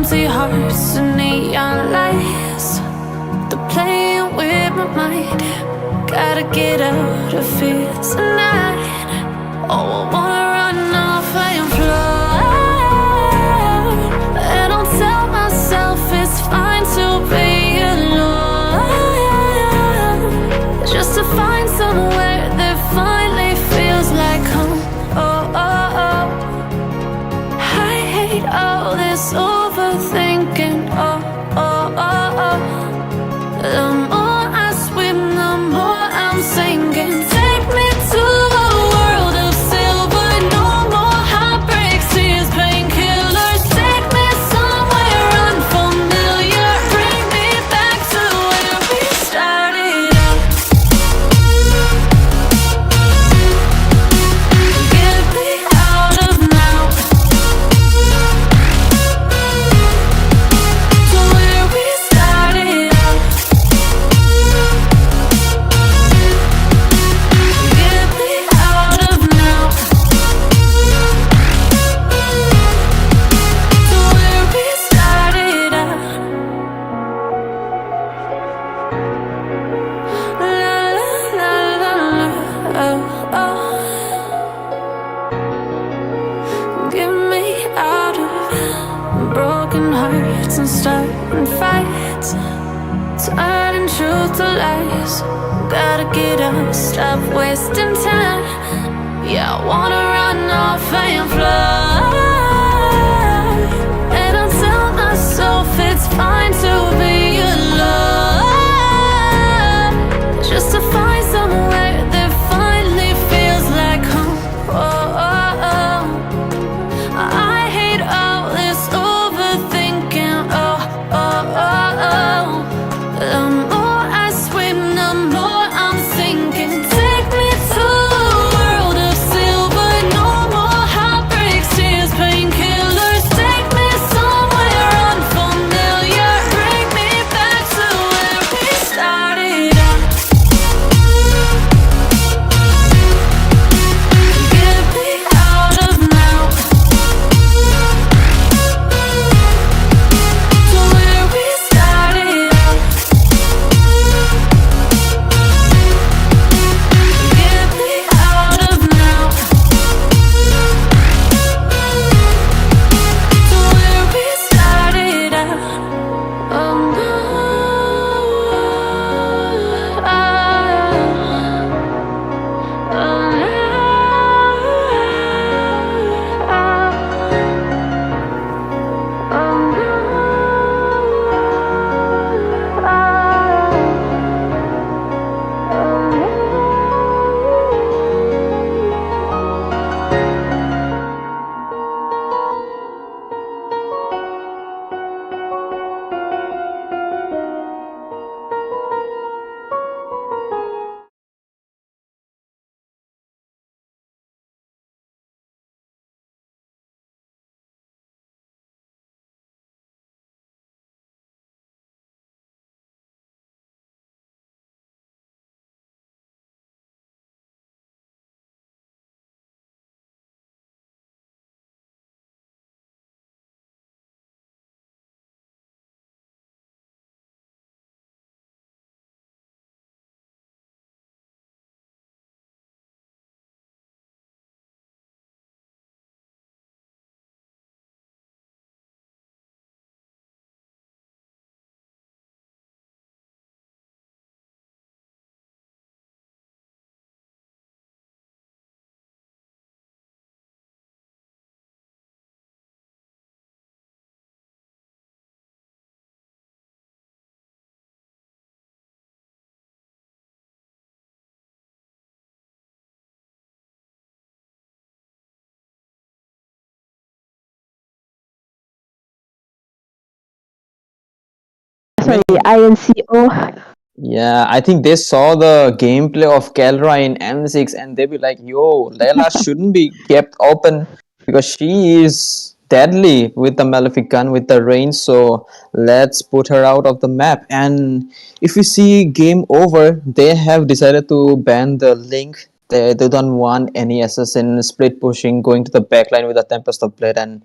empty hearts and neon lights. They're playing with my mind. Gotta get out of here tonight. Oh, I wanna run off and fly. And I'll tell myself it's fine to be alone, just to find somewhere that finally feels like home. Oh, oh, oh. I hate all this overthinking. Oh, oh, oh, oh. The more I swim, the more I'm sinking. Take me to a world of silver. No more heartbreaks, tears, painkillers. Take me somewhere unfamiliar. Bring me back to where we started out. Get me out of now, to where we started out. Get me out of now, to where we started out. La la la la la, oh, oh. Get me out of broken hearts and starting fights, turning truth to lies. Gotta get up, stop wasting time. Yeah, I wanna run off and fly. And I'll tell myself it's fine to be alone, just to find somewhere that finally feels like home. Oh, oh, oh. I hate all this overthinking. Oh, oh, oh, oh. The more I swim, the more I'm sinking. Take me to a world of silver. No more heartbreaks, tears, painkillers. Take me somewhere unfamiliar. Bring me back to where we started out. Get me out of now, to where we started out. Get me out of now, to where we started out. Oh no, oh Sorry, INCO. Yeah, I think they saw the gameplay of Kelra in M6 and they be like, yo, Layla shouldn't be kept open because she is deadly with the Malefic gun, with the range. So let's put her out of the map. And if you see game over, they have decided to ban the link. They don't want any assassin split pushing, going to the backline with a Tempest of Blade and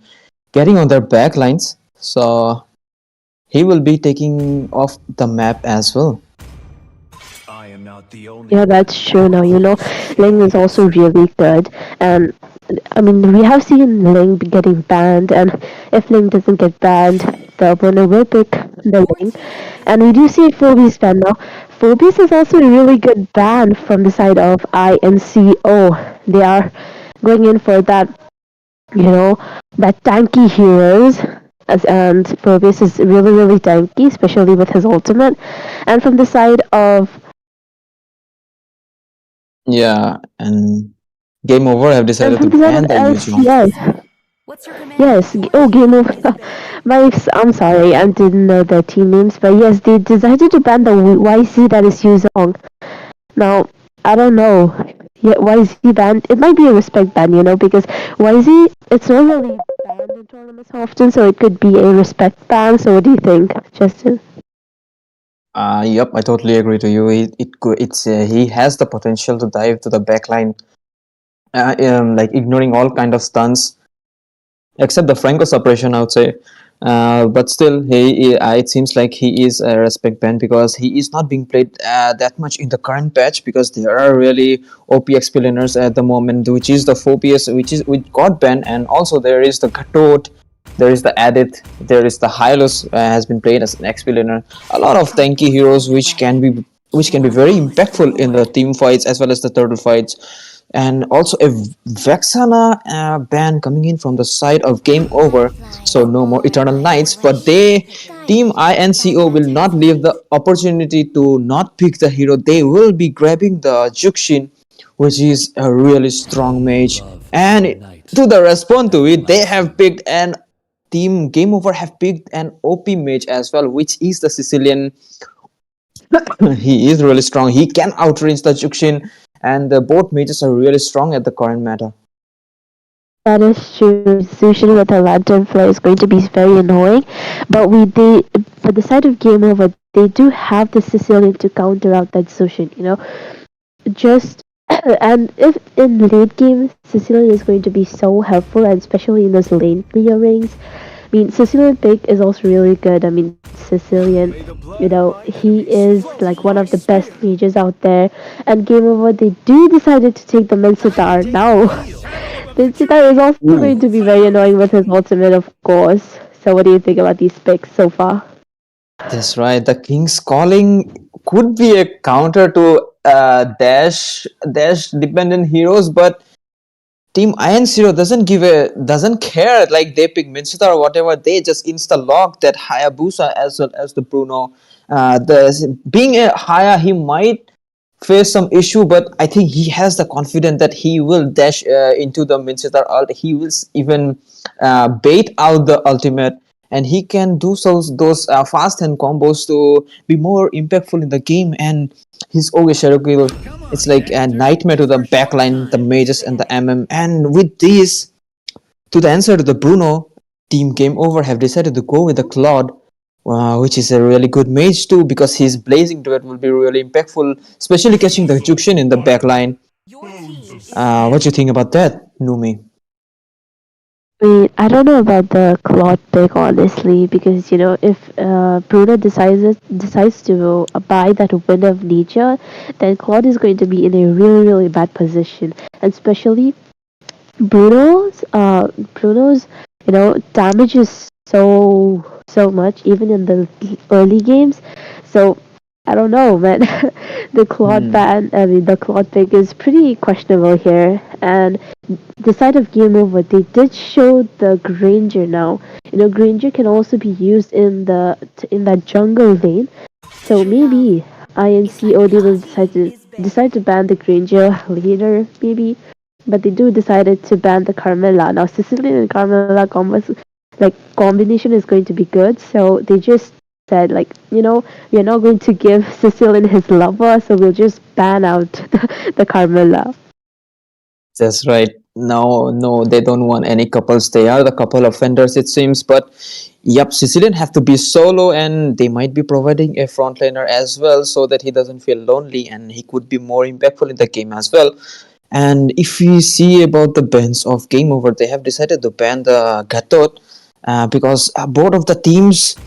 getting on their backlines. So he will be taking off the map as well. Yeah, that's true. Now Ling is also really good, and I mean we have seen Ling getting banned, and if Ling doesn't get banned, the opponent will pick the Ling, and we do see Phoebe's ban now. Phoebe's is also a really good ban from the side of INCO. They are going in for that, you know, that tanky heroes. And Phoebus is really, really tanky, especially with his ultimate. And from the side of Yeah, and Game Over have and decided to from the side of ban the Eugene. LCS, yes, oh, game over. I'm sorry, I didn't know the team names, but yes, they decided to ban the YC that is Yuzong. Now, I don't know. Yeah, YZ ban. It might be a respect ban, because YZ it's not really banned in tournaments often, so it could be a respect ban. So what do you think, Justin? Yep, I totally agree to you. He has the potential to dive to the backline, like ignoring all kind of stunts except the Franco suppression, I would say. But still, it seems like he is a respect band because he is not being played that much in the current patch because there are really OP XP laners at the moment, which is the Phobius, which got banned, and also there is the Gatot, there is the Adit, there is the Hylos has been played as an XP laner. A lot of tanky heroes which can be very impactful in the team fights as well as the turtle fights, and also a Vexana ban coming in from the side of Game Over. So no more Eternal Knights, but Team INCO will not leave the opportunity to not pick the hero. They will be grabbing the Juxin, which is a really strong mage. And to the respond to it, they have picked an Team Game Over have picked an OP mage as well, which is the Sicilian. He is really strong. He can outrange the Juxin, and both mages are really strong at the current meta. That is true. Sushi with a lantern flare is going to be very annoying, but for the side of game over, they do have the Sicilian to counter out that Sushin. Just and if in late game Sicilian is going to be so helpful, and especially in those lane clear rings. I mean, Sicilian pick is also really good. I mean, Sicilian, he is like one of the best mages out there. And game over, they do decided to take the Mensitar now. Mensitar is also Ooh. going to be very annoying with his ultimate, of course. So, what do you think about these picks so far? That's right. The King's Calling could be a counter to dash dependent heroes, but Team Iron Zero doesn't care, like they pick Minchita or whatever. They just insta lock that Hayabusa as well as the Bruno. The being a Haya, he might face some issue, but I think he has the confidence that he will dash into the Minchita ult. He will even bait out the ultimate, and he can do those fast hand combos to be more impactful in the game. And his OG Shadow Kill, it's like a nightmare to the backline, the mages, and the MM. And with this, to the answer to the Bruno, Team Game Over have decided to go with the Claude, which is a really good mage too because his Blazing Duet will be really impactful, especially catching the Juxian in the backline. What do you think about that, Numi? I mean, I don't know about the Claude pick honestly, because if Bruno decides to buy that win of nature, then Claude is going to be in a really really bad position, and especially Bruno's damage is so much even in the early games. So I don't know, man. Hmm. The Claude pick is pretty questionable here. And the side of game over, they did show the Granger now. Granger can also be used in that jungle lane. So maybe INCOD will decide to ban the Granger later, maybe. But they do decided to ban the Carmilla. Now Sicilian and Carmilla combination is going to be good. So they just said we're not going to give Sicilian his lover, so we'll just ban out the Carmilla. That's right. No, no, they don't want any couples. They are the couple offenders, it seems. But yep, Sicilian have to be solo, and they might be providing a frontliner as well, so that he doesn't feel lonely and he could be more impactful in the game as well. And if we see about the bans of Game Over, they have decided to ban the Gatot. because both of the teams,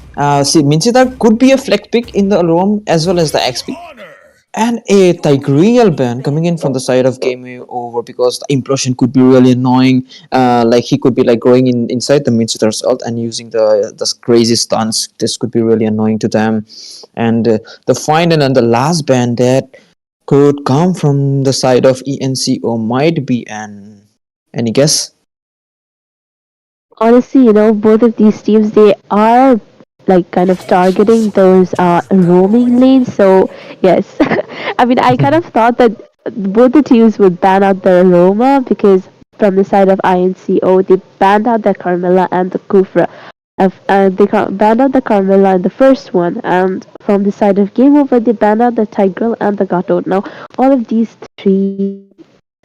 see, Minchitar could be a flex pick in the roam as well as the XP. And a Tigreal ban coming in from the side of game over, because the implosion could be really annoying. Like he could be like going inside the Minchitar's ult and using the crazy stunts. This could be really annoying to them. And the final and the last ban that could come from the side of ENCO might be an, any guess? Honestly, both of these teams, they are like kind of targeting those roaming lanes. So yes, I mean, I kind of thought that both the teams would ban out the Roma because from the side of INCO, they banned out the Carmilla and the Kufra. Banned out the Carmilla in the first one, and from the side of Game Over, they banned out the Tigreal and the Gatot. Now, all of these three,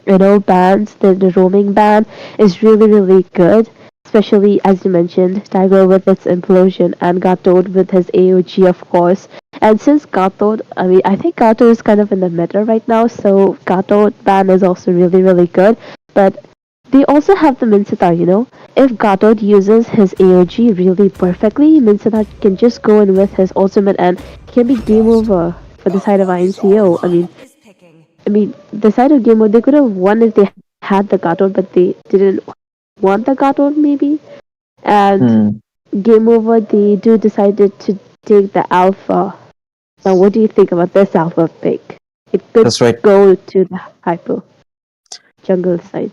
bans, the roaming ban is really, really good. Especially as you mentioned, Tiger with its implosion and Gatot with his AOG, of course. And since Gatot, I mean, I think Gatot is kind of in the meta right now, so Gatot ban is also really, really good. But they also have the Mincetar. If Gatot uses his AOG really perfectly, Mincetar can just go in with his ultimate and it can be game over for the side of INCO. I mean, the side of game over, they could have won if they had the Gatot, but they didn't want the Gatot maybe. And Hmm, game over, they do decided to take the Alpha. Now, what do you think about this Alpha pick? It could that's right. go to the Hyper jungle side.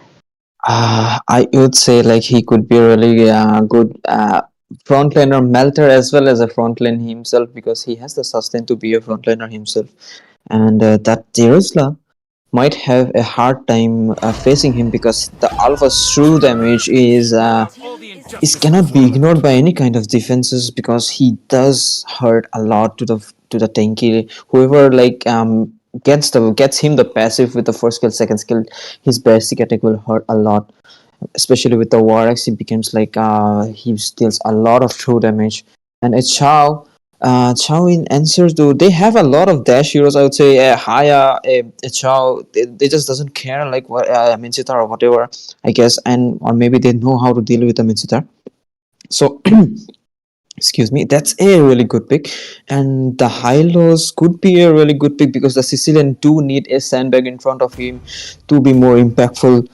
I would say like he could be a really good frontliner melter as well as a frontline himself, because he has the sustain to be a frontliner himself, and that Tirusla might have a hard time facing him, because the alpha's true damage is cannot be ignored by any kind of defenses, because he does hurt a lot to the tanky. Whoever like gets him the passive with the first skill, second skill, his basic attack will hurt a lot, especially with the war axe. It becomes like he deals a lot of true damage. And a Chow in answers, though they have a lot of dash heroes, I would say. Haya, a Chow, they just doesn't care like what Minchitar or whatever, I guess, and or maybe they know how to deal with the Minchitar. So excuse me, that's a really good pick. And the Hylos could be a really good pick, because the Sicilian do need a sandbag in front of him to be more impactful,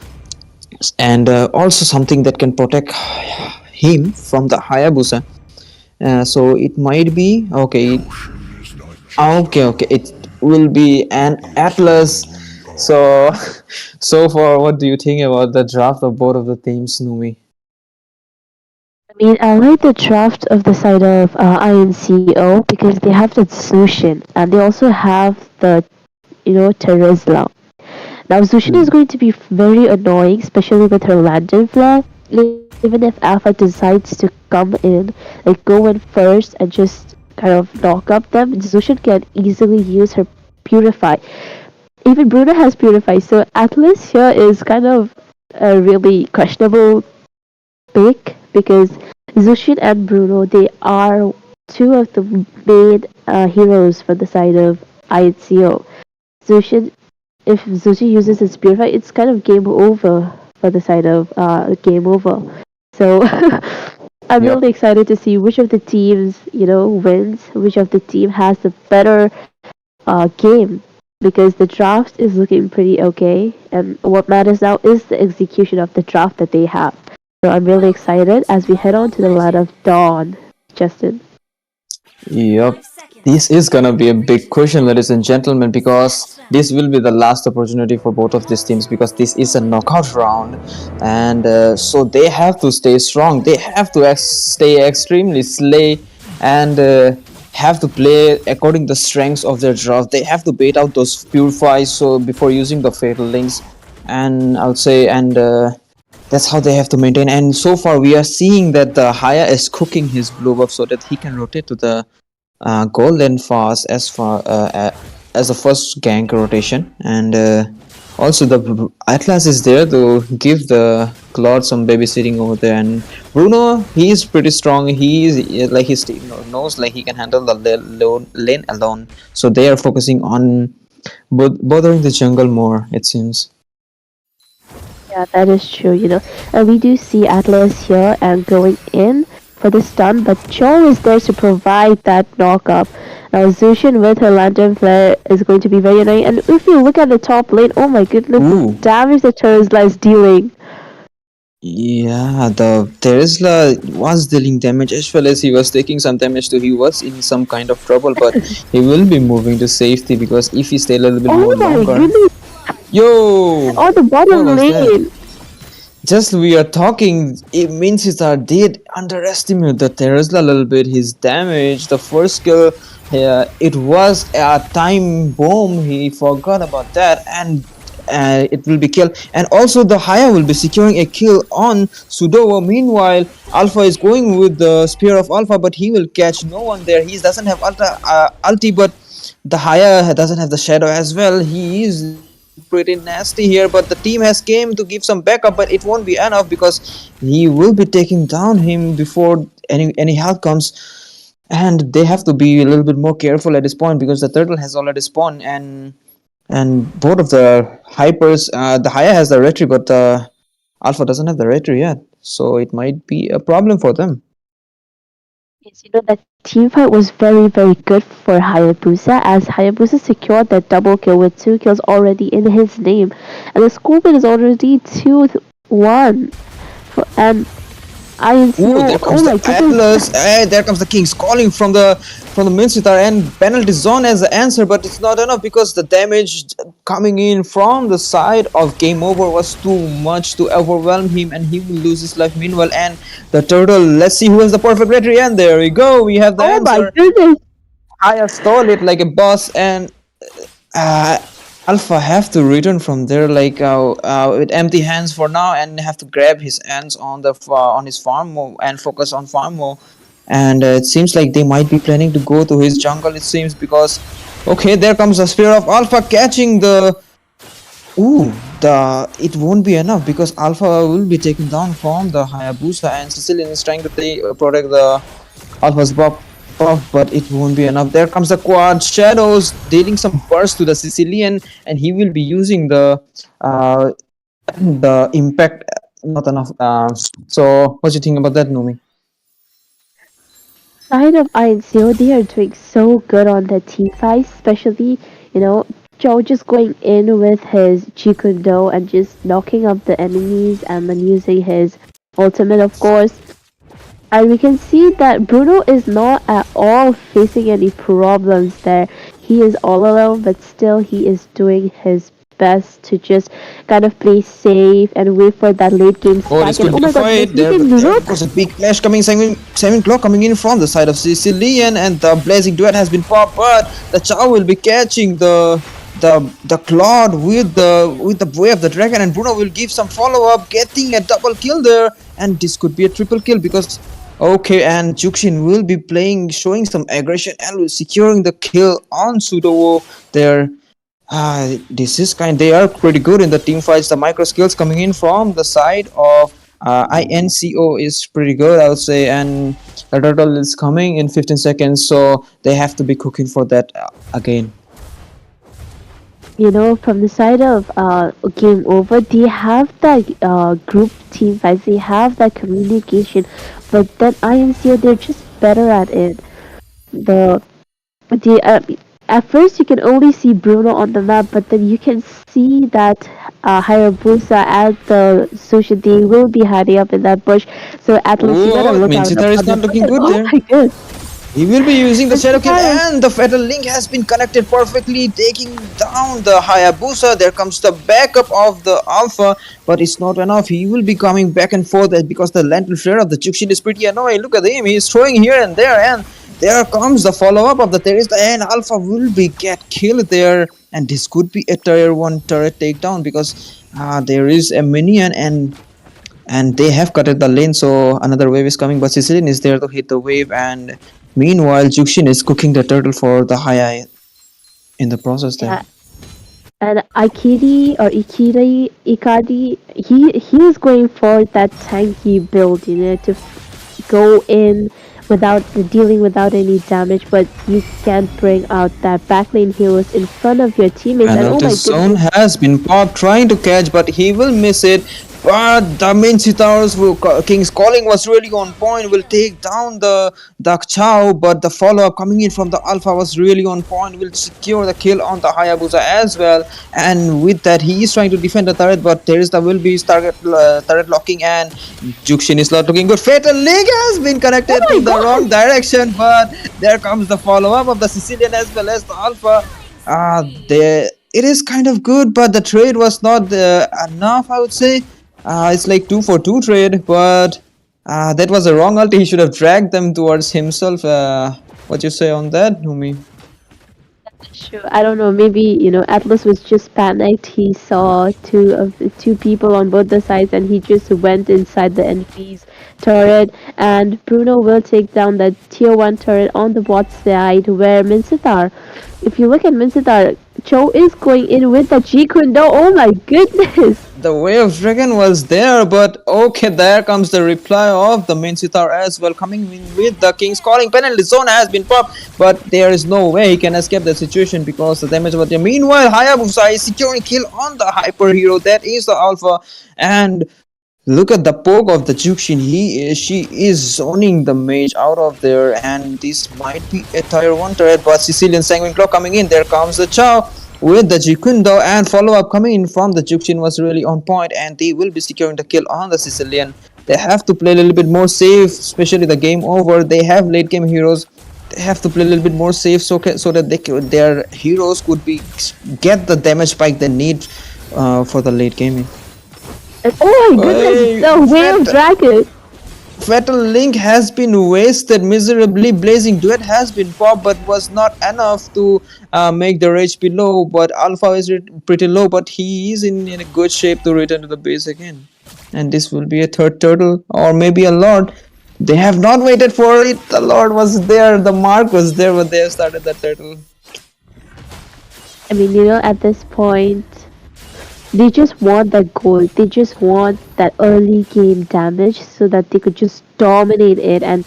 and also something that can protect him from the Hayabusa. So it might be okay. Okay, it will be an Atlas. So, so far, what do you think about the draft of both of the teams, Numi? I mean, I like the draft of the side of INCO because they have the Zushin and they also have the, Terizla. Now, Zushin is Hmm. going to be very annoying, especially with her lantern flare. Even if Alpha decides to come in, like go in first and just kind of knock up them, Zushin can easily use her Purify. Even Bruno has Purify, so Atlas here is kind of a really questionable pick because Zushin and Bruno, they are two of the main heroes for the side of ICO. Zushin, if Zushi uses his Purify, it's kind of game over for the side of game over. So I'm Yep. really excited to see which of the teams, wins, which of the team has the better game because the draft is looking pretty okay, and what matters now is the execution of the draft that they have. So I'm really excited as we head on to the land of Dawn, Justin. Yep. This is gonna be a big question, ladies and gentlemen, because this will be the last opportunity for both of these teams, because this is a knockout round, and so they have to stay strong. They have to stay extremely slay, and have to play according the strengths of their draft. They have to bait out those purifies so before using the fatal links, and I would say, and that's how they have to maintain. And so far, we are seeing that the Haya is cooking his blue buff so that he can rotate to the golden fast as a first gank rotation, and also the Atlas is there to give the Claude some babysitting over there. And Bruno, he is pretty strong. He is like his team knows like he can handle the lane alone. So they are focusing on bothering the jungle more, it seems. Yeah, that is true, and we do see Atlas here and going in. for the stun, but Cho is there to provide that knock up. Now Zushin with her lantern flare is going to be very annoying. And if you look at the top lane, oh my goodness, the Ooh. damage that Terizla is dealing. Yeah, the Terizla was dealing damage as well as he was taking some damage too. He was in some kind of trouble, but he will be moving to safety because if he stay a little bit Oh more my longer. goodness! Yo! Oh, the What bottom was that? lane. Just we are talking, it means it's our did underestimate the Terizla a little bit. His damage, the first skill, it was a time bomb. He forgot about that, and it will be killed. And also, the Haya will be securing a kill on Sudowo. Meanwhile, Alpha is going with the Spear of Alpha, but he will catch no one there. He doesn't have ulti, but the Haya doesn't have the Shadow as well. He is pretty nasty here, but the team has came to give some backup, but it won't be enough because he will be taking down him before any help comes, and they have to be a little bit more careful at this point because the turtle has already spawned, and both of the hypers, the Haya has the retry, but Alpha doesn't have the retry yet, so it might be a problem for them. Yes, that team fight was very, very good for Hayabusa as Hayabusa secured that double kill with 2 kills already in his name. And the scorpion is already 2-1. And Ooh, there INCO, comes oh the my Atlas. goodness. There comes the Kings calling from the main sitar and penalty zone as the answer, but it's not enough because the damage coming in from the side of Game Over was too much to overwhelm him, and he will lose his life meanwhile. And the turtle, let's see who has the perfect retry, and there we go. We have the Oh my answer. goodness. I stole it like a boss, and uh, Alpha have to return from there like with empty hands for now, and have to grab his hands on the on his farm mode and focus on farm mode. And it seems like they might be planning to go to his jungle. It seems because okay, there comes the spear of Alpha catching the. Ooh, the it won't be enough because Alpha will be taken down from the Hayabusa, and Sicilian is trying to protect the Alpha's buff, but it won't be enough. There comes the quad shadows dealing some burst to the Sicilian, and he will be using uh, the impact. Not enough. So, what do you think about that, Numi? Side of INCO, they are doing so good on the team fights, especially, you know, Joe just going in with his Chikundo and just knocking up the enemies and then using his ultimate, of course. And we can see that Bruno is not at all facing any problems there. He is all alone, but still he is doing his best to just kind of play safe and wait for that late game Oh, this spike. And could oh be a my god, fight. guys, we can There look. goes a big clash coming. Seven clock coming in from the side of Sicilian, and the blazing duet has been popped. But the Chow will be catching the Claude with the way of the dragon, and Bruno will give some follow up, getting a double kill there, and this could be a triple kill because. Okay, and Juxin will be showing some aggression and securing the kill on Sudowo there. This is they are pretty good in the team fights. The micro skills coming in from the side of INCO is pretty good, I would say, and the turtle is coming in 15 seconds, so they have to be cooking for that again. From the side of Game Over, they have that group team fights, they have that communication, but then IMCO, they're just better at it. The the At first you can only see Bruno on the map, but then you can see that Hayabusa and the Sushi they will be hiding up in that bush. So Atlas, you gotta Oh, look out Minchitar is on the not looking good Oh there. my god! He will be using the I'm Shadow Kill, surprised. and the Fatal Link has been connected perfectly, taking down the Hayabusa. There comes the backup of the Alpha, but it's not enough. He will be coming back and forth because the Lantern Flare of the Juxin is pretty annoying. Look at him, he's throwing here and there, and there comes the follow-up of the Terrorist, and Alpha will be get killed there. And this could be a tier 1 turret takedown because there is a minion, and they have cutted the lane, so another wave is coming, but Sicilian is there to hit the wave, and meanwhile Juxin is cooking the turtle for the high in the process there. Yeah, and Ikari, he is going for that tanky build, to go in without dealing without any damage, but you can't bring out that backlane heroes in front of your teammates. And oh Penalty my zone goodness, has been popped, trying to catch, but he will miss it. But the main Citars King's Calling was really on point. Will take down the Chow, but the follow up coming in from the Alpha was really on point. Will secure the kill on the Hayabusa as well. And with that, he is trying to defend the turret, but there is the will be turret locking, and Juxin is not looking good. Fatal Link has been connected to the wrong direction, but there comes the follow up of the Sicilian as well as the Alpha. There it is kind of good, but the trade was not enough, I would say. It's like 2 for 2 trade, but that was a wrong ulti. He should have dragged them towards himself. What you say on that, Numi? Sure, I don't know. Maybe Atlas was just panicked. He saw two people on both the sides, and he just went inside the enemy's turret. And Bruno will take down the tier 1 turret on the bot side, where Minsitar. If you look at Minsitar, Cho is going in with the G Kundo. Oh my goodness! The Wave Dragon was there, but okay, there comes the reply of the main Sitar as well, coming in with the King's Calling. Penalty zone has been popped, but there is no way he can escape the situation because the damage was there. Meanwhile, Hayabusa is securing kill on the Hyper Hero. That is the Alpha, and look at the poke of the Juxin. She is zoning the mage out of there, and this might be a tier 1 turret, but Sicilian Sanguine Claw coming in. There comes the Chow with the Jikundo, and follow-up coming in from the Juxin was really on point, and they will be securing the kill on the Sicilian. They have to play a little bit more safe, especially the game over. They have late game heroes. They have to play a little bit more safe so that their heroes could get the damage spike they need for the late gaming. And oh my goodness, the Wave Dragon! Fatal Link has been wasted miserably. Blazing Duet has been popped, but was not enough to make their HP low. But Alpha is pretty low, but he is in a good shape to return to the base again. And this will be a third turtle, or maybe a Lord. They have not waited for it. The Lord was there, the mark was there, but they have started the turtle. I mean, at this point, they just want that gold. They just want that early game damage so that they could just dominate it, and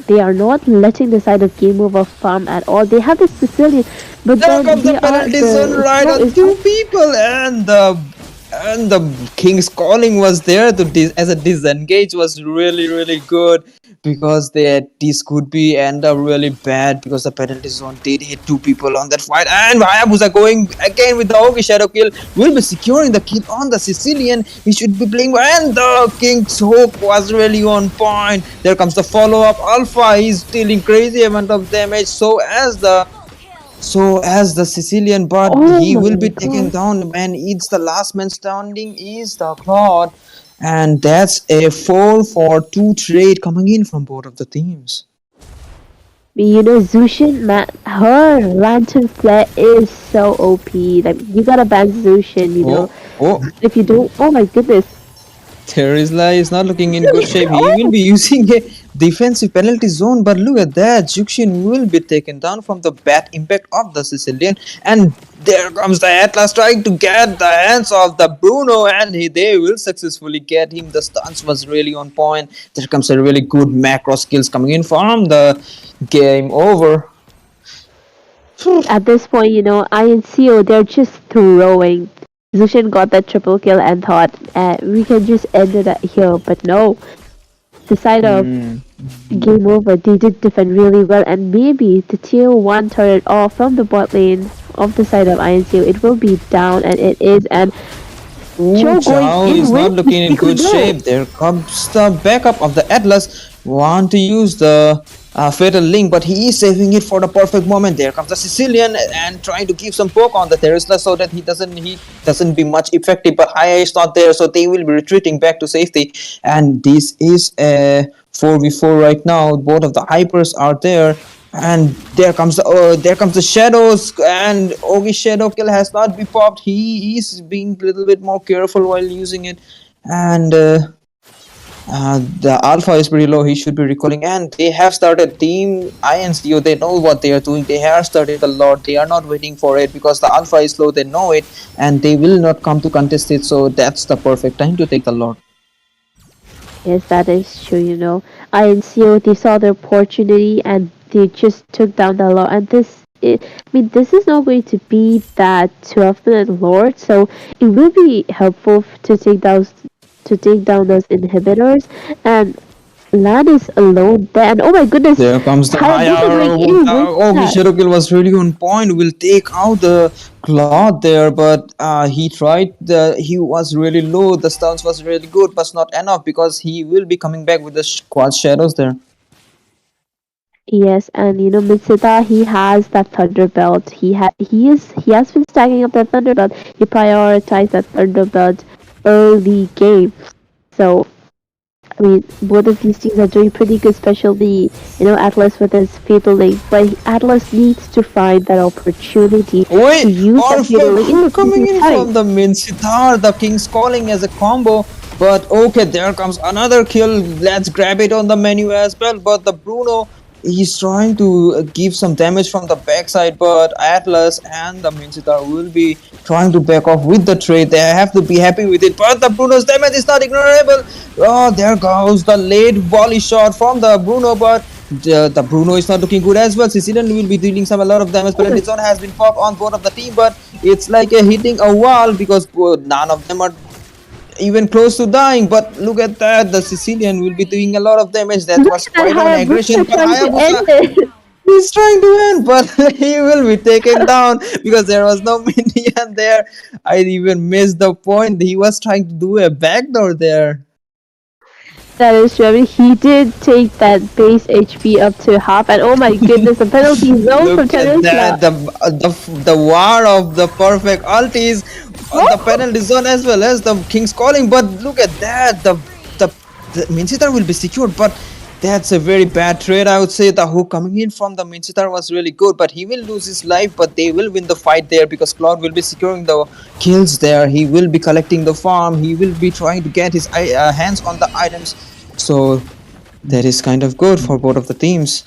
they are not letting the side of game over farm at all. They have the Sicilian, but there then comes the penalty zone right on 2 people, and the King's Calling was there to as a disengage was really good, because this could be end up really bad because the penalty zone did hit 2 people on that fight, and Hayabusa going again with the Ogi Shadow kill will be securing the kill on the Sicilian. He should be playing, and the King's Hook was really on point. There comes the follow-up. Alpha is dealing crazy amount of damage, so as the Sicilian, but he will be taken down, and it's the last man standing is the Claude, and that's a 4 for 2 trade coming in from both of the teams. Zushin, her lantern flare is so OP. Like, you gotta ban Zushin, If you don't, oh my goodness. Terizla is not looking in good shape. He will be using a defensive penalty zone, but look at that. Juxin will be taken down from the bad impact of the Sicilian, and there comes the Atlas trying to get the hands of the Bruno, and they will successfully get him. The stance was really on point. There comes a really good macro skills coming in from the game over. At this point, INCO, they're just throwing. Zushin got that triple kill and thought we can just end it here, but no. The side of game over, they did defend really well, and maybe the tier 1 turret off from the bot lane of the side of INCO, it will be down, and it is, and Chow is not looking in good shape. There comes the backup of the Atlas. Want to use the Fatal Link, but he is saving it for the perfect moment. There comes the Sicilian and trying to give some poke on the Terizla so that he doesn't be much effective, but Haya is not there, so they will be retreating back to safety, and this is a 4v4 right now. Both of the hypers are there, and there comes the shadows, and Ogi's shadow kill has not been popped. He is being a little bit more careful while using it, and the Alpha is pretty low. He should be recalling, and they have started Team INCO. They know what they are doing. They have started a lot. They are not waiting for it because the Alpha is low. They know it, and they will not come to contest it. So that's the perfect time to take the Lord. Yes, that is true. INCO, they saw the opportunity and they just took down the Lord. And this is not going to be that 12-minute Lord, so it will be helpful to take to take down those inhibitors, and Lan is alone there. And oh my goodness, There comes the Hayabusa higher. going in with Oh, his that. shadow kill was really on point. Will take out the cloth there, but he tried. He was really low. The stance was really good, but not enough because he will be coming back with the quad shadows there. Yes, and Mitsita, he has that thunder belt. He has been stacking up that thunder belt. He prioritized that thunder belt early game. So I mean, both of these teams are doing pretty good, especially Atlas with his fatal link. But Atlas needs to find that opportunity to Wait, use that fatal link in who the coming closing in time. from the main sitar? The king's calling as a combo. But okay, there comes another kill. Let's grab it on the menu as well. But the Bruno, he's trying to give some damage from the backside. But Atlas and the main sitar will be trying to back off with the trade. They have to be happy with it. But the Bruno's damage is not ignorable. Oh, there goes the late volley shot from the Bruno. But the Bruno is not looking good as well. Sicilian will be dealing a lot of damage. Oh my, Penalty zone has been popped on board of the team, but it's like hitting a wall because none of them are even close to dying. But look at that, the Sicilian will be doing a lot of damage. That look was at that quite on aggression, Hayabusa but trying to end Hayabusa it. is trying to end, but he will be taken down because there was no minion there. I even missed the point. He was trying to do a backdoor there. That is true. I mean, he did take that base HP up to half, and oh my goodness, the penalty zone from Look at Tenisla. that, the war of the perfect ultis on the Oh, penalty zone as well as the King's calling. But look at that, the Minsitar will be secured, but that's a very bad trade. I would say the hook coming in from the Minsitar was really good, but he will lose his life, but they will win the fight there because Cloud will be securing the kills there. He will be collecting the farm. He will be trying to get his hands on the items. So that is kind of good for both of the teams.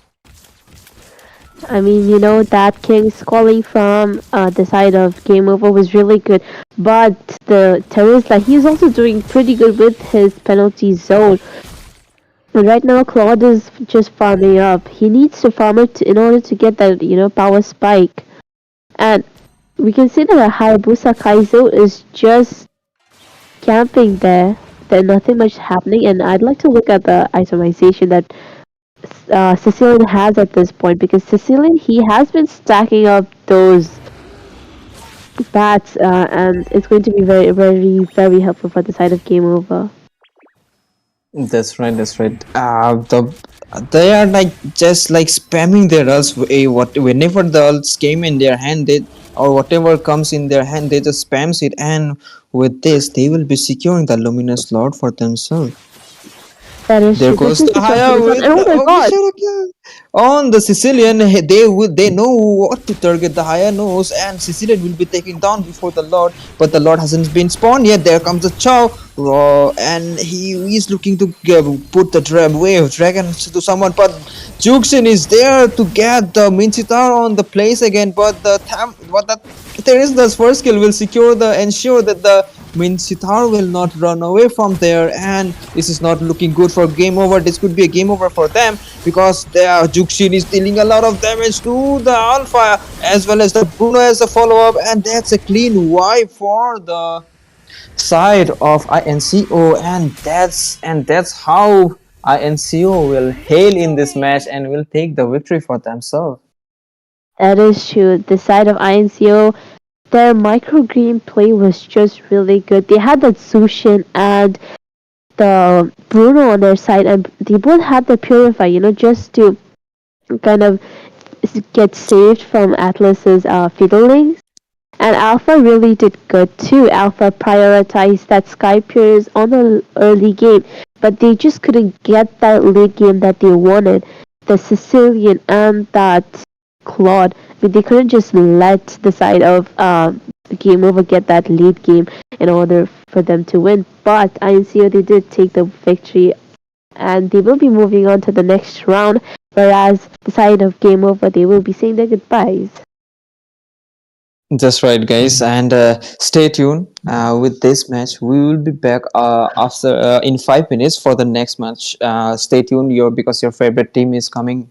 I mean, that King's calling from the side of Game Over was really good. But the Terisla, he's also doing pretty good with his penalty zone. And right now, Claude is just farming up. He needs to farm it in order to get that, power spike. And we can see that a Hayabusa Kaizo is just camping there. There's nothing much happening. And I'd like to look at the itemization that Sicilian has at this point, because Sicilian, he has been stacking up those bats, and it's going to be very, very, very helpful for the side of Game Over. That's right. That's right. They are like just like spamming their ults. What whenever the ults came in their hand, they or whatever comes in their hand, they just spams it. And with this, they will be securing the luminous lord for themselves. That is There true. This goes is the the Haya question. with And oh the my god! on the Sicilian. They know what to target. The Haya knows, and Sicilian will be taken down before the Lord. But the Lord hasn't been spawned yet. There comes the Chow, and he is looking to put the wave dragon to someone. But Juxin is there to get the Minchitar on the place again. But there is the first kill will ensure that the Minchitar will not run away from there, and this is not looking good for game over. This could be a game over for them because their Juxin is dealing a lot of damage to the Alpha as well as the Bruno as a follow-up, and that's a clean wipe for the side of INCO, and that's how INCO will hail in this match and will take the victory for themselves. That is true. The side of INCO, their microgreen play was just really good. They had that Sushin and the Bruno on their side, and they both had the Purify, just to kind of get saved from Atlas's fiddlings. And Alpha really did good too. Alpha prioritized that Sky Pures on the early game, but they just couldn't get that late game that they wanted. The Sicilian and that Claude, I mean, they couldn't just let the side of Game Over get that late game in order for them to win. But INCO, they did take the victory, and they will be moving on to the next round, whereas the side of Game Over, they will be saying their goodbyes. That's right, guys, and stay tuned with this match. We will be back after in 5 minutes for the next match. Stay tuned, because your favorite team is coming.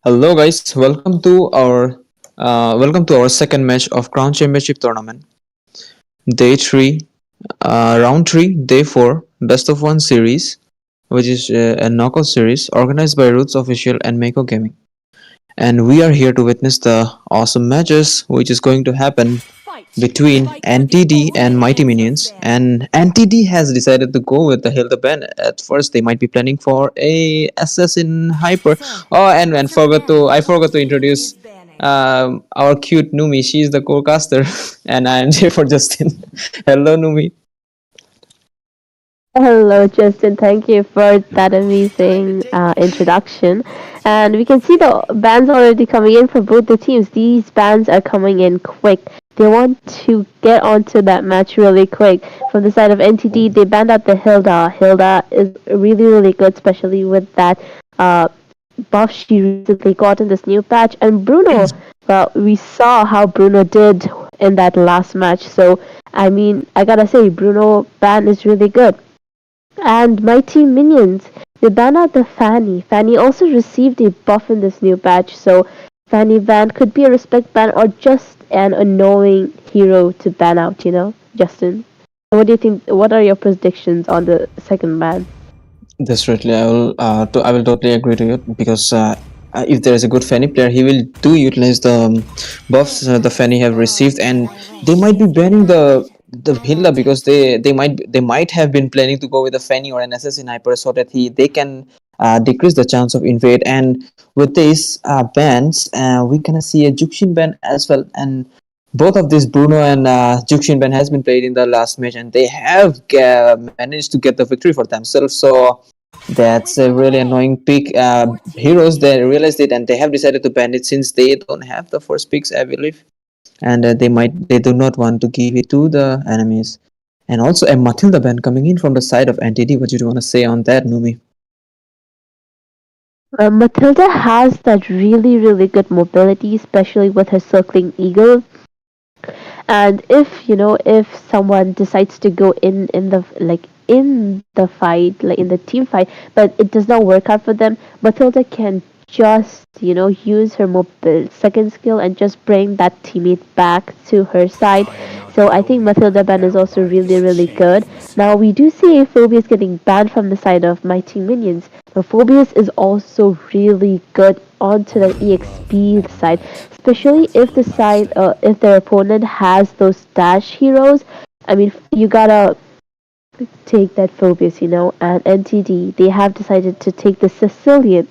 Hello, guys. Welcome to our second match of Crown Championship tournament. Day three, round three, day four, best of one series, which is a knockout series organized by Roots Official and Mako Gaming. And we are here to witness the awesome matches which is going to happen between NTD and Mighty Minions. And NTD has decided to go with the Hilda ban. At first, they might be planning for a Assassin Hyper. Oh, and I forgot to introduce our cute Numi. She's the co-caster, and I am here for Justin. Hello, Numi. Hello, Justin. Thank you for that amazing introduction. And we can see the bans already coming in for both the teams. These bans are coming in quick. They want to get onto that match really quick. From the side of NTD, they banned out the Hilda. Hilda is really, really good, especially with that uh, buff she recently got in this new patch. And Bruno, well, we saw how Bruno did in that last match. So, I mean, I gotta say, Bruno ban is really good. And Mighty Minions, they ban out the Fanny. Fanny also received a buff in this new patch, so Fanny ban could be a respect ban or just an annoying hero to ban out, Justin. What do you think? What are your predictions on the second ban? Definitely, I will totally agree to it because if there is a good Fanny player, he will do utilize the buffs the Fanny have received, and they might be banning the Hilda because they might have been planning to go with a Fanny or an Assassin Hyper so that they can decrease the chance of invade. And with these bans, we gonna see a Juxin ban as well, and both of these Bruno and Juxin ban has been played in the last match, and they have managed to get the victory for themselves. So that's a really annoying pick. Heroes they realized it and they have decided to ban it since they don't have the first picks, I believe, and they do not want to give it to the enemies. And also a Matilda ban coming in from the side of NTD. What do you want to say on that, Numi? Matilda has that really, really good mobility, especially with her circling eagle. And if someone decides to go in the fight, like in the team fight, but it does not work out for them, Matilda can just use her second skill and just bring that teammate back to her side. So I think Matilda ban is also really, really good. Now we do see Phobius getting banned from the side of my team minions, but Phobius is also really good onto the EXP side, especially if their opponent has those dash heroes. I mean, you gotta take that Phobius, and NTD, they have decided to take the Sicilian.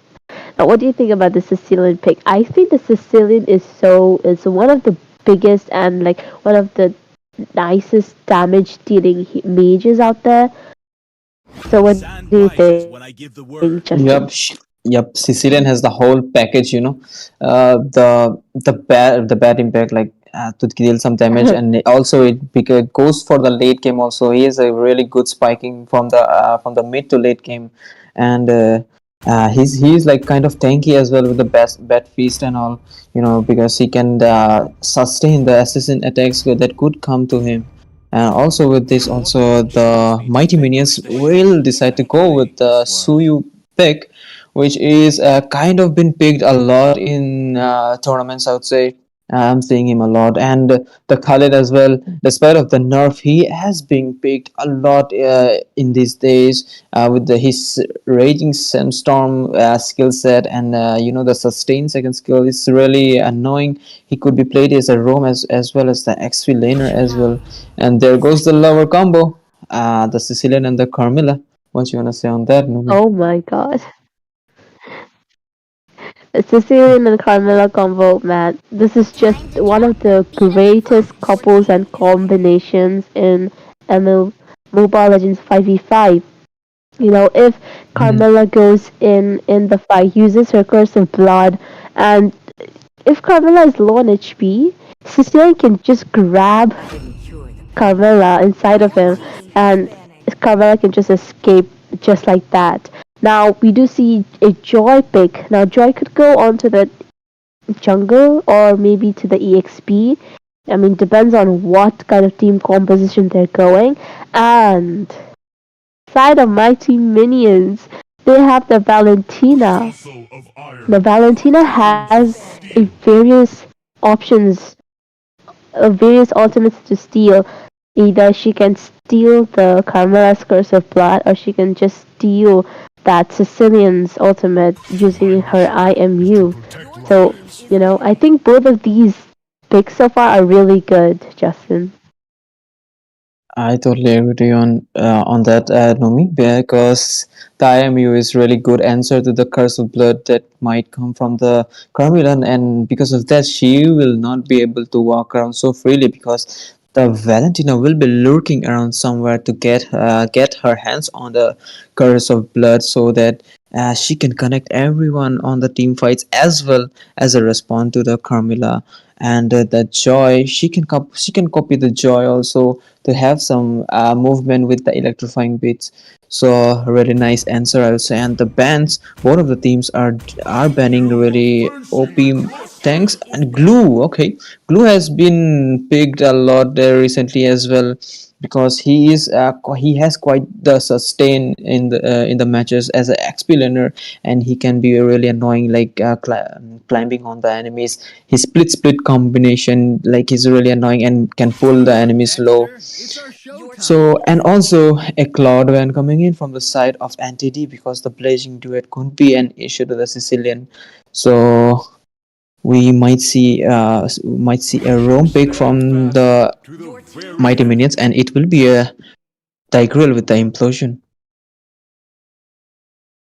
Now, what do you think about the Sicilian pick? I think the Sicilian is one of the biggest and like one of the nicest damage dealing mages out there. So, what do you think, Justin? Yep. Sicilian has the whole package. The bad impact, like to deal some damage, and also it goes for the late game. Also, he is a really good spiking from the mid to late game, and he's like kind of tanky as well with the best bat feast and all. Because he can sustain the assassin attacks that could come to him. And also with this, also the Mighty Minions will decide to go with the Suyu pick, which is kind of been picked a lot in tournaments, I would say. I'm seeing him a lot, and the Khalid as well. Despite of the nerf, he has been picked a lot in these days with his Raging Sandstorm skill set, and the sustain second skill is really annoying. He could be played as a roam as well as the XP laner as well. And there goes the lover combo, the Sicilian and the Carmilla. What you wanna say on that, Numi? Oh my god. Sicilian and Carmilla combo, man. This is just one of the greatest couples and combinations in ML Mobile Legends 5v5. If Mhm. Carmilla goes in the fight, uses her curse of blood, and if Carmilla is low on HP, Sicilian can just grab Carmilla inside of him, and Carmilla can just escape just like that. Now we do see a Joy pick. Now Joy could go onto the jungle or maybe to the EXP. I mean, depends on what kind of team composition they're going. And side of Mighty Minions, they have the Valentina. The Valentina has a various options, various ultimates to steal. Either she can steal the Carmela's Curse of Blood, or she can just steal that Sicilian's ultimate using her IMU. So, I think both of these picks so far are really good, Justin. I totally agree with you on that, Nomi, because the IMU is really good answer to the curse of blood that might come from the Carmelian, and because of that, she will not be able to walk around so freely because the Valentina will be lurking around somewhere to get her hands on the curse of blood, so that she can connect everyone on the team fights as well as a response to the Carmilla, and the joy she can copy the joy also to have some movement with the electrifying beats. So really nice answer, I would say. And the bans, both of the teams are banning really OP tanks and glue. Okay, glue has been picked a lot there recently as well because he has quite the sustain in the matches as an XP learner, and he can be really annoying like climbing on the enemies. His split combination, like, he's really annoying and can pull the enemies low. So, and also a cloud when coming in from the side of NTD because the blazing duet could be an issue to the Sicilian. So we might see a roam pick from the mighty minions, and it will be a Tigreal with the implosion.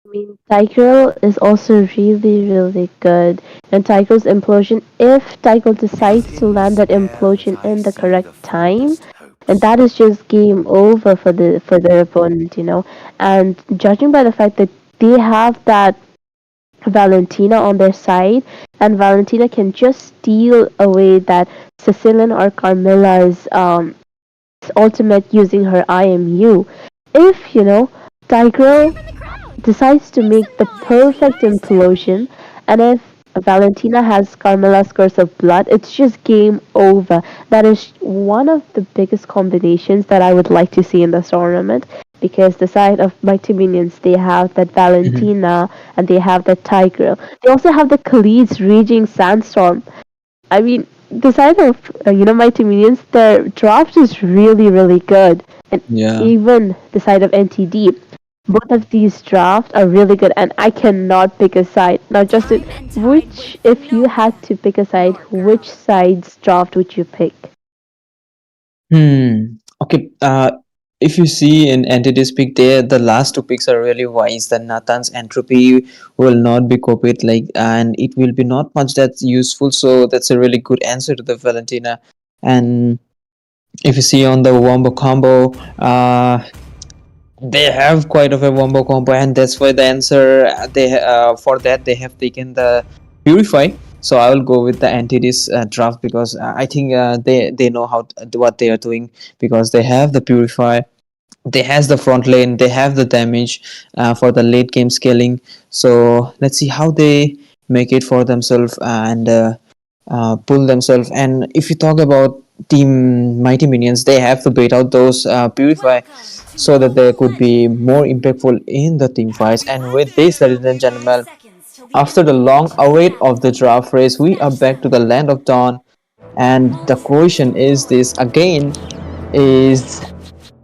I mean, Tigreal is also really, really good. And Tigreal's implosion, if Tigreal decides to land that implosion in the correct time, and that is just game over for their opponent. And judging by the fact that they have that Valentina on their side, and Valentina can just steal away that Sicilian or Carmilla's ultimate using her IMU. If Tigreal decides to make the perfect implosion, and if Valentina has Carmela's Curse of Blood, it's just game over. That is one of the biggest combinations that I would like to see in this tournament. Because the side of Mighty Minions, they have that Mhm. Valentina and they have that Tigreal. They also have the Khalid's Raging Sandstorm. I mean, the side of Mighty Minions, their draft is really, really good, and Yeah. even the side of NTD, both of these drafts are really good, and I cannot pick a side. Now, Justin, which, if you had to pick a side, which side's draft would you pick? Okay. If you see in entities pick there, the last two picks are really wise. The Nathan's entropy will not be copied, like, and it will be not much that's useful. So that's a really good answer to the Valentina. And if you see on the wombo combo, they have quite of a wombo combo, and that's why the answer they for that they have taken the purify. So I will go with the entities draft because I think they know what they are doing, because they have the purify, they has the front lane, they have the damage for the late game scaling. So let's see how they make it for themselves and pull themselves. And if you talk about team mighty minions, they have to bait out those purify so that they could be more impactful in the team fights. And with this, ladies and gentlemen, after the long await of the draft race, we are back to the land of dawn. And the question is this again, is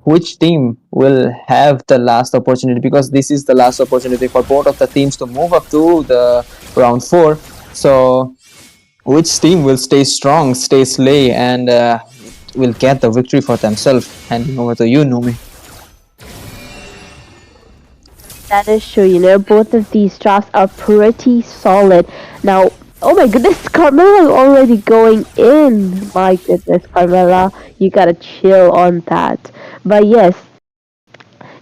which team will have the last opportunity, because this is the last opportunity for both of the teams to move up to the round 4. So which team will stay strong, stay slay, and will get the victory for themselves? Handing over to you, Numi. That is true. Both of these drafts are pretty solid. Now, oh my goodness, Carmela already going in. My goodness, Carmela, you gotta chill on that. But yes,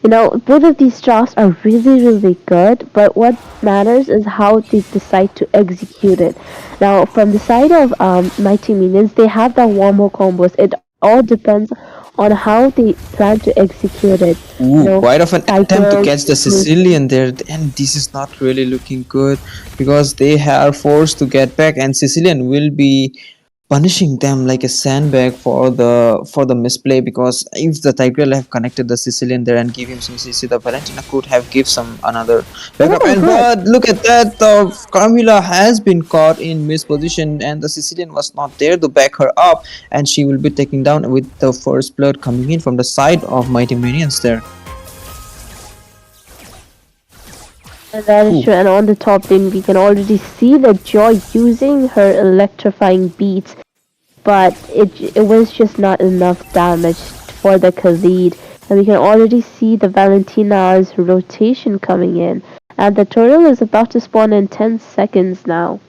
both of these drafts are really, really good, but what matters is how they decide to execute it. Now, from the side of Mighty Minions, they have the warm combos. It all depends on how they plan to execute it. Ooh, quite of an attempt to Cycles, catch the Sicilian there, and this is not really looking good because they are forced to get back, and Sicilian will be punishing them like a sandbag for the misplay, because if the Tigreal have connected the Sicilian there and give him some CC, the Valentina could have give some another backup. Oh, And good. but look at that, the Carmilla has been caught in misposition and the Sicilian was not there to back her up, and she will be taken down with the first blood coming in from the side of Mighty Minions there. And that is Ooh. true. And on the top lane, we can already see that Joy using her electrifying beats, but it was just not enough damage for the Khalid. And we can already see the Valentina's rotation coming in. And the turtle is about to spawn in 10 seconds now.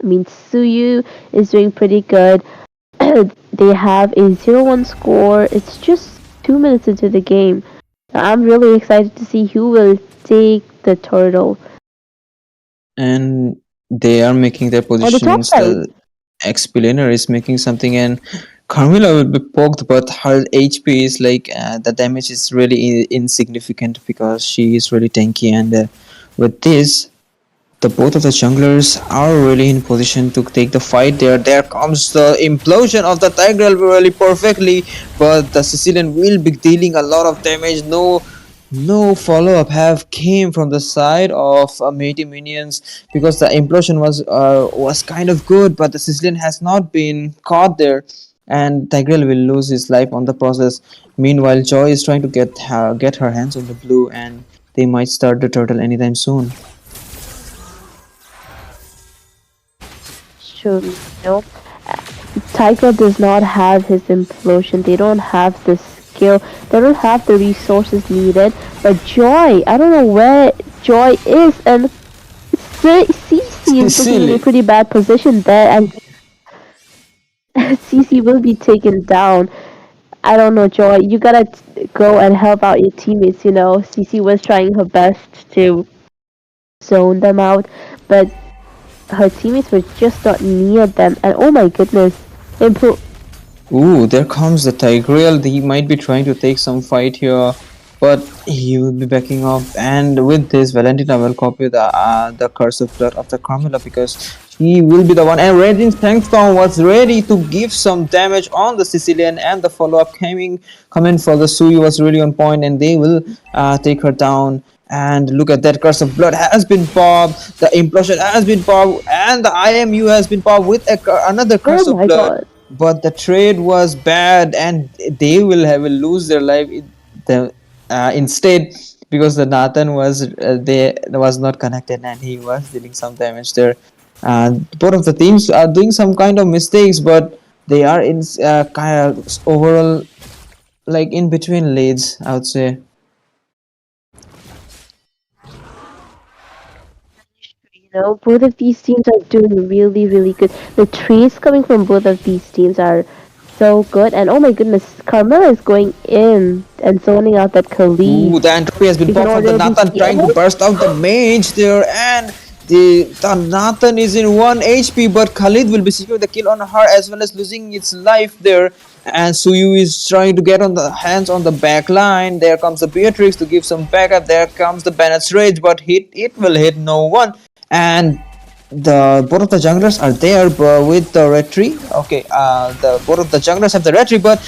I mean, Suyu is doing pretty good. They have a 0-1 score. It's just 2 minutes into the game. I'm really excited to see who will take the turtle. And they are making their On the top positionings. side, The explainer is making something, and Carmilla will be poked, but her HP is like the damage is really insignificant because she is really tanky. And with this, the both of the junglers are really in position to take the fight. There comes the implosion of the Tigreal really perfectly, but the Sicilian will be dealing a lot of damage. No follow-up have came from the side of Mighty Minions, because the implosion was kind of good, but the Sicilian has not been caught there, and Tigreal will lose his life on the process. Meanwhile, Joy is trying to get her hands on the blue, and they might start the turtle anytime soon. should Tiger does not have his implosion. They don't have the skill. They don't have the resources needed. But Joy, I don't know where Joy is, and CC is looking in a Silly. pretty bad position there, and CC will be taken down. I don't know, Joy. You gotta go and help out your teammates. CC was trying her best to zone them out, but her teammates were just not near them. And oh my goodness, Ooh, there comes the Tigreal. He might be trying to take some fight here, but he will be backing off. And with this, Valentina will copy the curse of blood of the Carmilla, because she will be the one. And Raging Sandstorm was ready to give some damage on the Sicilian, and the follow-up coming for the Suyu was really on point, and they will take her down. And look at that, curse of blood has been popped, the implosion has been popped, and the IMU has been popped with another oh curse of my blood. god. But the trade was bad, and they will lose their life instead, because the Nathan was not connected, and he was dealing some damage there. Both of the teams are doing some kind of mistakes, but they are in kind of overall like in between leads, I would say. Both of these teams are doing really, really good. The trades coming from both of these teams are so good. And oh my goodness, Carmela is going in and zoning out that Ooh, Khalid. the entropy has been You can popped from the already Nathan see. trying to Oh, burst out the mage there, and the Nathan is in 1 HP, but Khalid will be securing the kill on her as well as losing its life there. And Suyu is trying to get on the hands on the back line. There comes the Beatrix to give some backup. There comes the Bennett's Rage, but it will hit no one. And the both of the junglers are there, but with the retry. Okay, the both of the junglers have the retry, but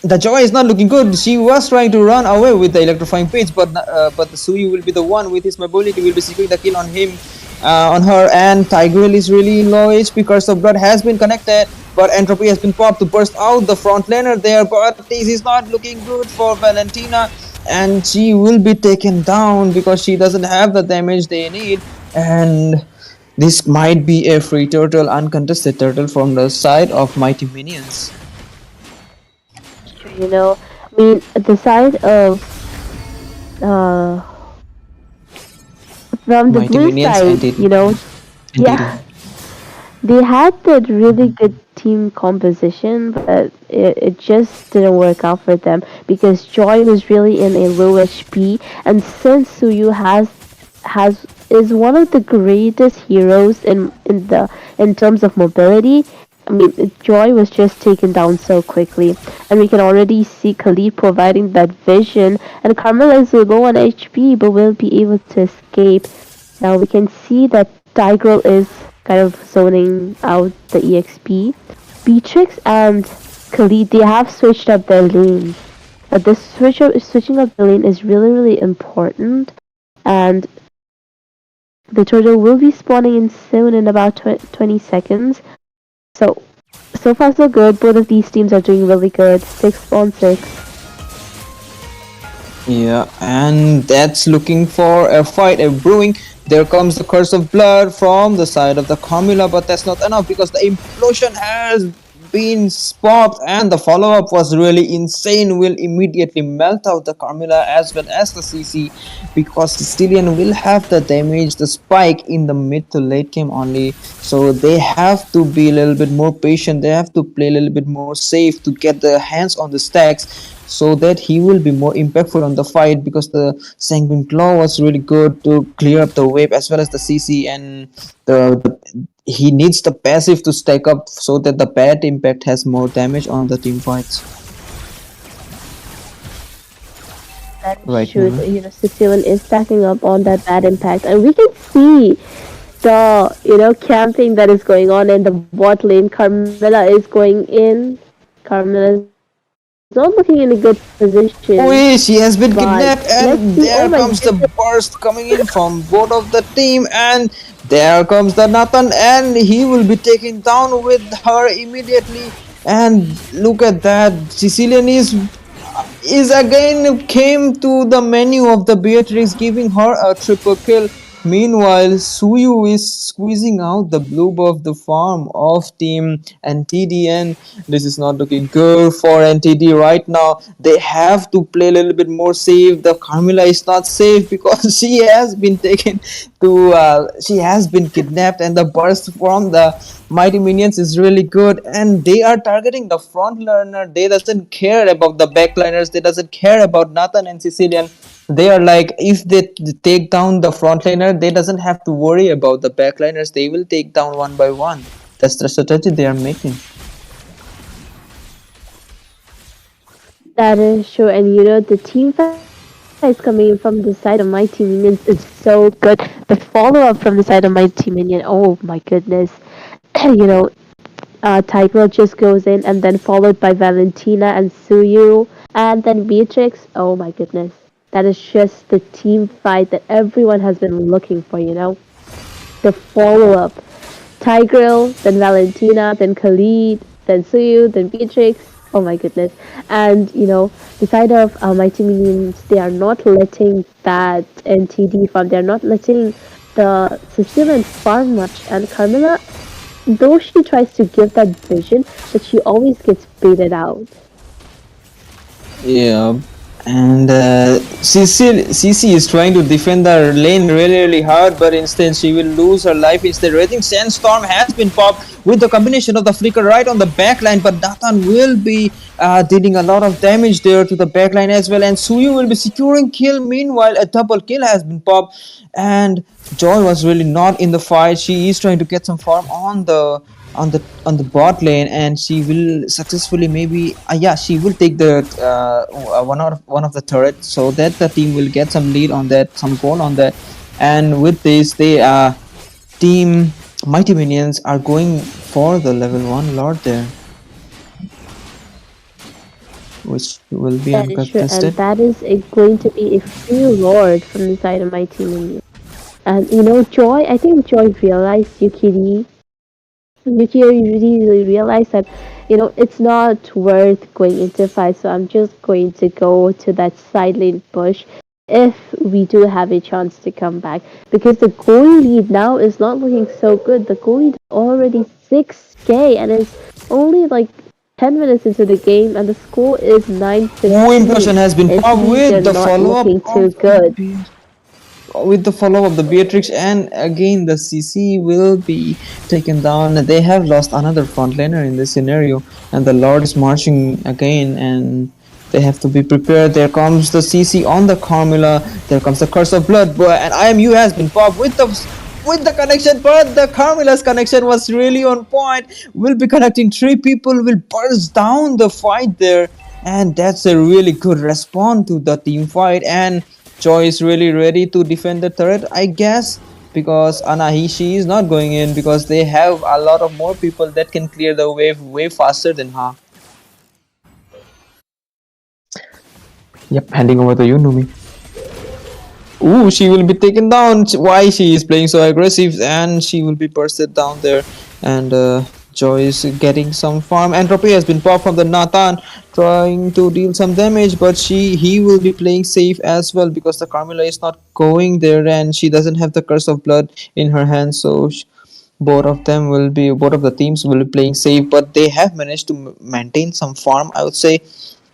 the Joy is not looking good. She was trying to run away with the electrifying page, but the Suyu will be the one with his mobility will be securing the kill on him, on her. And Tigreal is really low HP. Curse of Blood has been connected, but Entropy has been popped to burst out the front laner there. But this is not looking good for Valentina, and she will be taken down because she doesn't have the damage they need. And this might be a free turtle, uncontested turtle from the side of Mighty Minions. I mean, the side of uh from the Mighty blue Minions side, and Diddy. And yeah, Diddy. they had that really good team composition, but it just didn't work out for them because Joy was really in a low HP, and since Suyu has is one of the greatest heroes in terms of mobility. I mean, Joy was just taken down so quickly, and we can already see Khalid providing that vision, and Carmela is low on HP, but will be able to escape. Now we can see that Tigreal is kind of zoning out the EXP. Beatrix and Khalid, they have switched up their lanes. But this switching up the lane is really, really important. And the turtle will be spawning in soon in about 20 seconds. So, so far so good. Both of these teams are doing really good. 6 on 6. Yeah, and that's looking for a fight, a brewing. There comes the curse of blood from the side of the Carmilla, but that's not enough because the implosion has been popped and the follow-up was really insane. Will immediately melt out the Carmilla as well as the CC because Sicilian will have the damage, the spike in the mid to late game only. So they have to be a little bit more patient. They have to play a little bit more safe to get their hands on the stacks so that he will be more impactful on the fight because the Sanguine Claw was really good to clear up the wave as well as the CC and he needs the passive to stack up so that the bad impact has more damage on the team fights. That is Right true. now. Sicilian is stacking up on that bad impact. And we can see the, camping that is going on in the bot lane. Carmilla is going in. Carmilla is not looking in a good position. Oh, she has been But kidnapped let's and see. there Oh my comes the goodness. burst coming in from both of the team and there comes the Nathan and he will be taken down with her immediately and look at that. Sicilian is again came to the menu of the Beatrix giving her a triple kill. Meanwhile, Suyu is squeezing out the blue buff the farm of team NTD and this is not looking good for NTD right now. They have to play a little bit more safe. The Carmilla is not safe because she has been taken to she has been kidnapped and the burst from the mighty minions is really good and they are targeting the front learner. They doesn't care about the backliners. They doesn't care about Nathan and Sicilian. They are like if they take down the frontliner, they doesn't have to worry about the backliners. They will take down one by one. That's the strategy they are making. That is true. And the team fight is coming in from the side of my team minions is so good. The follow up from the side of my team minion, oh my goodness. Tiger just goes in and then followed by Valentina and Suyu and then Beatrix. Oh my goodness. That is just the team fight that everyone has been looking for. The follow up. Tigreal, then Valentina, then Khalid, then Suyu, then Beatrix. Oh my goodness. And, the side of Mighty Minions, they are not letting that NTD farm, they're not letting the Sicilian farm much. And Carmilla, though she tries to give that vision, but she always gets baited out. Yeah, and CC is trying to defend the lane really, really hard, but instead she will lose her life. Instead, Raging Sandstorm has been popped with the combination of the flicker right on the backline, but Nathan will be dealing a lot of damage there to the backline as well, and Suyu will be securing kill. Meanwhile, a double kill has been popped, and Joy was really not in the fight. She is trying to get some farm on the bot lane and she will successfully maybe yeah she will take the one of the turrets so that the team will get some lead on that, some goal on that, and with this they team Mighty Minions are going for the level 1 lord there, which will be That is true. And uncontested. that is going to be a free lord from the side of Mighty Minions. And, Joy, I think Joy realized Yukiri really realized that it's not worth going into fight, so I'm just going to go to that side lane push if we do have a chance to come back, because the goal lead now is not looking so good. The goal lead is already 6k and it's only like 10 minutes into the game and the score is 9-15. Implosion has been popped with the follow-up looking too good. With the follow of the Beatrix, and again the CC will be taken down. They have lost another frontliner in this scenario and the Lord is marching again and they have to be prepared. There comes the CC on the Carmilla, there comes the curse of blood, and IMU has been popped with the connection, but the Carmilla's connection was really on point. Will be connecting 3 people, will burst down the fight there, and that's a really good response to the team fight, and Joy is really ready to defend the turret. I guess because Anahi, she is not going in because they have a lot of more people that can clear the wave way faster than her. Yep, handing over to you, Numi. Ooh, she will be taken down. Why she is playing so aggressive and she will be bursted down there. And Joy is getting some farm. Entropy has been popped from the Nathan, trying to deal some damage, but he will be playing safe as well because the Carmilla is not going there and she doesn't have the Curse of Blood in her hand. So both of the teams will be playing safe, but they have managed to maintain some farm, I would say,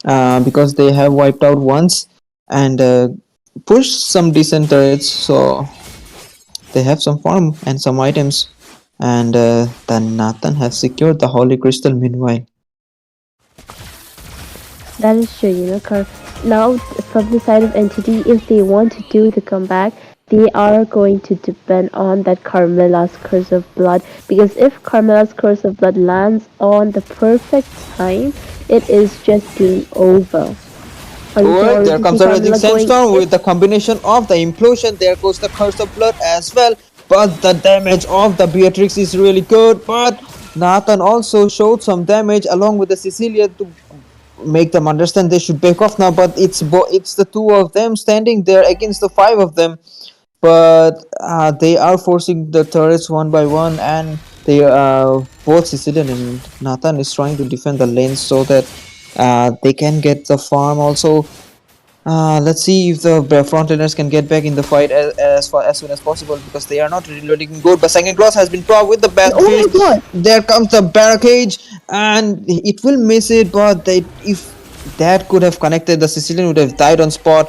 because they have wiped out once and push some decent turrets, so they have some farm and some items, and then Nathan have secured the holy crystal meanwhile. That is true, now from the side of entity, if they want to do the comeback, they are going to depend on that Carmella's Curse of Blood, because if Carmella's Curse of Blood lands on the perfect time, it is just game over. You can Alright, there already comes see the Raging Carmella going Sandstorm with the combination of the implosion. There goes the Curse of Blood as well, but the damage of the Beatrix is really good. But Nathan also showed some damage along with the Cecilia to make them understand they should back off now. But it's the two of them standing there against the five of them, but they are forcing the turrets one by one, and they both Sicilian and Nathan is trying to defend the lanes so that they can get the farm also. Let's see if the frontliners can get back in the fight as soon as possible because they are not really looking good. But second cross has been propped with the bad oh my fist. god, There comes the barricade and it will miss it, but if that could have connected, the Sicilian would have died on spot.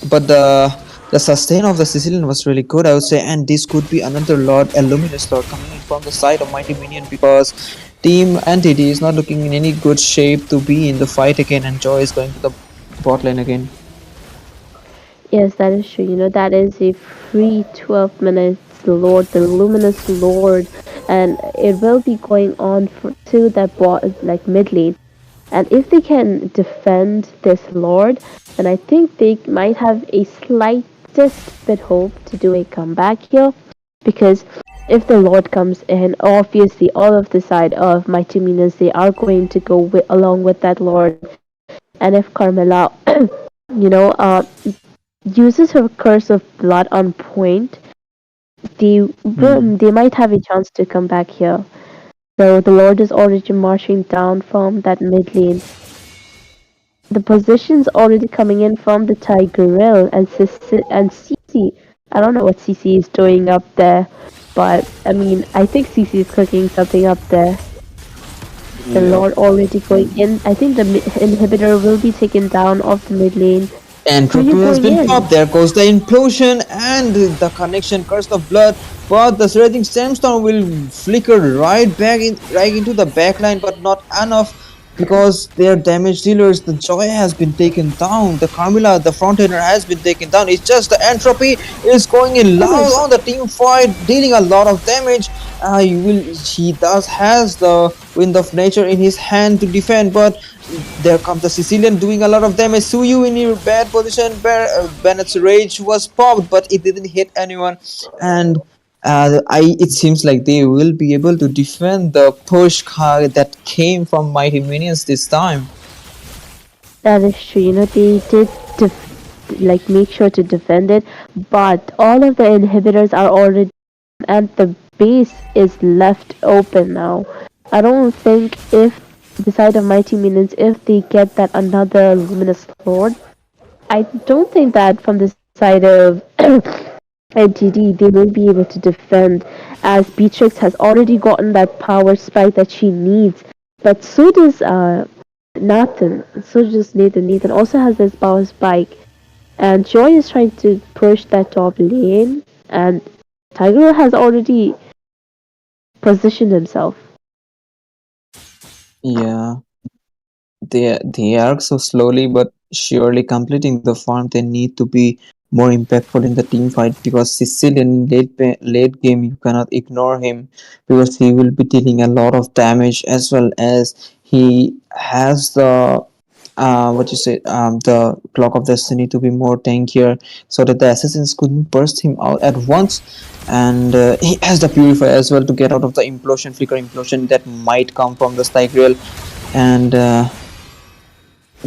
But the sustain of the Sicilian was really good, I would say, and this could be another Lord, a Luminous Lord coming in from the side of Mighty Minion because Team Entity is not looking in any good shape to be in the fight again, and Joy is going to the bot lane again. yes, that is true. That is a free 12 minutes Lord, the Luminous Lord, and it will be going on to that like mid lane. And if they can defend this Lord, then I think they might have a slightest bit hope to do a comeback here. Because if the Lord comes in, obviously all of the side of Mighty Minas, they are going to go along with that Lord. And if Carmela, you know, uh, uses her curse of blood on point, they might have a chance to come back here. So the Lord is already marching down from that mid lane. The position's already coming in from the Tigreal and Cece. I don't know what Cece is doing up there, but I mean, I think Cece is cooking something up there. The Yep. Lord already going in. I think the inhibitor will be taken down off the mid lane. Who are you Entropy has going been in? popped. There goes the implosion and the connection curse of blood. But the surging sandstorm will flicker right into the backline, but not enough because they are damage dealers. The Joy has been taken down. The Carmilla, the frontliner, has been taken down. It's just the entropy is going in Oh my loud god. on the team fight, dealing a lot of damage. He does has the wind of nature in his hand to defend, but there comes the Sicilian doing a lot of damage. Suyu in your bad position. Bennett's rage was popped, but it didn't hit anyone. And it seems like they will be able to defend the push car that came from Mighty Minions this time. That is true. They did like make sure to defend it, but all of the inhibitors are already and the base is left open now. I don't think if the side of Mighty Minions, if they get that another Luminous Lord, I don't think that from the side of NTD they will be able to defend, as Beatrix has already gotten that power spike that she needs. But so does Nathan. So does Nathan. Nathan also has this power spike. And Joy is trying to push that top lane, and Tiger has already positioned himself. Yeah, they are so slowly but surely completing the farm. They need to be more impactful in the team fight because Sicilian in late game you cannot ignore him because he will be dealing a lot of damage as well as he has the what you say, the clock of destiny to be more tankier, so that the assassins couldn't burst him out at once. And he has the purify as well to get out of the implosion, flicker implosion that might come from the Stigreal. And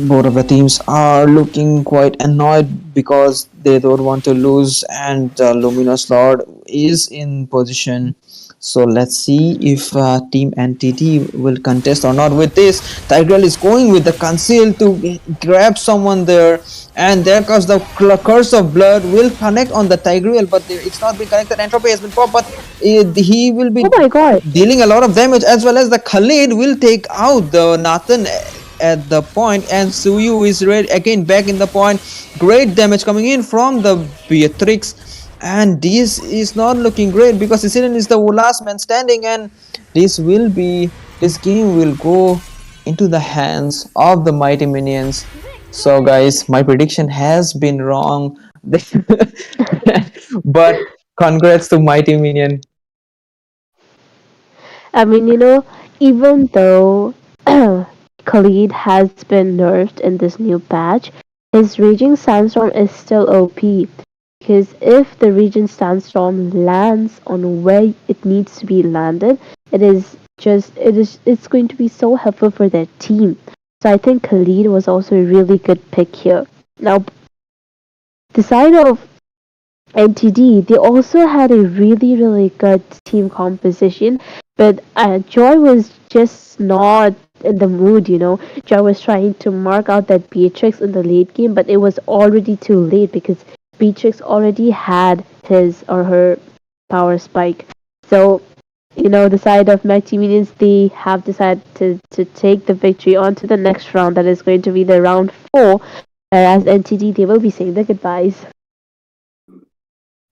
both of the teams are looking quite annoyed because they don't want to lose, and the Luminous Lord is in position. So let's see if Team NTT will contest or not with this. Tigreal is going with the conceal to grab someone there, and there comes the curse of blood will connect on the Tigreal, but it's not been connected. Entropy has been popped, but he will Oh be my god. dealing a lot of damage, as well as the Khalid will take out the Nathan at the point, and Suyu is ready again back in the point. Great damage coming in from the Beatrix, and this is not looking great because Sicilian is the last man standing, and this game will go into the hands of the mighty minions. So guys, my prediction has been wrong. But congrats to mighty minion. I mean, even though Khalid has been nerfed in this new patch, his Raging Sandstorm is still OP. Because if the Raging Sandstorm lands on where it needs to be landed, it's going to be so helpful for their team. So I think Khalid was also a really good pick here. Now, the side of NTD, they also had a really, really good team composition, but Joy was just not in the mood. Joy was trying to mark out that Beatrix in the late game, but it was already too late because Beatrix already had his or her power spike. So, the side of Mighty Minions, they have decided to take the victory on to the next round, that is going to be the round 4, whereas NTD, they will be saying their goodbyes.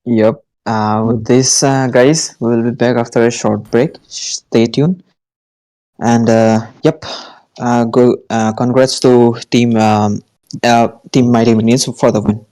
Yep. With this, guys, we will be back after a short break. Stay tuned. And yep, go. Congrats to Team Mighty Minions for the win.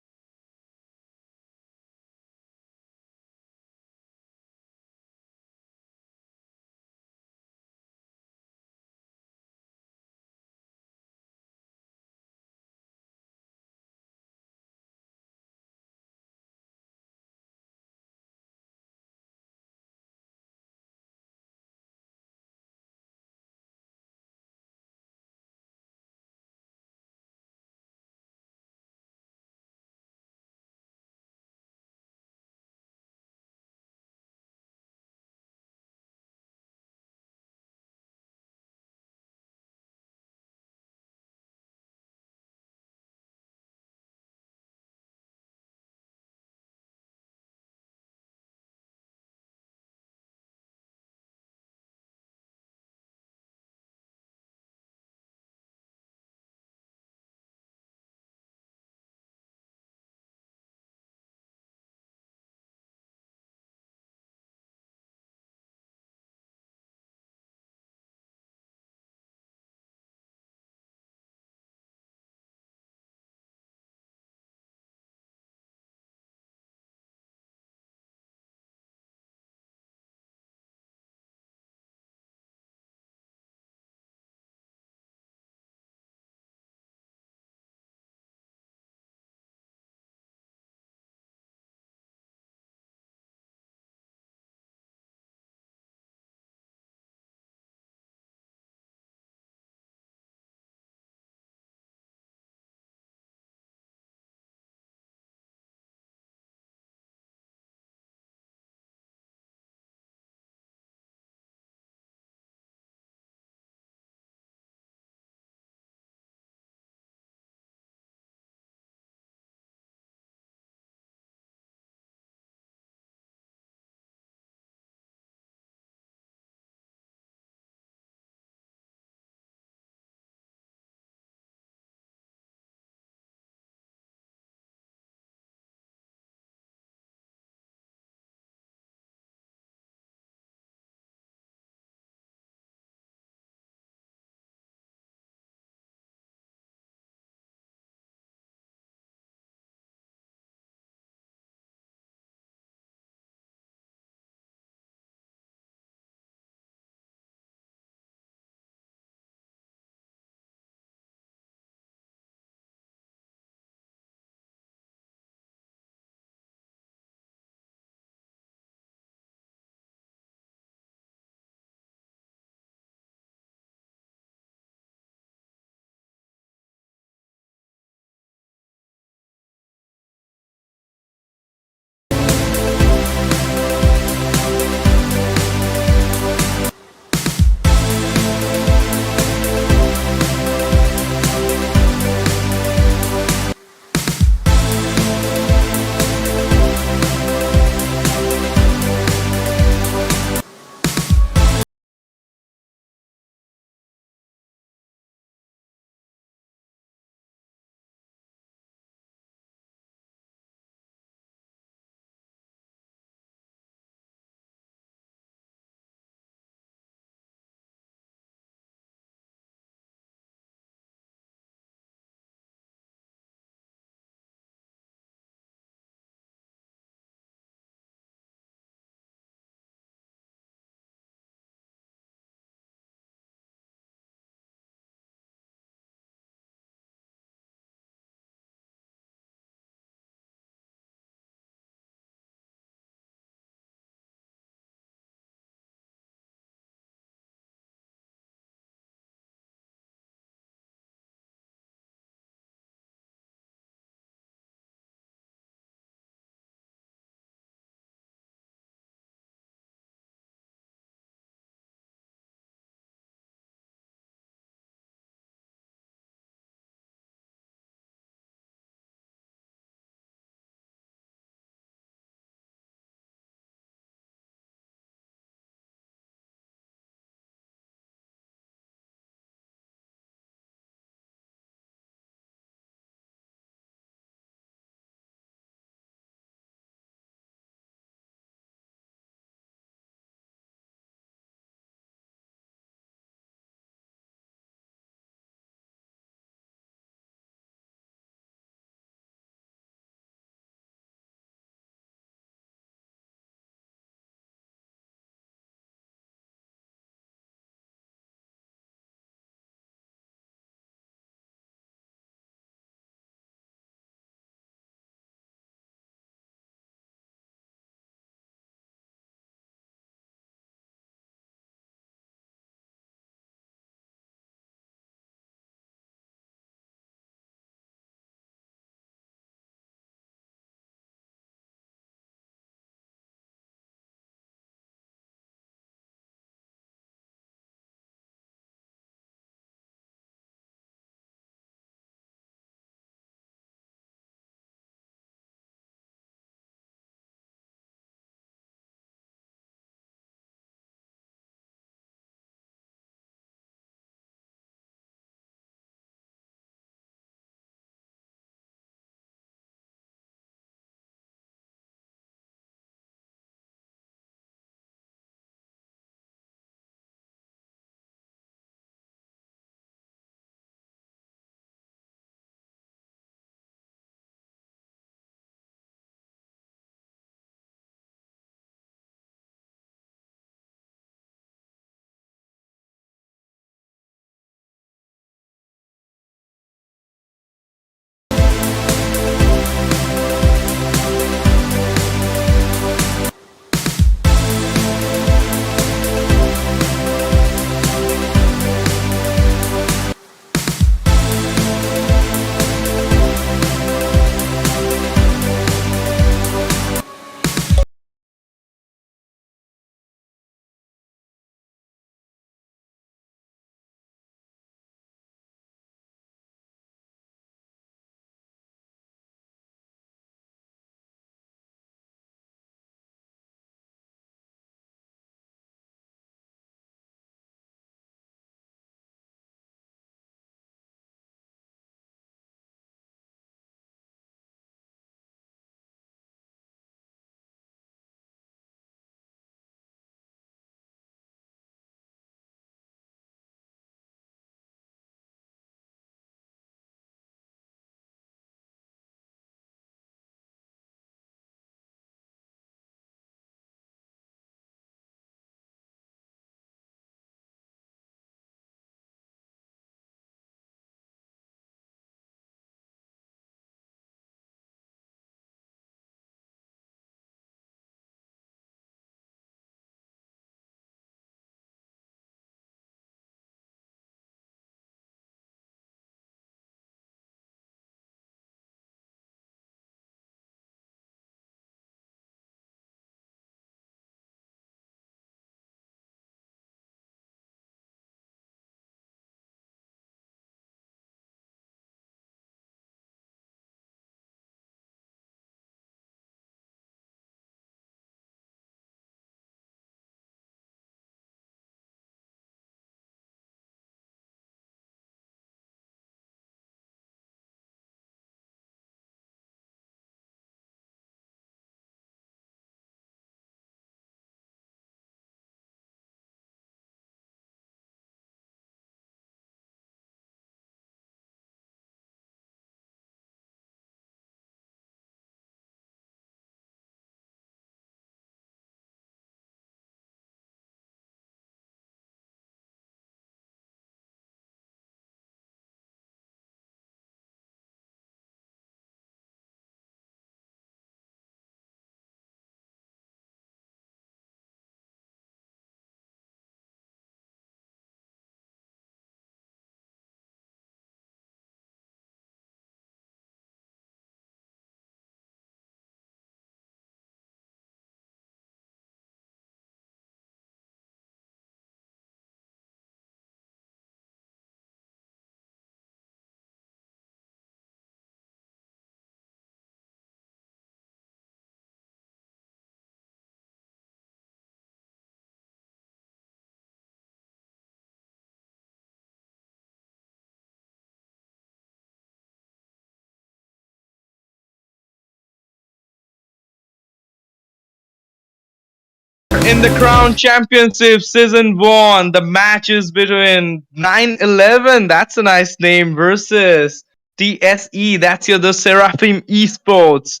in the Crown Championship Season 1. The match is between 911, that's a nice name, versus TSE, that's your the Seraphim Esports.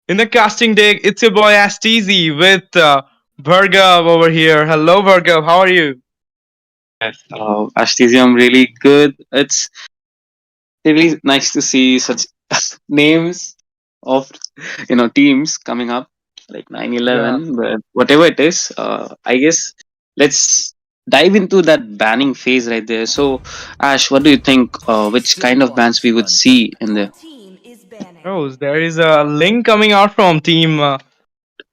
In the casting deck, it's your boy Astizi with Bhargav over here. Hello, Bhargav, how are you? Yes, Ashtisi, I'm really good. It's really nice to see such names of teams coming up like Yeah. 9/11. But whatever it is, I guess let's dive into that banning phase right there. So, Ash, what do you think? Which kind of bans we would see in there? Oh, there is a link coming out from Team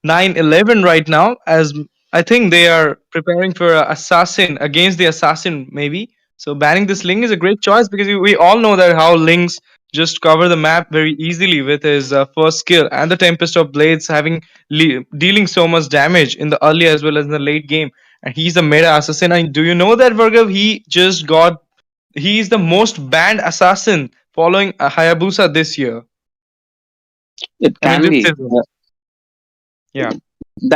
911 right now, as I think they are preparing for assassin against the assassin maybe. So banning this Ling is a great choice because we all know that how Lings just cover the map very easily with his first skill and the Tempest of Blades having dealing so much damage in the early as well as in the late game. And he's a meta assassin. And do you know that, Vargav? He is the most banned assassin following Hayabusa this year. It I mean can this be. season. Yeah.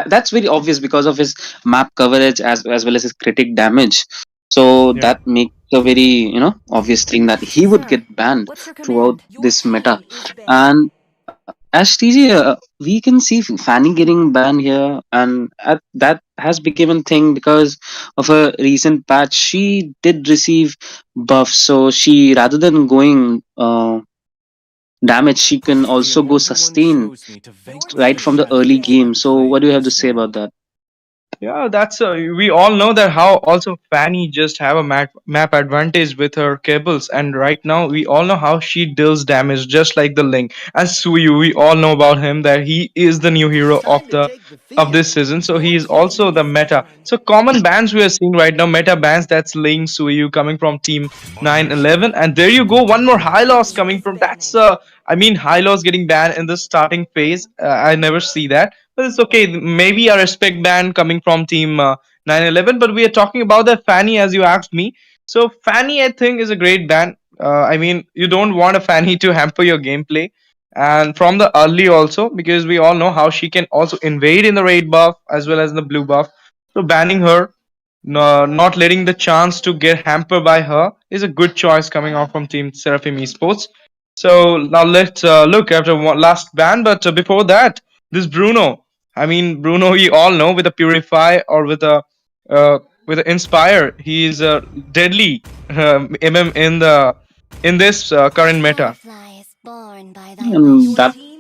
That's very obvious because of his map coverage as well as his critic damage. So Yeah. that makes a very obvious thing that he would get banned throughout this meta. And as TJ, we can see Fanny getting banned here, and that has become a thing because of a recent patch. She did receive buffs, so she rather than going damage, she can also go sustain right from the early game. So what do you have to say about that? Yeah, that's we all know that how also Fanny just have a map advantage with her cables, and right now we all know how she deals damage just like the Link. And Suyu, we all know about him that he is the new hero of this season, so he is also the meta. So common bans we are seeing right now, meta bans, that's Link, Suyu coming from Team 911, and there you go, one more high loss coming from that's I mean high loss getting banned in the starting phase. I never see that, but it's okay. Maybe a respect ban coming from Team 911. But we are talking about the Fanny as you asked me. So Fanny, I think, is a great ban. I mean, you don't want a Fanny to hamper your gameplay, and from the early also because we all know how she can also invade in the raid buff as well as in the blue buff. So banning her, no, not letting the chance to get hampered by her is a good choice coming out from Team Seraphim Esports. So now let's look after one last ban. But before that, this Bruno. I mean, Bruno, we all know with a Purify or uh, with a Inspire, he is deadly MM in this current meta. And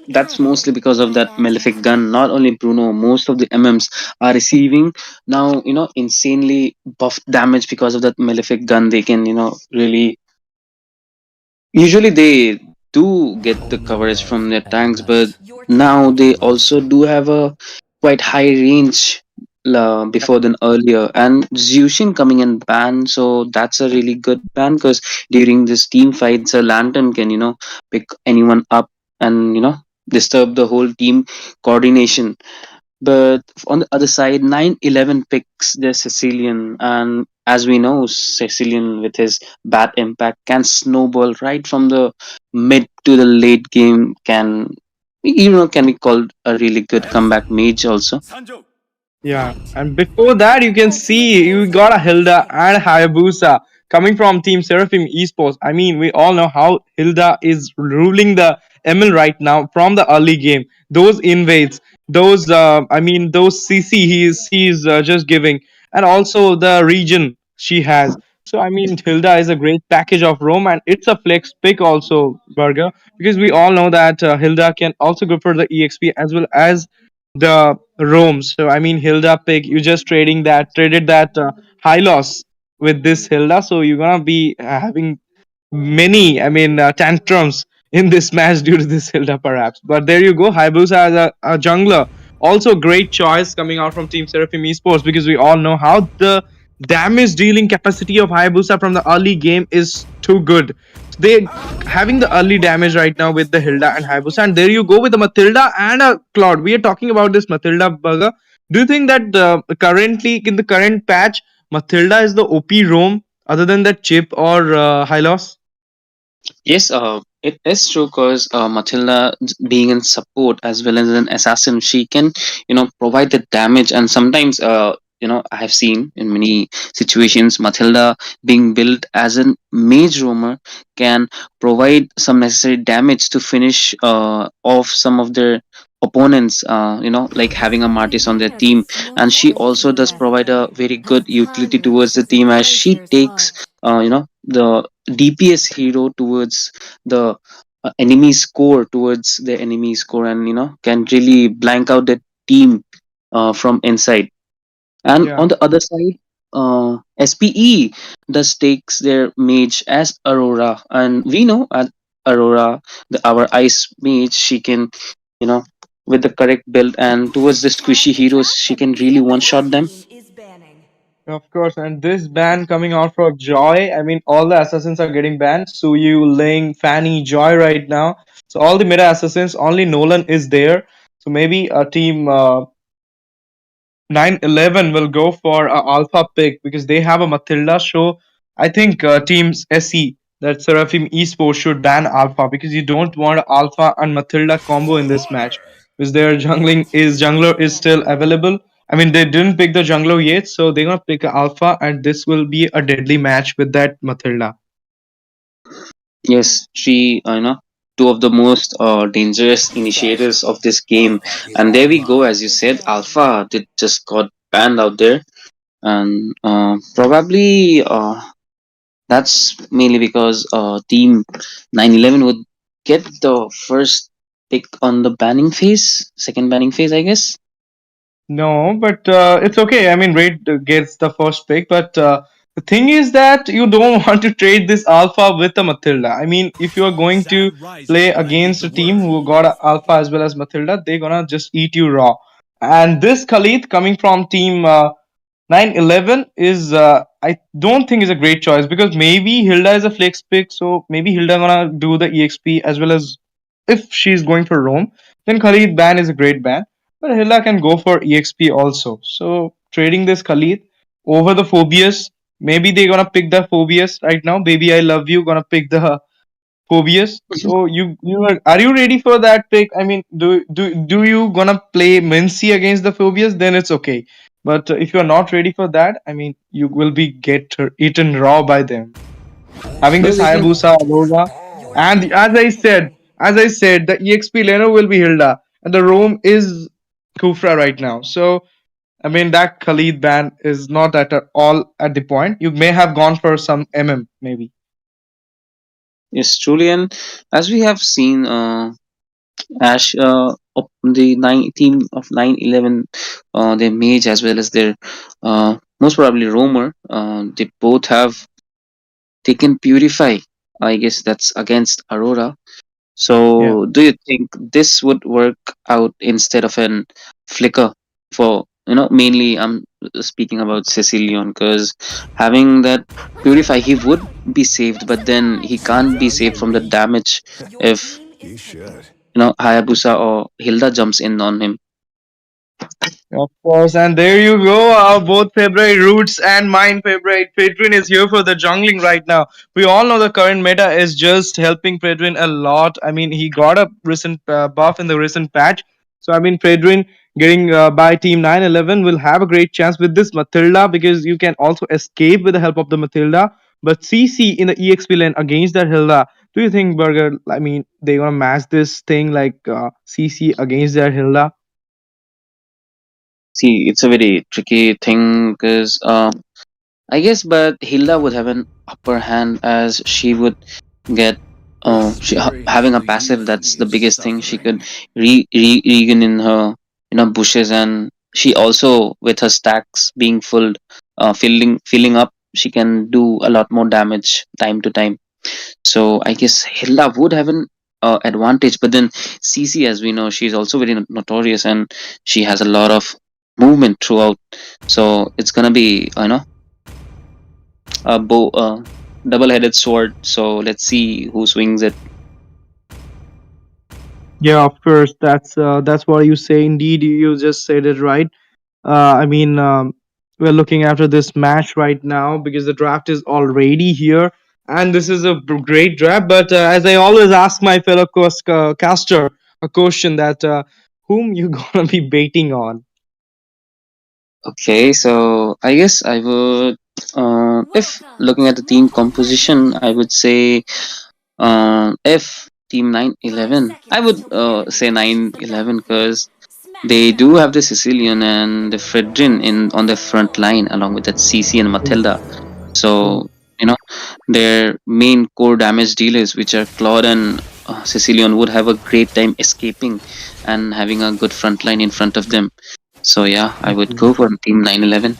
that's mostly because of that malefic gun. Not only Bruno, most of the MMs are receiving now insanely buff damage because of that malefic gun. They can really usually they do get the coverage from their tanks, but now they also do have a quite high range before than earlier. And Zushin coming in ban, so that's a really good ban because during this team fights, a lantern can pick anyone up and disturb the whole team coordination. But on the other side, 911 picks the Sicilian, and as we know, Sicilian with his bat impact can snowball right from the mid to the late game. Can be called a really good comeback mage also. Yeah, and before that, you can see you got a Hilda and Hayabusa coming from Team Seraphim Esports. I mean, we all know how Hilda is ruling the ML right now from the early game. Those invades, those CC he's just giving, and also the region she has. So I mean, Hilda is a great package of Rome, and it's a flex pick also, Burger, because we all know that Hilda can also go for the EXP as well as the Rome. So I mean, Hilda pick. You just traded that high loss with this Hilda. So you're gonna be having many, tantrums in this match due to this Hilda, perhaps. But there you go. Hayabusa as a jungler, also great choice coming out from Team Seraphim Esports because we all know how the damage dealing capacity of Hayabusa from the early game is too good. They having the early damage right now with the Hilda and Hayabusa, and there you go with the Matilda and a Cloud. We are talking about this Matilda burger. Do you think that currently in the current patch, Matilda is the OP roam other than that chip or Hylos? Yes, It is true because Matilda, being in support as well as an assassin, she can, provide the damage. And sometimes, I have seen in many situations, Matilda being built as a mage roamer can provide some necessary damage to finish off some of their opponents, like having a Martis on their team. And she also does provide a very good utility towards the team as she takes, the DPS hero towards the enemy score towards the enemy score, and can really blank out the team from inside. And Yeah. on the other side, SPE does takes their mage as Aurora, and we know at Aurora, our ice mage, she can, you know with the correct build and towards the squishy heroes, she can really one shot them. Of course, and this ban coming out for Joy. I mean, all the assassins are getting banned. Suyu, Ling, Fanny, Joy right now. So all the meta assassins. Only Nolan is there. So maybe a team 911 will go for a alpha pick because they have a Matilda show. I think teams SE, that Seraphim Esports, should ban alpha because you don't want alpha and Matilda combo in this match because their jungler is still available. I mean, they didn't pick the jungler yet, so they're gonna pick a alpha, and this will be a deadly match with that Matilda. Yes, she, two of the most dangerous initiators of this game. And there we go, as you said, Alpha did just got banned out there. And probably that's mainly because Team 911 would get the first pick on the banning phase, second banning phase, I guess. No, but it's okay. I mean, Raid gets the first pick, but the thing is that you don't want to trade this alpha with a Matilda. I mean, if you are going to play against a team who got a alpha as well as Matilda, they're gonna just eat you raw. And this Khalid coming from team 911 is I don't think is a great choice because maybe Hilda is a flex pick, so maybe Hilda gonna do the EXP as well as if she's going for Rome, then Khalid ban is a great ban. But Hilda can go for EXP also. So trading this Khalid over the Phobius, maybe they're gonna pick the Phobius right now. Baby, I love you. Gonna pick the Phobius. So are you ready for that pick? I mean, do you gonna play Mincy against the Phobius? Then it's okay. But if you're not ready for that, I mean, you will be get eaten raw by them. Having Well, this we can. Hayabusa, Aurora, and as I said, the EXP laner will be Hilda, and the Rome is Kufra right now. So I mean, that Khalid ban is not at all at the point. You may have gone for some maybe. Yes, truly. And as we have seen, Ash, the team of 911, their mage as well as their most probably roamer, they both have taken Purify. I guess that's against Aurora. Yeah. So, do you think this would work out instead of an Flicker for, mainly I'm speaking about Cecilion because having that Purify, he would be saved, but then he can't be saved from the damage if, Hayabusa or Hilda jumps in on him. Of course, and there you go. Our both favorite Roots and mine favorite Pedrin is here for the jungling right now. We all know the current meta is just helping Pedrin a lot. I mean, he got a recent buff in the recent patch. So, I mean, Pedrin getting by Team 911 will have a great chance with this Matilda because you can also escape with the help of the Matilda. But CC in the EXP lane against that Hilda, do you think, Burger, I mean, they're going to match this thing like CC against that Hilda? See, it's a very tricky thing because I guess, but Hilda would have an upper hand as she would get having a passive. That's the biggest thing. She could regen in her bushes, and she also with her stacks being filling up, she can do a lot more damage time to time. So I guess Hilda would have an advantage, but then CC, as we know, she's also very notorious, and she has a lot of movement throughout. So it's gonna be a double-headed sword. So let's see who swings it. Yeah, of course. That's what you say. Indeed, you just said it right. I mean, we're looking after this match right now because the draft is already here. And this is a great draft. But as I always ask my fellow caster a question that whom you gonna be baiting on? Okay, so I guess I would, if looking at the team composition, I would say, if team 9-11, I would say 9-11 because they do have the Sicilian and the Fredrin in on the front line along with that CC and Matilda. So you know their main core damage dealers, which are Claude and Sicilian, would have a great time escaping and having a good front line in front of them. So yeah, I would go for team 9-11.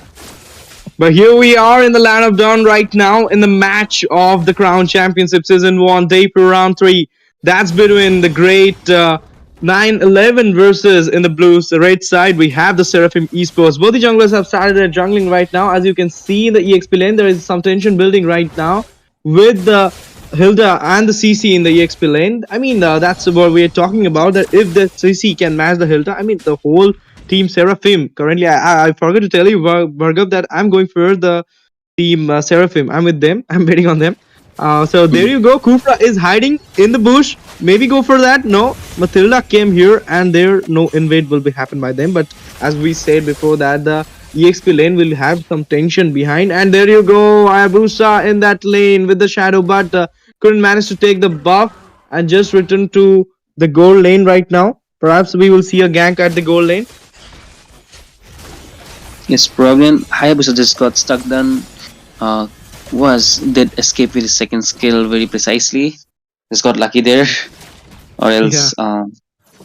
But here we are in the land of Dawn right now in the match of the Crown Championship Season 1, day per round 3. That's between the great 9-11 versus in the blues, the red side, we have the Seraphim Esports. Both the junglers have started their jungling right now. As you can see in the EXP lane, there is some tension building right now with the Hilda and the CC in the EXP lane. I mean, that's what we're talking about. That if the CC can match the Hilda, I mean, the whole team Seraphim. Currently, I forgot to tell you, Bhargav, that I'm going for the team Seraphim. I'm with them. I'm betting on them. So there you go. Kufra is hiding in the bush. Maybe go for that. No, Matilda came here, and there no invade will be happen by them. But as we said before, that the EXP lane will have some tension behind. And there you go, Hayabusa in that lane with the shadow, but couldn't manage to take the buff and just return to the gold lane right now. Perhaps we will see a gank at the gold lane. Yes, probably Hayabusa just got stuck down. Uh, did escape with his second skill very precisely. Just got lucky there, or Yeah. else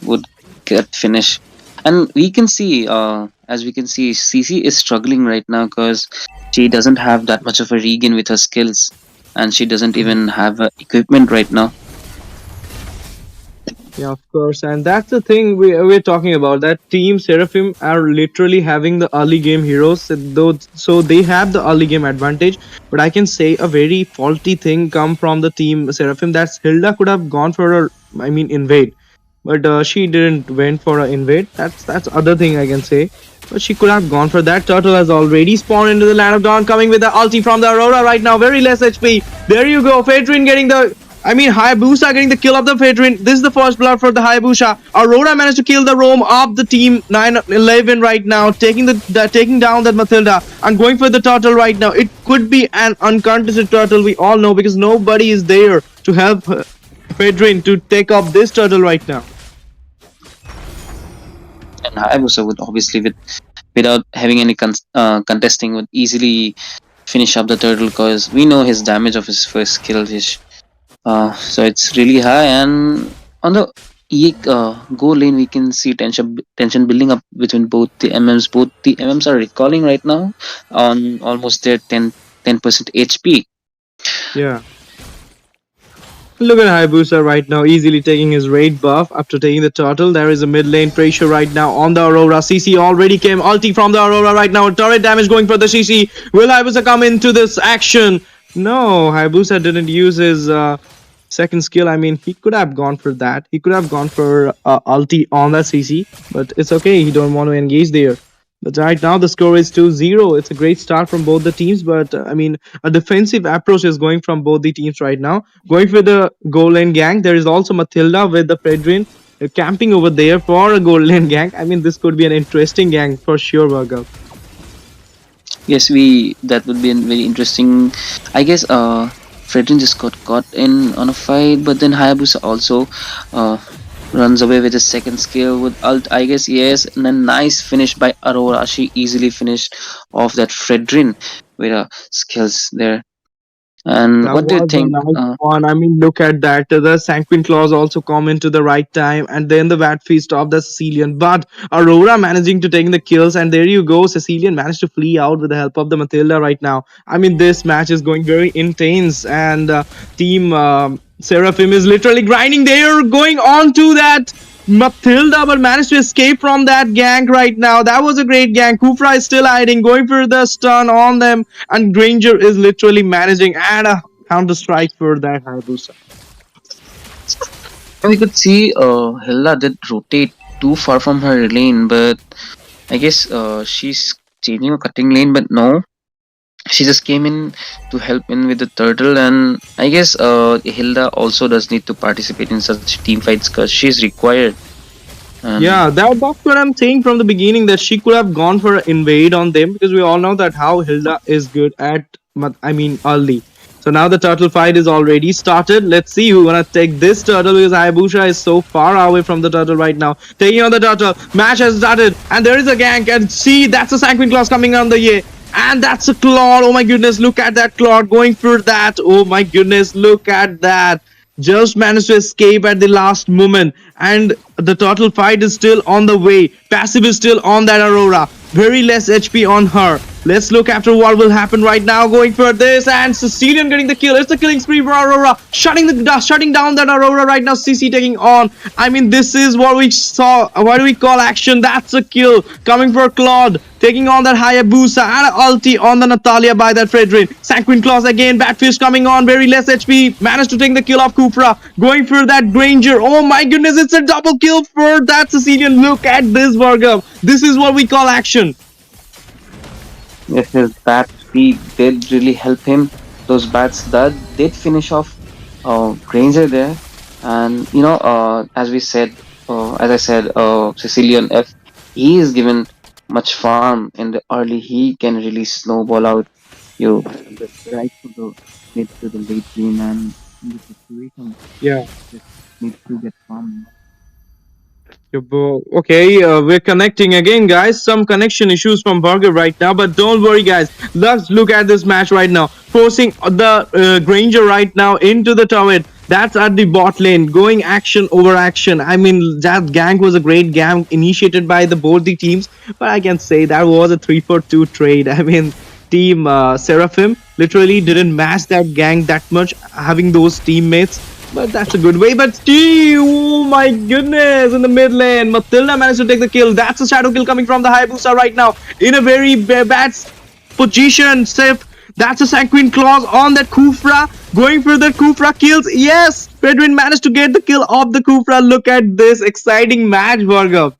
would get finished. And we can see, as we can see, CC is struggling right now because she doesn't have that much of a regen with her skills, and she doesn't even have equipment right now. Yeah, of course, and that's the thing we're talking about. That team Seraphim are literally having the early game heroes, so they have the early game advantage. But I can say a very faulty thing come from the team Seraphim. That's Hilda could have gone for a, I mean, invade, but she didn't went for a invade. That's other thing I can say. But she could have gone for that. Turtle has already spawned into the land of dawn, coming with the ulti from the Aurora right now. Very less HP. There you go. Phaedrin getting the, I mean, Hayabusa getting the kill of the Phaedrin. This is the first blood for the Hayabusa. Aurora managed to kill the roam of the team 9-11 right now, taking taking down that Matilda and going for the turtle right now. It could be an uncontested turtle, we all know, because nobody is there to help Phaedrin to take up this turtle right now. And Hayabusa would obviously, without having any contesting, would easily finish up the turtle because we know his damage of his first skill is so it's really high. And on the goal lane, we can see tension building up between both the MMs. Both the MMs are recalling right now on almost their 10% HP. Yeah. Look at Hayabusa right now, easily taking his raid buff after taking the turtle. There is a mid lane pressure right now on the Aurora. CC already came, ulti from the Aurora right now. Turret damage going for the CC. Will Hayabusa come into this action? No, Hayabusa didn't use his second skill. I mean, he could have gone for that. He could have gone for ulti on the CC, but it's okay. He don't want to engage there. But right now the score is 2-0. It's a great start from both the teams, but I mean, a defensive approach is going from both the teams right now. Going for the goal lane gang. There is also Matilda with the Pedrin camping over there for a goal lane gang. I mean, this could be an interesting gang for sure, Vargav. Yes, that would be a very interesting. I guess Fredrin just got caught in on a fight, but then Hayabusa also uh, runs away with his second skill with ult, I guess. Yes, and a nice finish by Aurora. She easily finished off that Fredrin with her skills there. And That what do you was a think? nice one. I mean, look at that. The Sanguine Claws also come into the right time, and then the Vat Feast of the Sicilian. But Aurora managing to take the kills, and there you go. Sicilian managed to flee out with the help of the Matilda right now. I mean, this match is going very intense, and Team Seraphim is literally grinding. They are going on to that Matilda, but managed to escape from that gank right now. That was a great gank. Kufra is still hiding, going for the stun on them, and Granger is literally managing and a counter strike for that Hayabusa. We could see Hilda did rotate too far from her lane, but I guess she's changing a cutting lane, but no. She just came in to help in with the turtle, and I guess Hilda also does need to participate in such team fights because she's required. And Yeah, that's what I'm saying from the beginning, that she could have gone for an invade on them, because we all know that how Hilda is good at, early. So now the turtle fight is already started. Let's see who's gonna take this turtle, because Hayabusa is so far away from the turtle right now. Taking on the turtle, match has started, and there is a gank, and see, that's a Sanguine Claws coming on the way. And that's a Claude. Oh my goodness, look at that Claude going for that. Oh my goodness, look at that. Just managed to escape at the last moment, and the total fight is still on the way. Passive is still on that Aurora. Very less HP on her. Let's look after what will happen right now. Going for this, and Sicilian getting the kill. It's the killing spree for Aurora, shutting down that Aurora right now. CC taking on. This is what we saw. What do we call action? That's a kill coming for Claude, taking on that Hayabusa, and an ulti on the Natalia by that Fredrin. Sanguine Claws again. Batfish coming on. Very less HP. Managed to take the kill of Kufra. Going for that Granger. Oh my goodness, it's a double kill for that Sicilian. Look at this, Varga. This is what we call action. yes, his bat speed did really help him. Those bats that did finish off Granger there, and as I said, Sicilian, if he is given much farm in the early, he can really snowball out you right to the mid to the late game, and in the situation Yeah. just need to get farm. Okay, we're connecting again, guys. Some connection issues from Burger right now, but don't worry, guys. Let's look at this match right now. Forcing the Granger right now into the turret. That's at the bot lane, going action over action. That gank was a great gank initiated by the both the teams, but I can say that was a 3-for-2 trade. Team Seraphim literally didn't match that gang that much, having those teammates. But that's a good way. But Steve, oh my goodness, in the mid lane, Matilda managed to take the kill. That's a shadow kill coming from the Hayabusa right now, in a very bad position. Safe. That's a Sanguine Claws on that Kufra. Going for the Kufra kills. Yes, Pedrin managed to get the kill of the Kufra. Look at this exciting match, Varga.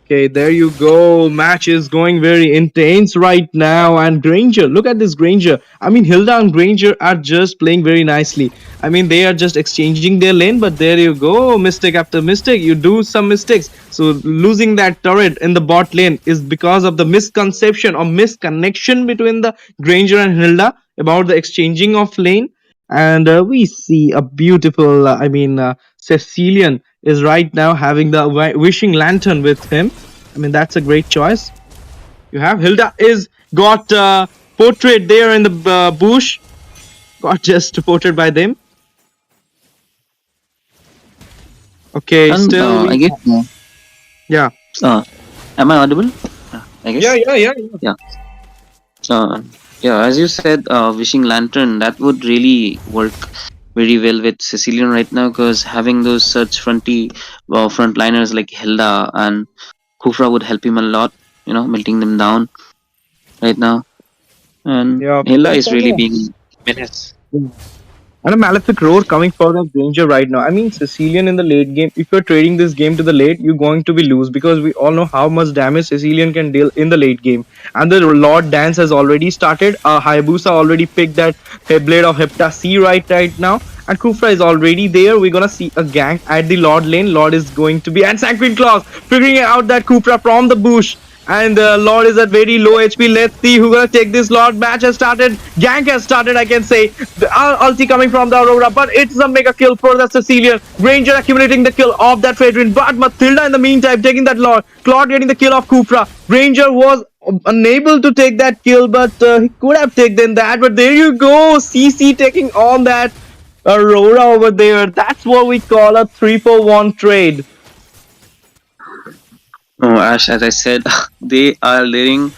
Okay, there you go. Match is going very intense right now. And Granger, look at this Granger. Hilda and Granger are just playing very nicely. They are just exchanging their lane, but there you go. Mistake after mistake. You do some mistakes. So losing that turret in the bot lane is because of the misconception or misconnection between the Granger and Hilda about the exchanging of lane. And we see a beautiful, Cecilian is right now having the wishing lantern with him. That's a great choice. You have Hilda is got portrait there in the bush, got just portrait by them. Okay, And still I guess, yeah, am I audible? I guess. yeah. Yeah. Yeah, as you said, wishing lantern, that would really work very well with Sicilian right now, because having those such frontliners like Hilda and Kufra would help him a lot. Melting them down right now, and Yeah, Hilda that's is really okay. being menace. And a malefic roar coming for the Granger right now. Sicilian in the late game. If you're trading this game to the late, you're going to be lose, because we all know how much damage Sicilian can deal in the late game. And the Lord Dance has already started. Hayabusa already picked that Blade of Hepta C right now. And Kufra is already there. We're gonna see a gank at the Lord lane. Lord is going to be, and Sanguine Claws figuring out that Kufra from the bush. And Lord is at very low HP. Let's see who's gonna take this Lord. Match has started. Gank has started, I can say. The ulti coming from the Aurora, but it's a mega kill for the Sicilian. Granger accumulating the kill of that Fredrin, but Matilda in the meantime taking that Lord. Claude getting the kill of Kufra. Granger was unable to take that kill, but he could have taken that. But there you go. CC taking on that Aurora over there. That's what we call a 3-for-1 trade. Oh, Ash, as I said, they are letting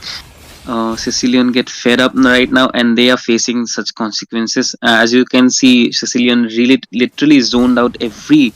Sicilian get fed up right now, and they are facing such consequences. As you can see, Sicilian really literally zoned out every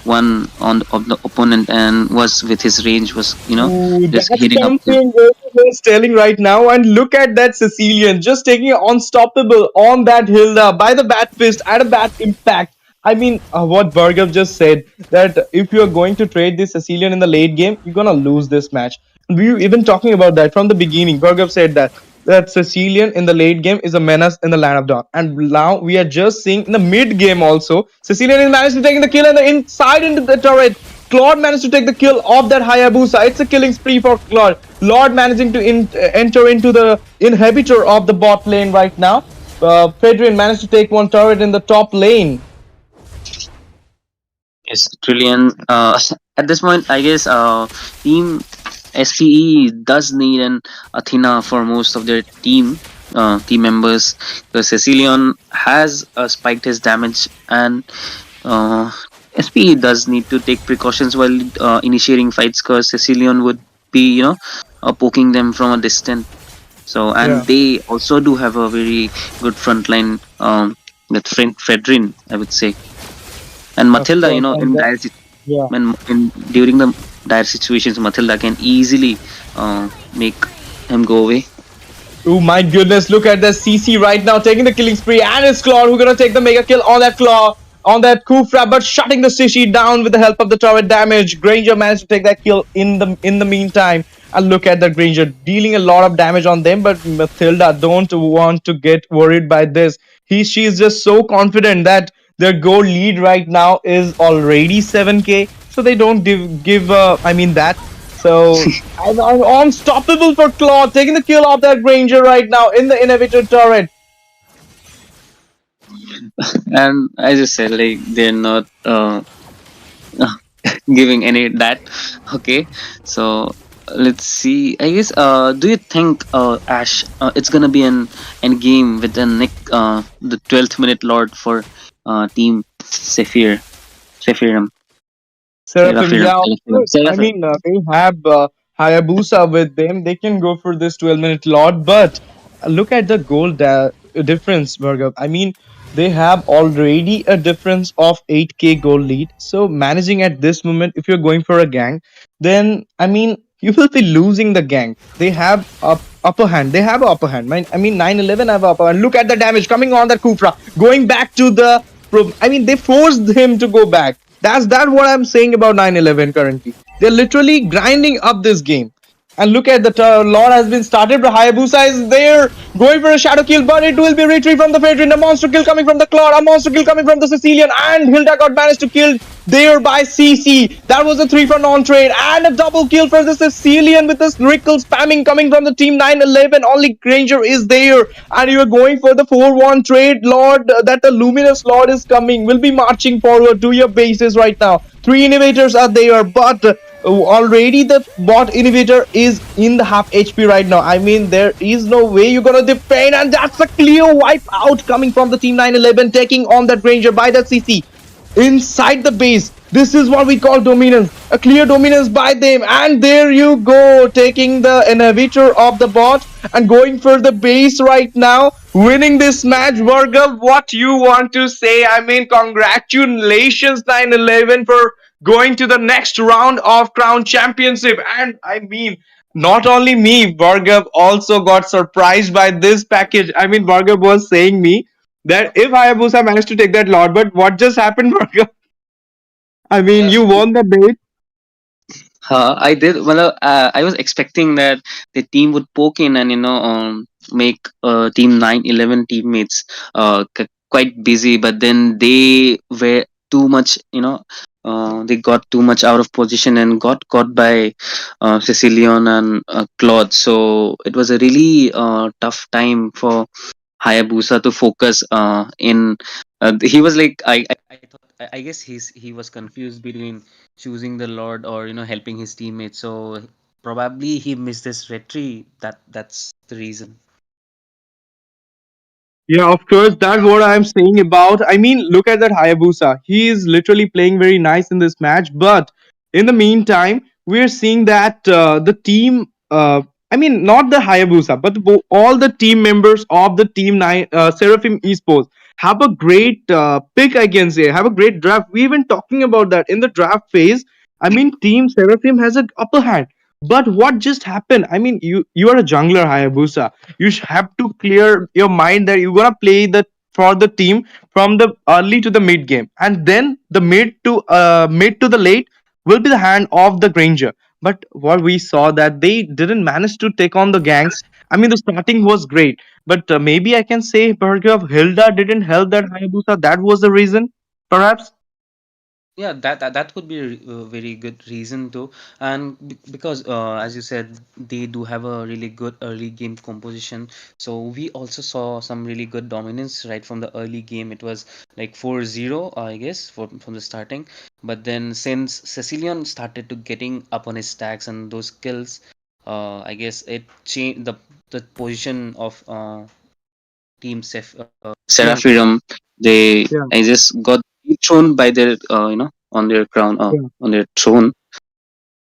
one of the opponent, and was with his range was Ooh, just that's hitting up them. something was telling right now. And look at that Sicilian just taking it unstoppable on that Hilda by the bat fist at a bat impact. What Bergov just said, that if you're going to trade this Sicilian in the late game, you're gonna lose this match. We were even talking about that from the beginning. Bergov said that Sicilian in the late game is a menace in the land of dawn, and now we are just seeing in the mid game also Sicilian is managed to take the kill and the inside into the turret. Claude managed to take the kill of that Hayabusa. It's a killing spree for Claude. Lord managing to enter into the inhibitor of the bot lane right now. Pedrin managed to take one turret in the top lane. Yes, Trillion. At this point, I guess Team SPE does need an Athena for most of their team members. The Cecilion has spiked his damage, and uh, SPE does need to take precautions while initiating fights, because Cecilion would be, poking them from a distance. So, Yeah, and they also do have a very good front line, with Fredrin, I would say, and of Matilda. course, and In that, dire yeah. when in during the dire situations, Matilda can easily make him go away. Oh my goodness, look at the CC right now taking the killing spree, and it's Claude who's gonna take the mega kill on that claw, on that Kufra, but shutting the CC down with the help of the turret damage. Granger managed to take that kill in the meantime. And look at that Granger dealing a lot of damage on them, but Matilda don't want to get worried by this. She is just so confident that their goal lead right now is already 7k, so they don't give I mean that. So I'm unstoppable for Claude, taking the kill off that Granger right now in the innovator turret. And as I said, like, they're not giving any that. Okay, so let's see. I guess. Do you think, Ash, it's gonna be an end game with the 12th minute Lord for Team Sephirim, Seraphim, Seraphim, yeah, of Seraphim, course. I Seraphim. mean, they have Hayabusa with them. They can go for this 12-minute lot, but look at the goal difference, Bhargav. I mean, they have already a difference of 8k goal lead. So, managing at this moment, if you're going for a gang, then, I mean, you will be losing the gang. They have upper hand. They have upper hand. I mean, 911 have upper hand. Look at the damage coming on that Kufra. Going back to the. I mean, they forced him to go back. That's what I'm saying about 911 currently. They're literally grinding up this game. And look at the Lord has been started. But Hayabusa is there, going for a shadow kill, but it will be retrieved from the Phaedron. A monster kill coming from the Claw, a monster kill coming from the Sicilian, and Hilda got managed to kill there by CC. That was a 3 for non-trade, and a double kill for the Sicilian with this Rickle spamming coming from the team 911. Only Granger is there, and you are going for the 4-1 trade. Lord, that the Luminous Lord is coming, will be marching forward to your bases right now. 3 innovators are there, but already the bot innovator is in the half HP right now. I mean, there is no way you're gonna defend, and that's a clear wipe out coming from the team 911, taking on that Ranger by the CC inside the base. This is what we call dominance, a clear dominance by them. And there you go, taking the inhibitor of the bot and going for the base right now, winning this match. Virgil, what you want to say? I mean, congratulations 911 for going to the next round of Crown Championship. And I mean, not only me, Bhargav also got surprised by this package. I mean, Bhargav was saying me that if Hayabusa managed to take that lot, but what just happened, Bhargav? I mean, you won the bait. I did. Well, I was expecting that the team would poke in and, make Team 911 teammates quite busy, but then they were too much. They got too much out of position and got caught by Cecilion and Claude. So it was a really tough time for Hayabusa to focus in. He was like, I thought, I guess he was confused between choosing the Lord or, helping his teammates. So probably he missed this retreat. That's the reason. Yeah, of course, that's what I'm saying about. I mean, look at that Hayabusa. He is literally playing very nice in this match, but in the meantime, we're seeing that the team, I mean, not the Hayabusa, but all the team members of the team nine, Seraphim Esports have a great pick, I can say, have a great draft. We've been talking about that in the draft phase. I mean, Team Seraphim has an upper hand. But what just happened? I mean, you are a jungler, Hayabusa. You have to clear your mind that you're gonna play the for the team from the early to the mid game, and then the mid to the late will be the hand of the Granger. but what we saw that they didn't manage to take on the gangs. I mean, the starting was great, but maybe I can say Burger of Hilda didn't help that Hayabusa. That was the reason, perhaps. Yeah, that could be a very good reason too, and because as you said, they do have a really good early game composition. So we also saw some really good dominance right from the early game. It was like 4-0, I guess, from the starting. But then since Cecilion started to getting up on his stacks and those kills, I guess it changed the position of Team Yeah, Seraphim. They yeah. I just got thrown by their on their crown on their throne.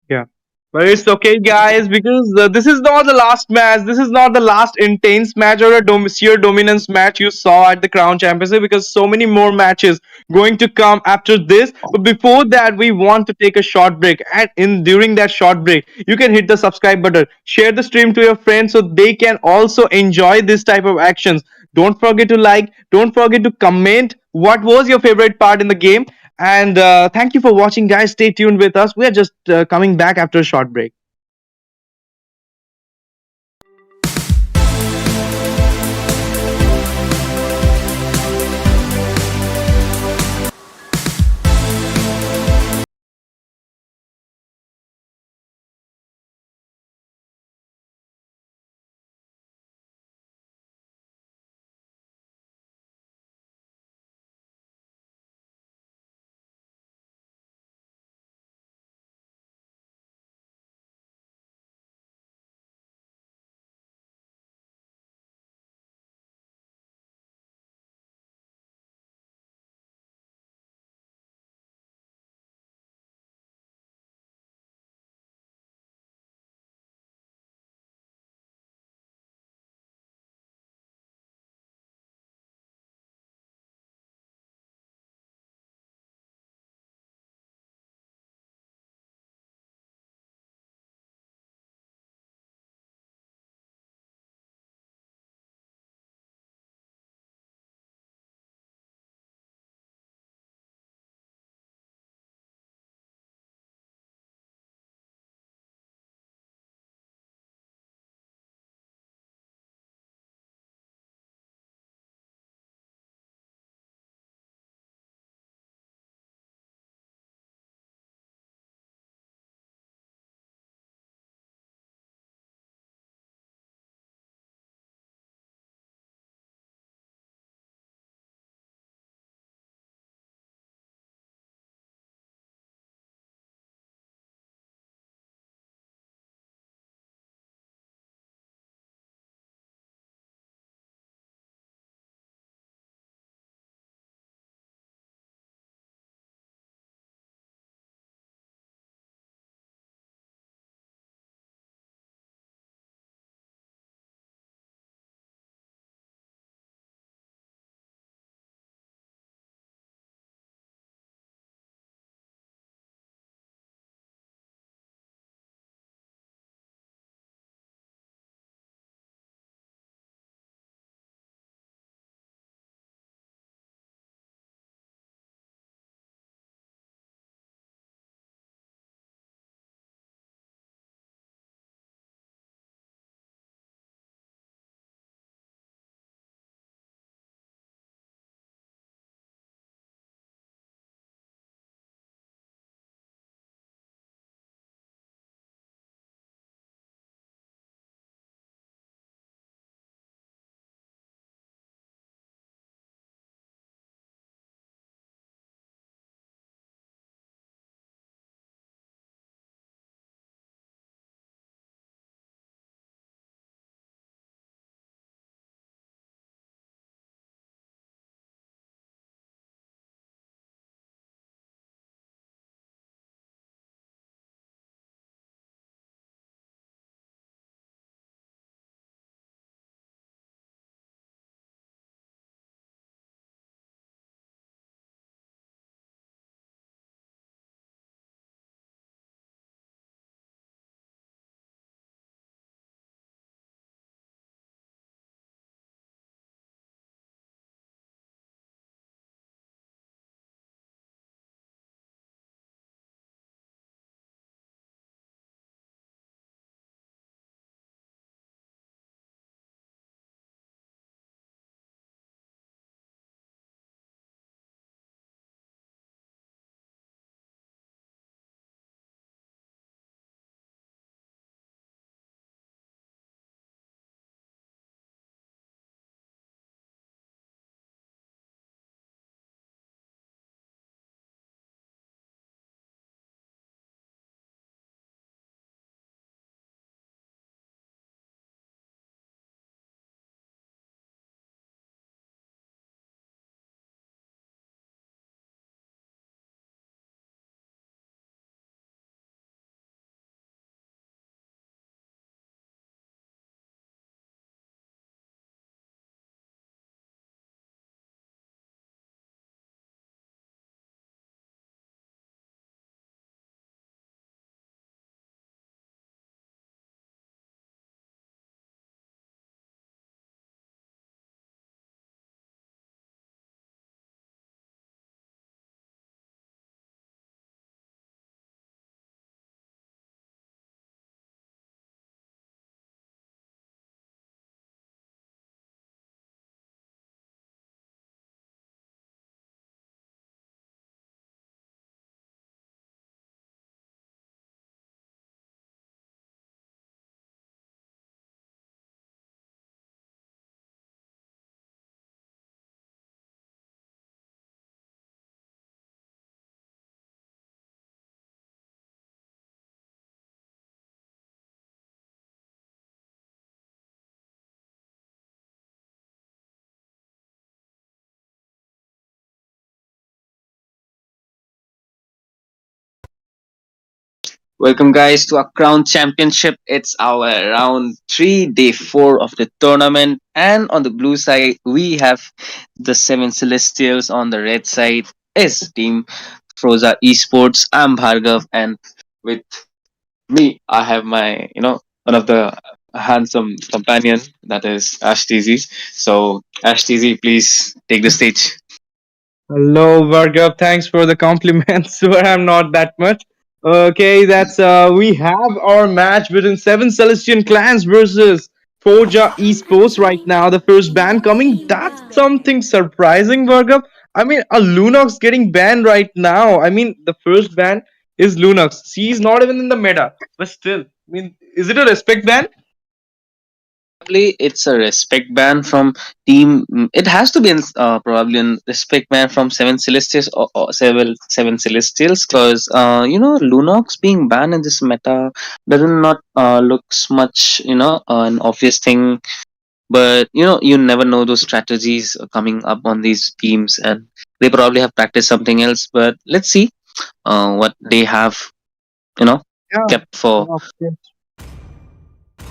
Yeah. But it's okay, guys, because this is not the last match. This is not the last intense match or a sheer dominance match you saw at the Crown Championship, because so many more matches going to come after this. But before that, we want to take a short break. And in during that short break, you can hit the subscribe button, share the stream to your friends so they can also enjoy this type of actions. Don't forget to like, don't forget to comment what was your favorite part in the game, and thank you for watching, guys. Stay tuned with us. We are just coming back after a short break. Welcome, guys, to our Crown Championship. It's our round three, day four of the tournament. And on the blue side, we have the Seven Celestials. On the red side is Team Froza Esports. I'm Bhargav, and with me, I have my, one of the handsome companion, that is Ash TZ. So, Ash TZ, please take the stage. Hello, Vargav. Thanks for the compliments, but I'm not that much. Okay, that's we have our match between Seven Celestian Clans versus Forja Esports right now. The first ban coming. That's something surprising, Vargav. I mean, a Lunox getting banned right now. I mean, the first ban is Lunox. She's not even in the meta, but still. I mean, is it a respect ban? Probably it's a respect ban from team. It has to be probably a respect ban from Seven Celestials or Seven Celestials, because Lunox being banned in this meta doesn't not looks much an obvious thing. But you never know those strategies coming up on these teams, and they probably have practiced something else. But let's see what they have you know Yeah. kept for. Yeah.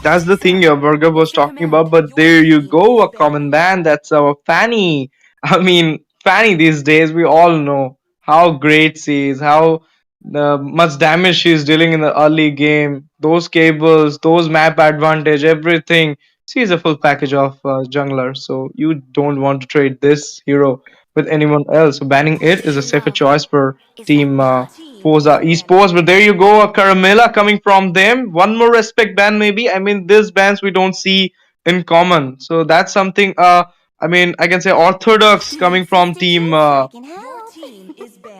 That's the thing your burger was talking about, but there you go, a common band. That's our Fanny. I mean, Fanny these days, we all know how great she is, how much damage she's dealing in the early game. Those cables, those map advantage, everything. She's a full package of jungler, so you don't want to trade this hero with anyone else. So banning it is a safer choice for team Forza Esports. But there you go, a Caramella coming from them. One more respect ban, maybe. I mean, these bans we don't see in common. So that's something. I mean, I can say orthodox coming from team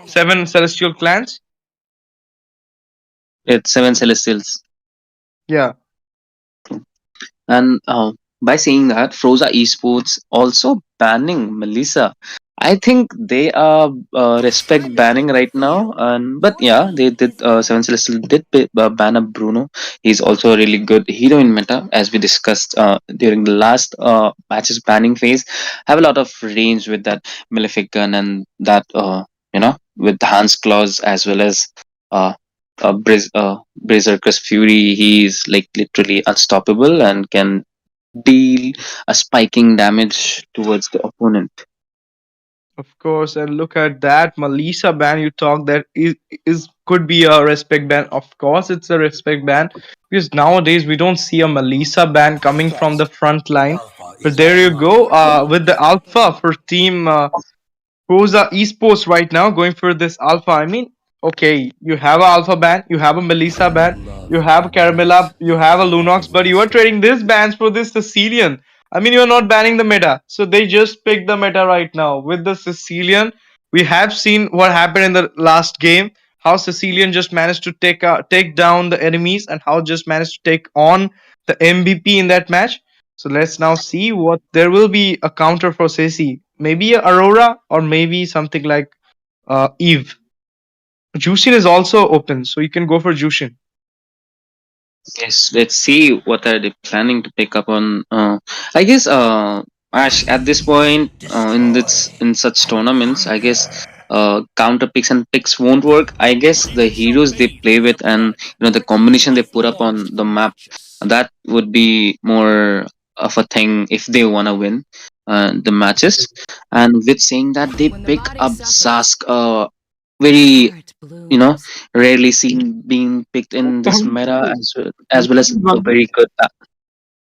Seven Celestial Clans. It's Seven Celestials. Yeah. And by saying that, Froza Esports also banning Melissa. I think they are respect banning right now, and but yeah, they did. Seven Celestial did ban up Bruno. He's also a really good hero in meta, as we discussed during the last matches banning phase. Have a lot of range with that Malefic gun and that with the Hans claws, as well as uh, Berserker's Fury. He's like literally unstoppable and can deal a spiking damage towards the opponent. Of course, and look at that Melissa ban you talk that is could be a respect ban. Of course, it's a respect ban because nowadays we don't see a Melissa ban coming from the front line. But there you go, with the alpha for team Rosa Esports right now going for this alpha. I mean, okay, you have a alpha ban, you have a Melissa ban, you have a Caramella, you have a Lunox, but you are trading these bans for this Sicilian. I mean, you are not banning the meta, so they just picked the meta right now with the Sicilian. We have seen what happened in the last game. How Sicilian just managed to take down the enemies, and how just managed to take on the MVP in that match. So let's now see what there will be a counter for Ceci. Maybe a Aurora or maybe something like Eve. Jushin is also open, so you can go for Jushin. Yes, let's see what are they planning to pick up on. I guess Ash, at this point in such tournaments, I guess counter picks and picks won't work. I guess the heroes they play with, and the combination they put up on the map, that would be more of a thing if they wanna win the matches. And with saying that, they pick up Zask, very you know rarely seen being picked in this meta, as well as a very good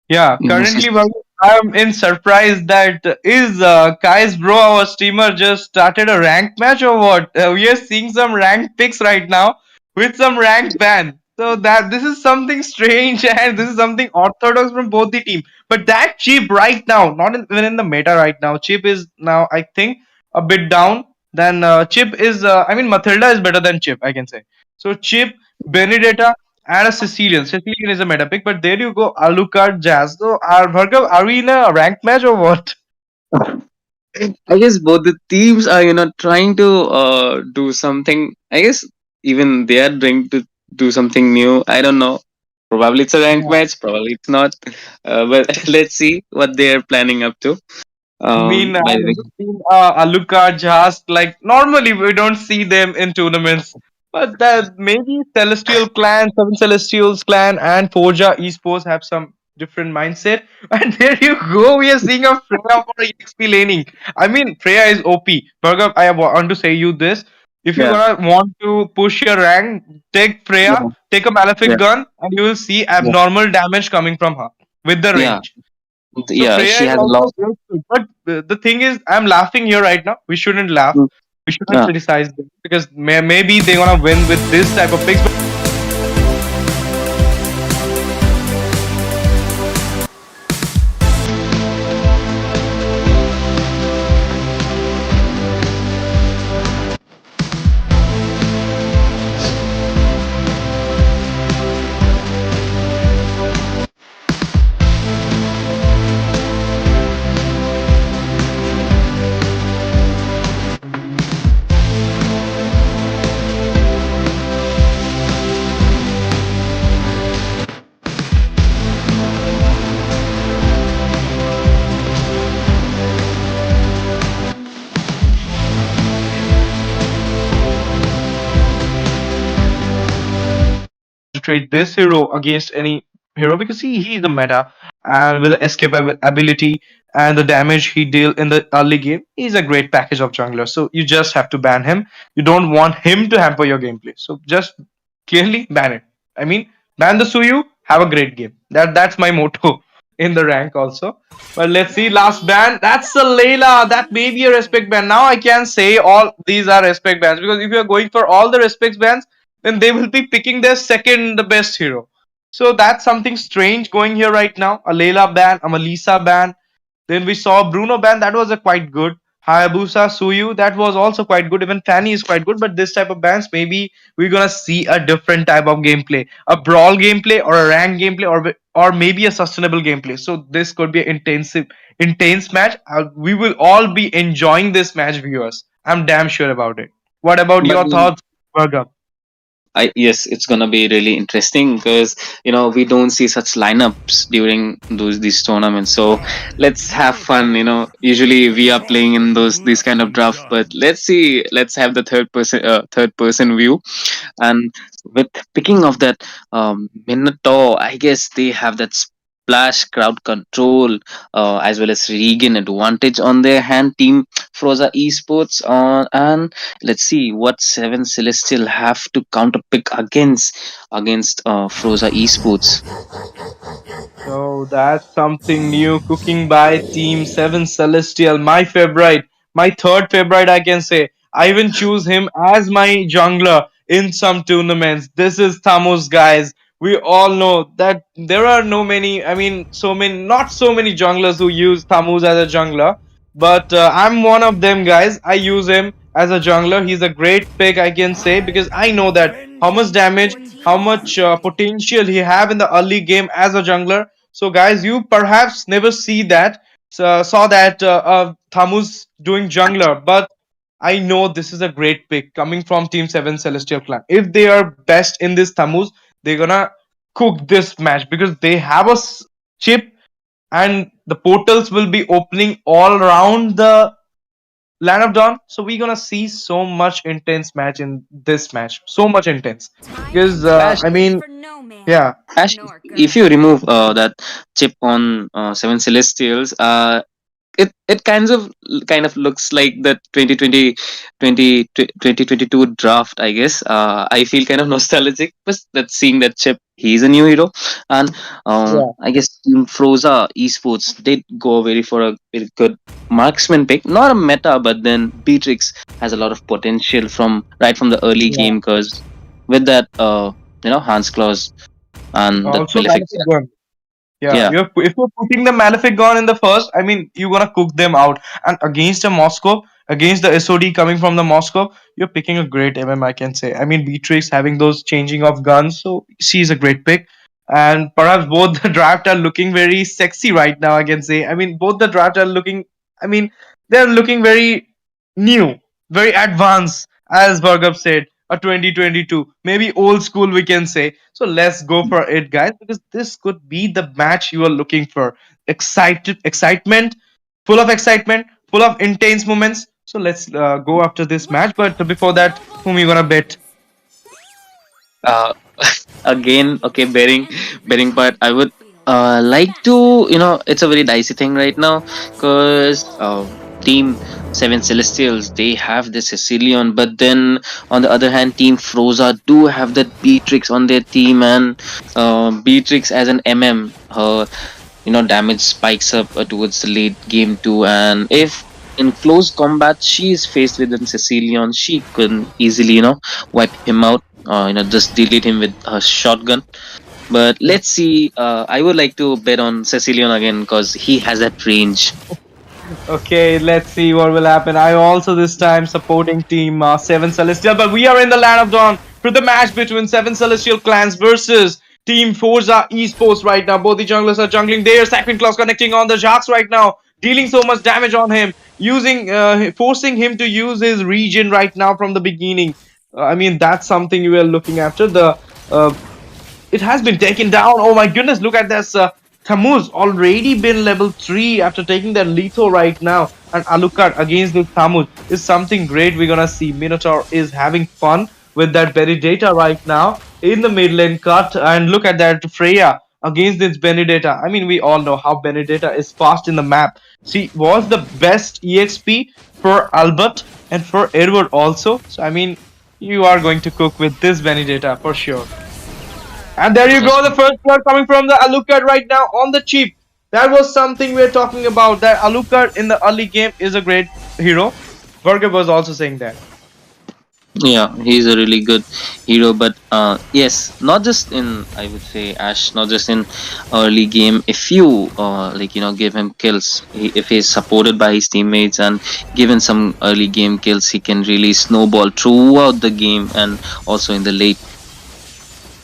Yeah, Infosys. currently I'm in surprise that is Kai's bro, our streamer, just started a ranked match or what? We are seeing some ranked picks right now with some ranked ban. So that this is something strange and this is something orthodox from both the team. But that chip right now, not even in the meta right now. Chip is now I think a bit down. Then Chip is I mean Mathilda is better than Chip, I can say. So Chip, Benedetta, and a Sicilian. Sicilian is a meta pick, but there you go, Alucard Jazz. So, Bhargav, are we in a ranked match or what? I guess both the teams are trying to do something. I guess even they are trying to do something new. I don't know. Probably it's a rank Yeah. match. Probably it's not. But let's see what they are planning up to. I mean, By I've the way, never seen Alucard Jazz. Like, normally we don't see them in tournaments. But that maybe Celestial Clan, Seven Celestials Clan, and Forja Esports have some different mindset. And there you go, we are seeing a Freya for EXP laning. I mean, Freya is OP. Burger, I want to say you this. If you're Yeah, gonna want to push your rank, take yeah, Freya, take a Malefic yeah, gun, and you will see yeah, abnormal damage coming from her with the yeah, range. So yeah. Freya She is has a also lot. good, but the thing is, I'm laughing here right now. We shouldn't laugh. Mm, We shouldn't yeah. criticize them because maybe they're gonna win with this type of picks. To trade this hero against any hero because he's a meta and with the escape ability and the damage he deal in the early game, he's a great package of jungler. So you just have to ban him. You don't want him to hamper your gameplay. So just clearly ban it. I mean, ban the Suyu, have a great game. That's my motto in the rank also. But let's see, last ban. That's a Layla. That may be a respect ban. Now I can say all these are respect bans because if you are going for all the respect bans, then they will be picking their second the best hero. So that's something strange going here right now. A Layla ban, a Melissa ban. Then we saw Bruno ban. That was a quite good. Hayabusa, Suyu, that was also quite good. Even Fanny is quite good. But this type of bans, maybe we're gonna see a different type of gameplay, a brawl gameplay, or a rank gameplay, or maybe a sustainable gameplay. So this could be an intense match. We will all be enjoying this match, viewers. I'm damn sure about it. What about But your thoughts, Varga? I yes, it's gonna be really interesting because we don't see such lineups during these tournaments. So let's have fun. Usually we are playing in these kind of draft, but let's see. Let's have the third person view. And with picking of that Minotaur, I guess they have that splash crowd control as well as regen advantage on their hand. Team Froza Esports on, and let's see what Seven Celestial have to counter pick against Froza Esports. So that's something new cooking by Team 7 Celestial. My favorite, my third favorite, I can say. I even choose him as my jungler in some tournaments. This is Thamus, guys. We all know that there are no many, I mean, not so many junglers who use Thamus as a jungler. But I'm one of them, guys. I use him as a jungler. He's a great pick, I can say, because I know that how much damage, how much potential he have in the early game as a jungler. So, guys, you perhaps never saw that Thamus doing jungler, but I know this is a great pick coming from Team 7 Celestial Clan. If they are best in this Thamus, they're gonna cook this match because they have a chip and the portals will be opening all around the Land of Dawn. So we're gonna see so much intense match in this match. So much intense. Because Ash, I mean, yeah. Ash, if you remove that chip on Seven Celestials, it kind of looks like the 2022 draft, I guess. I feel kind of nostalgic but that seeing that chip, he's a new hero. And I guess Team Froza Esports did go for a very good marksman pick, not a meta, but then Beatrix has a lot of potential from the early Yeah. game because with that Hans Claus and that Also, Malefic. Malefic Gun. Yeah, Yeah, if you're putting the Malefic Gun in the first, I mean, you're gonna cook them out. And against a Moscow, against the SOD coming from the Moscow, you're picking a great MM, I can say. I mean, Beatrix having those changing of guns, so she's a great pick. And perhaps both the draft are looking very sexy right now, I can say. I mean, both the draft are looking, I mean, they're looking very new, very advanced, as Bhargav said, a 2022, maybe old school, we can say. So let's go for it, guys, because this could be the match you are looking for. Excitement, full of excitement, full of intense moments. So let's go after this match. But before that, whom you gonna bet? Uh, again, okay, bearing part. I would like to, it's a very dicey thing right now because Team Seven Celestials, they have the Sicilian, but then on the other hand, Team Froza do have that Beatrix on their team, and Beatrix as an her damage spikes up towards the late game too, and if in close combat she is faced with an Sicilian, she can easily wipe him out, just delete him with her shotgun. But Yeah. let's see. I would like to bet on Sicilian again because he has that range. Okay, let's see what will happen. I also this time supporting Team Seven Celestial, but we are in the Land of Dawn for the match between Seven Celestial clans versus Team Forza Esports right now. Both the junglers are jungling there. Sacred Claws connecting on the Jacks right now, dealing so much damage on him, forcing him to use his region right now from the beginning. I mean, that's something we are looking after. Uh, it has been taken down. Oh my goodness, look at this. Thamuz already been level 3 after taking that lethal right now. And Alucard against this Thamuz is something great we're gonna see. Minotaur is having fun with that Benedetta right now in the mid lane cut. And look at that Freya against this Benedetta. I mean, we all know how Benedetta is fast in the map. She was the best EXP for Albert and for Edward also. So, I mean, you are going to cook with this Benedetta for sure. And there you go, the first blood coming from the Alucard right now on the cheap. That was something we are talking about. That Alucard in the early game is a great hero. Burger was also saying that. Yeah, he's a really good hero, but yes, not just in, I would say, Ash, not just in early game. If you give him kills, if he's supported by his teammates and given some early game kills, he can really snowball throughout the game and also in the late.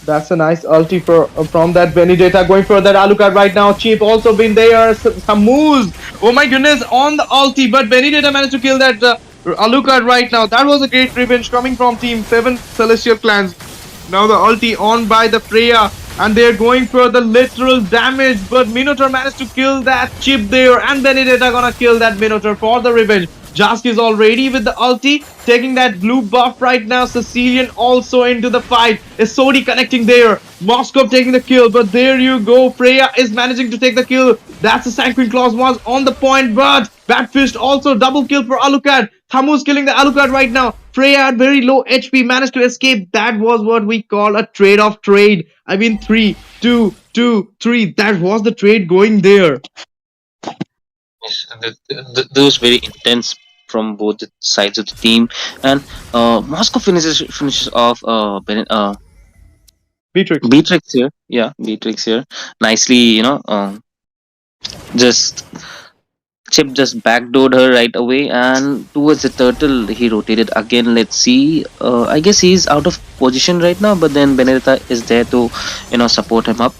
That's a nice ulti for from that Benedetta going for that Alucard right now. Cheap also been there. Some moves. Oh my goodness, on the ulti, but Benedetta managed to kill that Alucard right now. That was a great revenge coming from Team 7 Celestial Clans. Now the ulti on by the Freya, and they're going for the literal damage, but Minotaur managed to kill that chip there, and Benedetta gonna kill that Minotaur for the revenge. Jask is already with the ulti, taking that blue buff right now. Sicilian also into the fight. Isodi connecting there. Moskov taking the kill, but there you go. Freya is managing to take the kill. That's the Sanguine Claws was on the point, but Batfist also double kill for Alucard. Thamuz killing the Alucard right now. Freya at very low HP managed to escape. That was what we call a trade-off trade. I mean, 3, 2, 2, 3. That was the trade going there. Yes, and those very intense from both the sides of the team, and Moscow finishes off Beatrix. Beatrix here. Yeah, Beatrix here. Nicely, just Chip just backdoored her right away, and towards the turtle he rotated again. Let's see. I guess he's out of position right now, but then Benedetta is there to, support him up.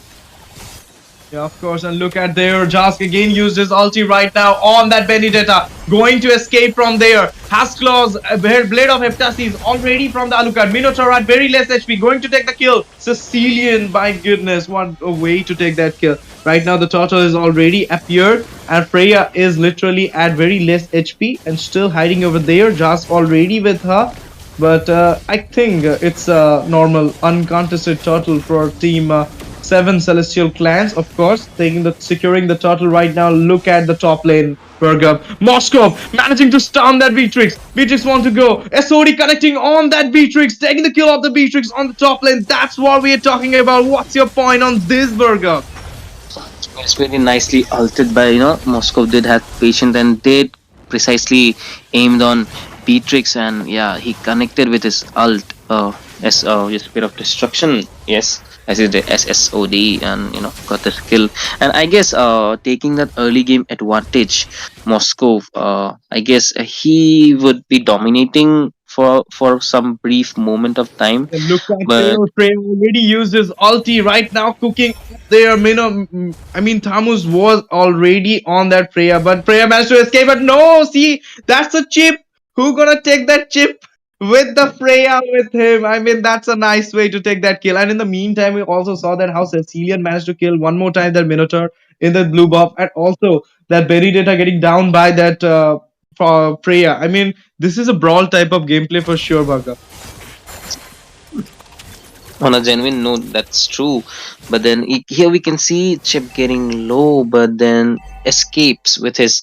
Yeah, of course, and look at there. Jask again used his ulti right now on that Benedetta. Going to escape from there. Has claws, Blade of Heptasis already from the Alucard. Minotaur at very less HP. Going to take the kill. Sicilian, my goodness, what a way to take that kill. Right now, the turtle is already appeared, and Freya is literally at very less HP and still hiding over there. Jask already with her. But I think it's a normal, uncontested turtle for Team 7 Celestial Clans, of course, securing the turtle right now. Look at the top lane, Burger. Moskov managing to stun that Beatrix. Beatrix want to go. SOD connecting on that Beatrix, taking the kill of the Beatrix on the top lane. That's what we are talking about. What's your point on this, Burger? It's very nicely altered by, Moscow did have patience and did precisely aimed on Beatrix, and yeah, he connected with his ult, his Spear of Destruction. Yes, as is the SSOD, and got the skill. And I guess taking that early game advantage, Moscow, I guess he would be dominating for some brief moment of time, And look at but there, Frame already used his ulti right now, cooking there. I mean, Thamus was already on that Freya, but Freya managed to escape. But no, see, that's a chip. Who gonna take that chip with the Freya with him? I mean, that's a nice way to take that kill. And in the meantime, we also saw that how Cecilian managed to kill one more time that Minotaur in the blue buff, and also that Benedetta getting down by that for Freya. I mean, this is a brawl type of gameplay for sure, Bugger. on a genuine note, that's true. But then here we can see Chip getting low, but then escapes with his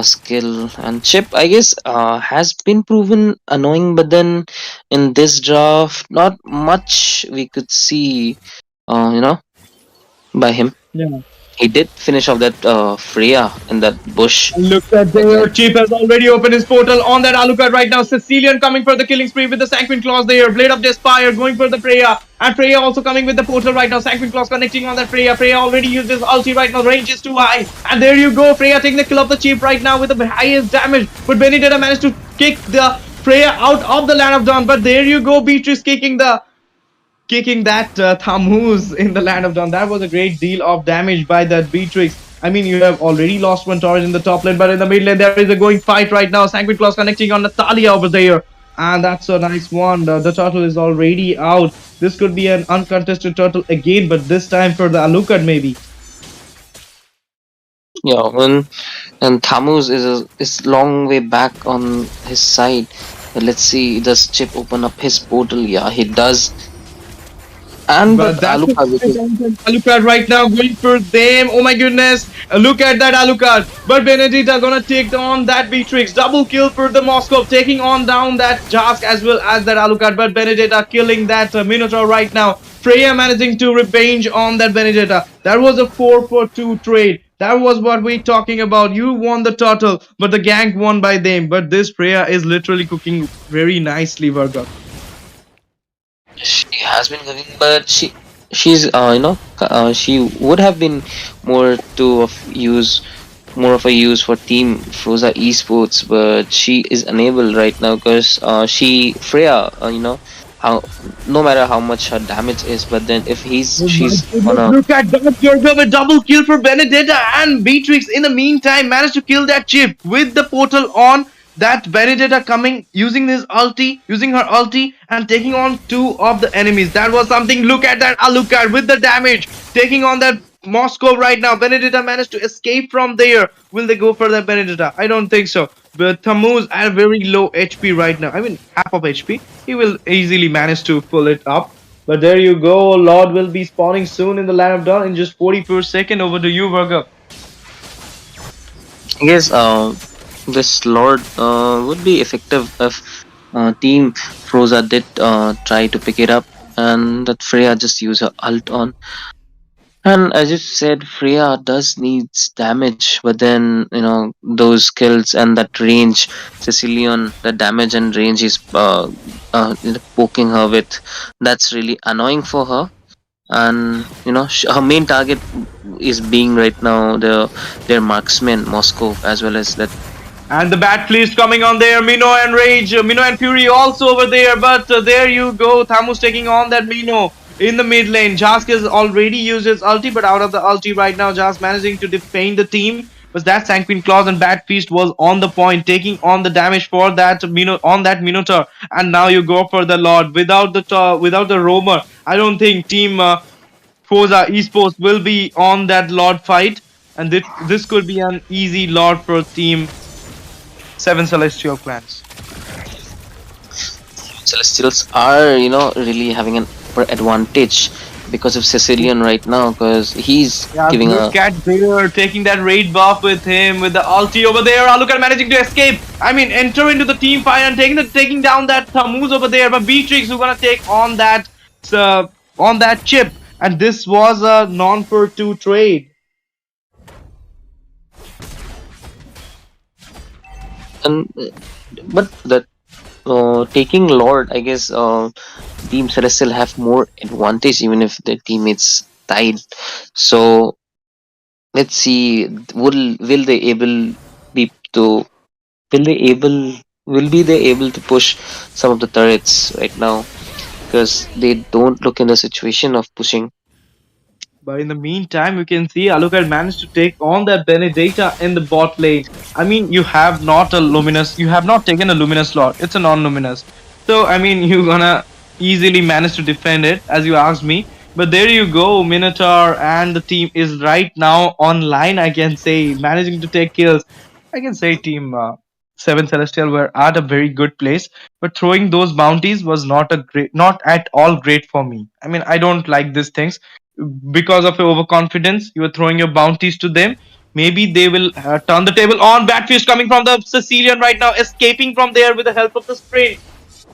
skill. And Chip, I guess, has been proven annoying, but then in this draft, not much we could see, you know, by him. Yeah. He did finish off that Freya in that bush And look at there. again. Chief has already opened his portal on that Alucard right now. Sicilian coming for the killing spree with the Sanguine Claws there. Blade of Despire going for the Freya. And Freya also coming with the portal right now. Sanguine Claws connecting on that Freya. Freya already used his ulti right now. Range is too high. And there you go. Freya taking the kill of the Chief right now with the highest damage. But Benedetta managed to kick the Freya out of the Land of Dawn. But there you go. Beatrice kicking that Thammuz in the Land of Dawn. That was a great deal of damage by that Beatrix. I mean, you have already lost one torrent in the top lane, but in the mid lane, there is a going fight right now. Sanguine Claws connecting on Natalia over there. And that's a nice one. The turtle is already out. This could be an uncontested turtle again, but this time for the Alucard, maybe. Yeah, and Thamus is long way back on his side. But let's see, does Chip open up his portal? Yeah, he does. And but But that's Alucard, which is Alucard right now going for them. Oh my goodness. Look at that Alucard. But Benedetta gonna take on that Beatrix. Double kill for the Moscow. Taking on down that Jask as well as that Alucard. But Benedetta killing that Minotaur right now. Freya managing to revenge on that Benedetta. That was a 4-for-2 trade. That was what we talking about. You won the turtle, but the gank won by them. But this Freya is literally cooking very nicely, Varga. she has been cooking, but she's she would have been more to of use more of a use for Team Froza Esports, but she is unable right now because she Freya, how no matter how much her damage is, but then if Oh my she's on goodness, a look at that. Jurga with double kill for Benedetta, and Beatrix in the meantime managed to kill that chip with the portal on. That Benedetta coming, using her ulti, and taking on two of the enemies. That was something. Look at that Alucard with the damage, taking on that Moscow right now. Benedetta managed to escape from there. Will they go for that Benedetta? I don't think so. But Tammuz at very low HP right now. I mean, half of HP. He will easily manage to pull it up. But there you go. Lord will be spawning soon in the Land of Dawn in just 40 per second. Over to you, Virgo. I guess this Lord would be effective if Team Froza did try to pick it up, and that Freya just use her ult on. And as you said, Freya does needs damage, but then those skills and that range, Sicilian, the damage and range is poking her with. That's really annoying for her. And her main target is being right now their marksman Moscow, as well as that. And the Bat Fleet coming on there. Mino and Rage. Mino and Fury also over there. But there you go. Thamus taking on that Mino in the mid lane. Jask has already used his ulti, but out of the ulti right now, Jask managing to defend the team. But that Sanguine Claws and Bat Feast was on the point, taking on the damage for that Minotaur. And now you go for the Lord without the roamer. I don't think Team Forza Esports will be on that Lord fight, and this could be an easy Lord for Team Seven Celestial Clans. Celestials are really having an upper advantage because of Sicilian right now, because he's Yeah, giving look at there, taking that raid buff with him, with the ulti over there. Look at managing to escape. I mean, enter into the team fight and taking down that Tammuz over there. But Beatrix who's gonna take on that chip, and this was a non-for-2 trade. and but that taking Lord, I guess Team Celestial have more advantage even if their teammates died. So let's see, will they able be to will they able will be they able to push some of the turrets right now, because they don't look in the situation of pushing. But in the meantime, you can see Alucard managed to take on that Benedetta in the bot lane. I mean, you have not taken a luminous slot. It's a non-luminous. So, I mean, you're gonna easily manage to defend it, as you asked me. But there you go, Minotaur and the team is right now online, I can say, managing to take kills. I can say Team Seven Celestial were at a very good place, but throwing those bounties was not at all great for me. I mean, I don't like these things because of your overconfidence. You are throwing your bounties to them. Maybe they will turn the table on. Batfish coming from the Sicilian right now, escaping from there with the help of the spray.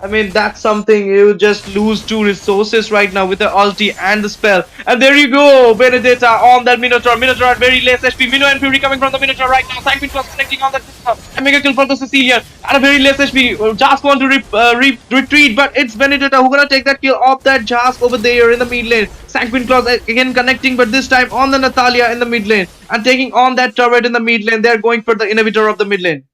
I mean, that's something you just lose two resources right now with the ulti and the spell. And there you go, Benedetta on that Minotaur. Minotaur at very less HP. Mino and Fury coming from the Minotaur right now. Sanguine Cross connecting on that and mega kill for the Sicilian at a very less HP. Just want to retreat, but it's Benedetta who gonna take that kill off that Jask over there in the mid lane. Sanguine Claws again connecting, but this time on the Natalia in the mid lane and taking on that turret in the mid lane. They're going for the inhibitor of the mid lane.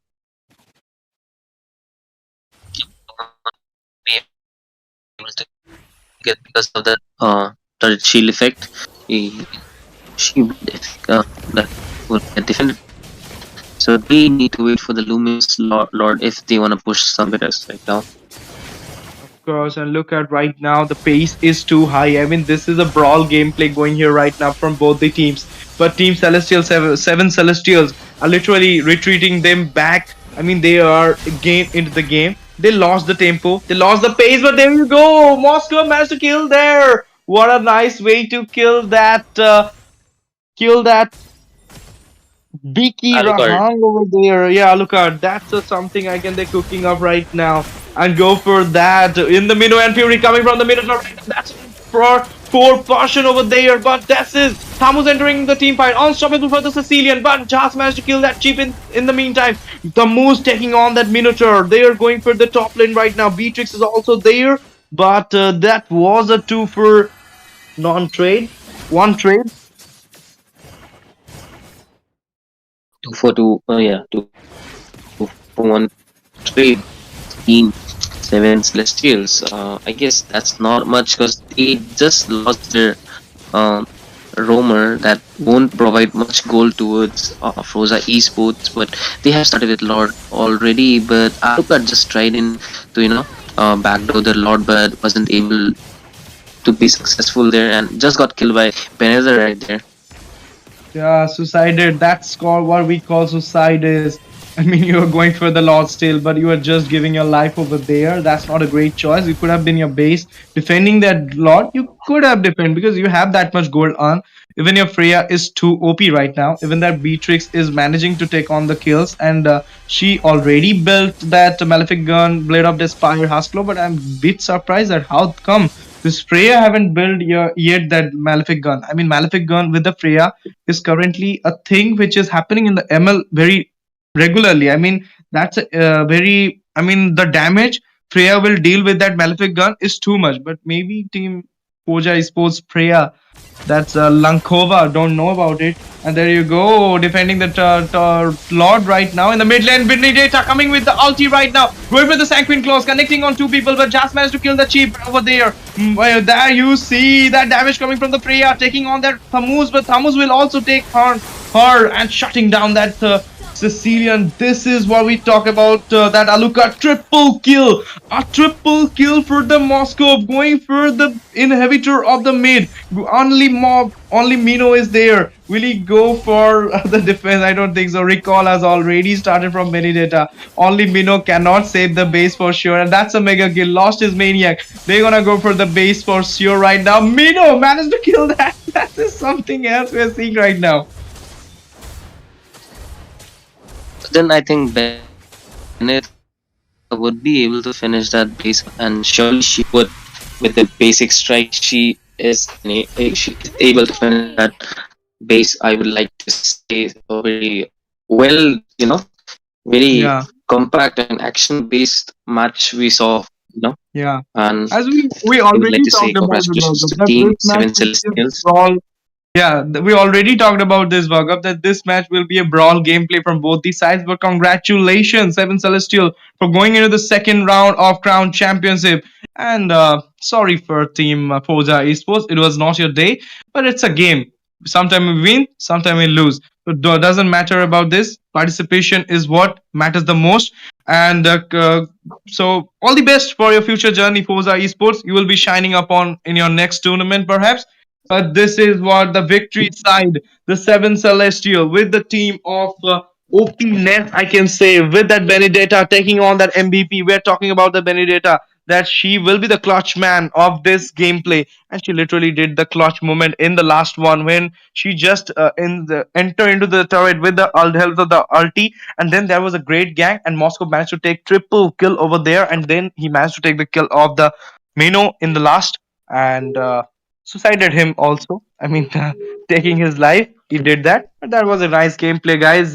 Able to get because of that turret shield effect. He, she would that would get defended. So they need to wait for the Luminous Lord if they want to push somewhere else right now. Of course, and look at right now, the pace is too high. I mean, this is a brawl gameplay going here right now from both the teams. But Team Celestial, seven Celestials, are literally retreating them back. I mean, they are again into the game. They lost the tempo, they lost the pace, but there you go. Moscow managed to kill there. What a nice way to kill that Vicky Alucard. Rahang over there. Yeah, look at that's something I can they're cooking up right now. And go for that in the Mino and Fury coming from the Minotaur right now. That's for core portion over there. But that's it. Thamus entering the team fight. Unstoppable for the Sicilian. But just managed to kill that chip in the meantime. The Moose taking on that Minotaur. They are going for the top lane right now. Beatrix is also there. But that was a 2 for non-trade. 1 trade. 2 for 2. Yeah, 2 for 1 trade. Team 7 Celestials. I guess that's not much because they just lost their um, roamer that won't provide much gold towards Froza Esports, but they have started with Lord already. But Alucard just tried in to backdoor the Lord, but wasn't able to be successful there and just got killed by Benether right there. Yeah, suicided. That's called what we call suicide is. I mean, you are going for the Lord still, but you are just giving your life over there. That's not a great choice. You could have been your base defending that Lord. You could have defended because you have that much gold on. Even your Freya is too OP right now. Even that Beatrix is managing to take on the kills, and she already built that Malefic gun, Blade of Despair, Haskell. But I'm a bit surprised at how come this Freya haven't built yet that Malefic gun. I mean, Malefic gun with the Freya is currently a thing which is happening in the ML very regularly. I mean, that's very. I mean, the damage Freya will deal with that Malefic gun is too much. But maybe Team Poja Esports Freya, that's Lankova, don't know about it. And there you go, defending the Lord right now in the mid lane. Benedetta coming with the ulti right now, going for the Sanguine Claws, connecting on 2 people, but just managed to kill the Chief over there. Well, there you see that damage coming from the Freya, taking on that Thamus, but Thamus will also take her and shutting down that Sicilian. This is what we talk about. That Alucard a triple kill for the Moscow, going for the inhibitor of the mid. Only Mino is there. Will he go for the defense? I don't think so. Recall has already started from Benedetta. Only Mino cannot save the base for sure, and that's a mega kill. Lost his maniac. They're gonna go for the base for sure right now. Mino managed to kill that. That is something else we're seeing right now. Then I think Benether would be able to finish that base, and surely she would with the basic strike. She is able to finish that base. I would like to say very well, very Yeah. compact and action based match we saw, Yeah, and as we I would already like to say talked about it, congratulations Bhargav, to that Team this match 7 will be a Celestials. brawl. Yeah, we already talked about this, Bhargav, that this match will be a brawl gameplay from both the sides. But congratulations, Seven Celestial, for going into the second round of Crown Championship. And sorry for Team Forza Esports, it was not your day, but it's a game. Sometime we win, sometime we lose. But it doesn't matter about this. Participation is what matters the most. And so, all the best for your future journey, Forza Esports. You will be shining up on in your next tournament, perhaps. But this is what the victory side, the Seven Celestial, with the team of OPness, I can say, with that Benedetta taking on that MVP. We're talking about the Benedetta, that she will be the clutch man of this gameplay, and she literally did the clutch moment in the last one when she just in the enter into the turret with the help of the ulti, and then there was a great gang, and Moscow managed to take triple kill over there, and then he managed to take the kill of the Mino in the last, and suicided him also. I mean, taking his life. He did that. But that was a nice gameplay, guys.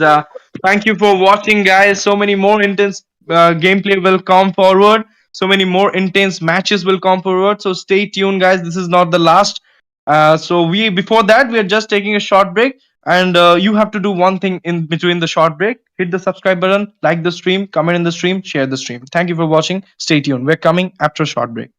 Thank you for watching, guys. So many more intense gameplay will come forward. So many more intense matches will come forward. So stay tuned, guys. This is not the last. So we before that we are just taking a short break, and you have to do one thing in between the short break: hit the subscribe button, like the stream, comment in the stream, share the stream. Thank you for watching. Stay tuned. We're coming after a short break.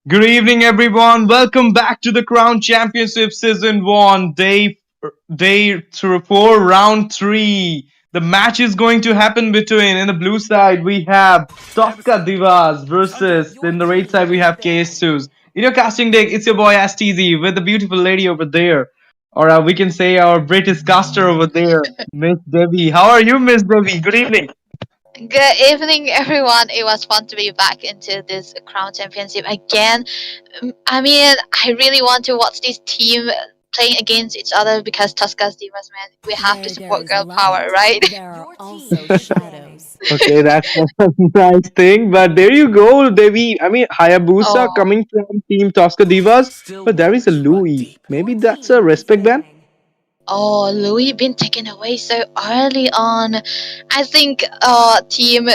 Good evening, everyone. Welcome back to the Crown Championship Season 1, day 4, Round 3. The match is going to happen between, in the blue side, we have Tosca Divas versus, in the red side, we have KSUs. In your casting deck, it's your boy STZ with the beautiful lady over there. Or we can say our British caster over there, Miss Debbie. How are you, Miss Debbie? Good evening. Good evening, everyone. It was fun to be back into this Crown Championship again. I mean, I really want to watch this team playing against each other because Tuska's Divas, man. We have to support girl power, right? There are also shadows. Okay, that's a nice thing. But there you go, Devi. I mean, Hayabusa Oh, coming from Team Tosca Divas, but there is a Louis. Maybe that's a respect ban? oh, Louis been taken away so early on. I think, team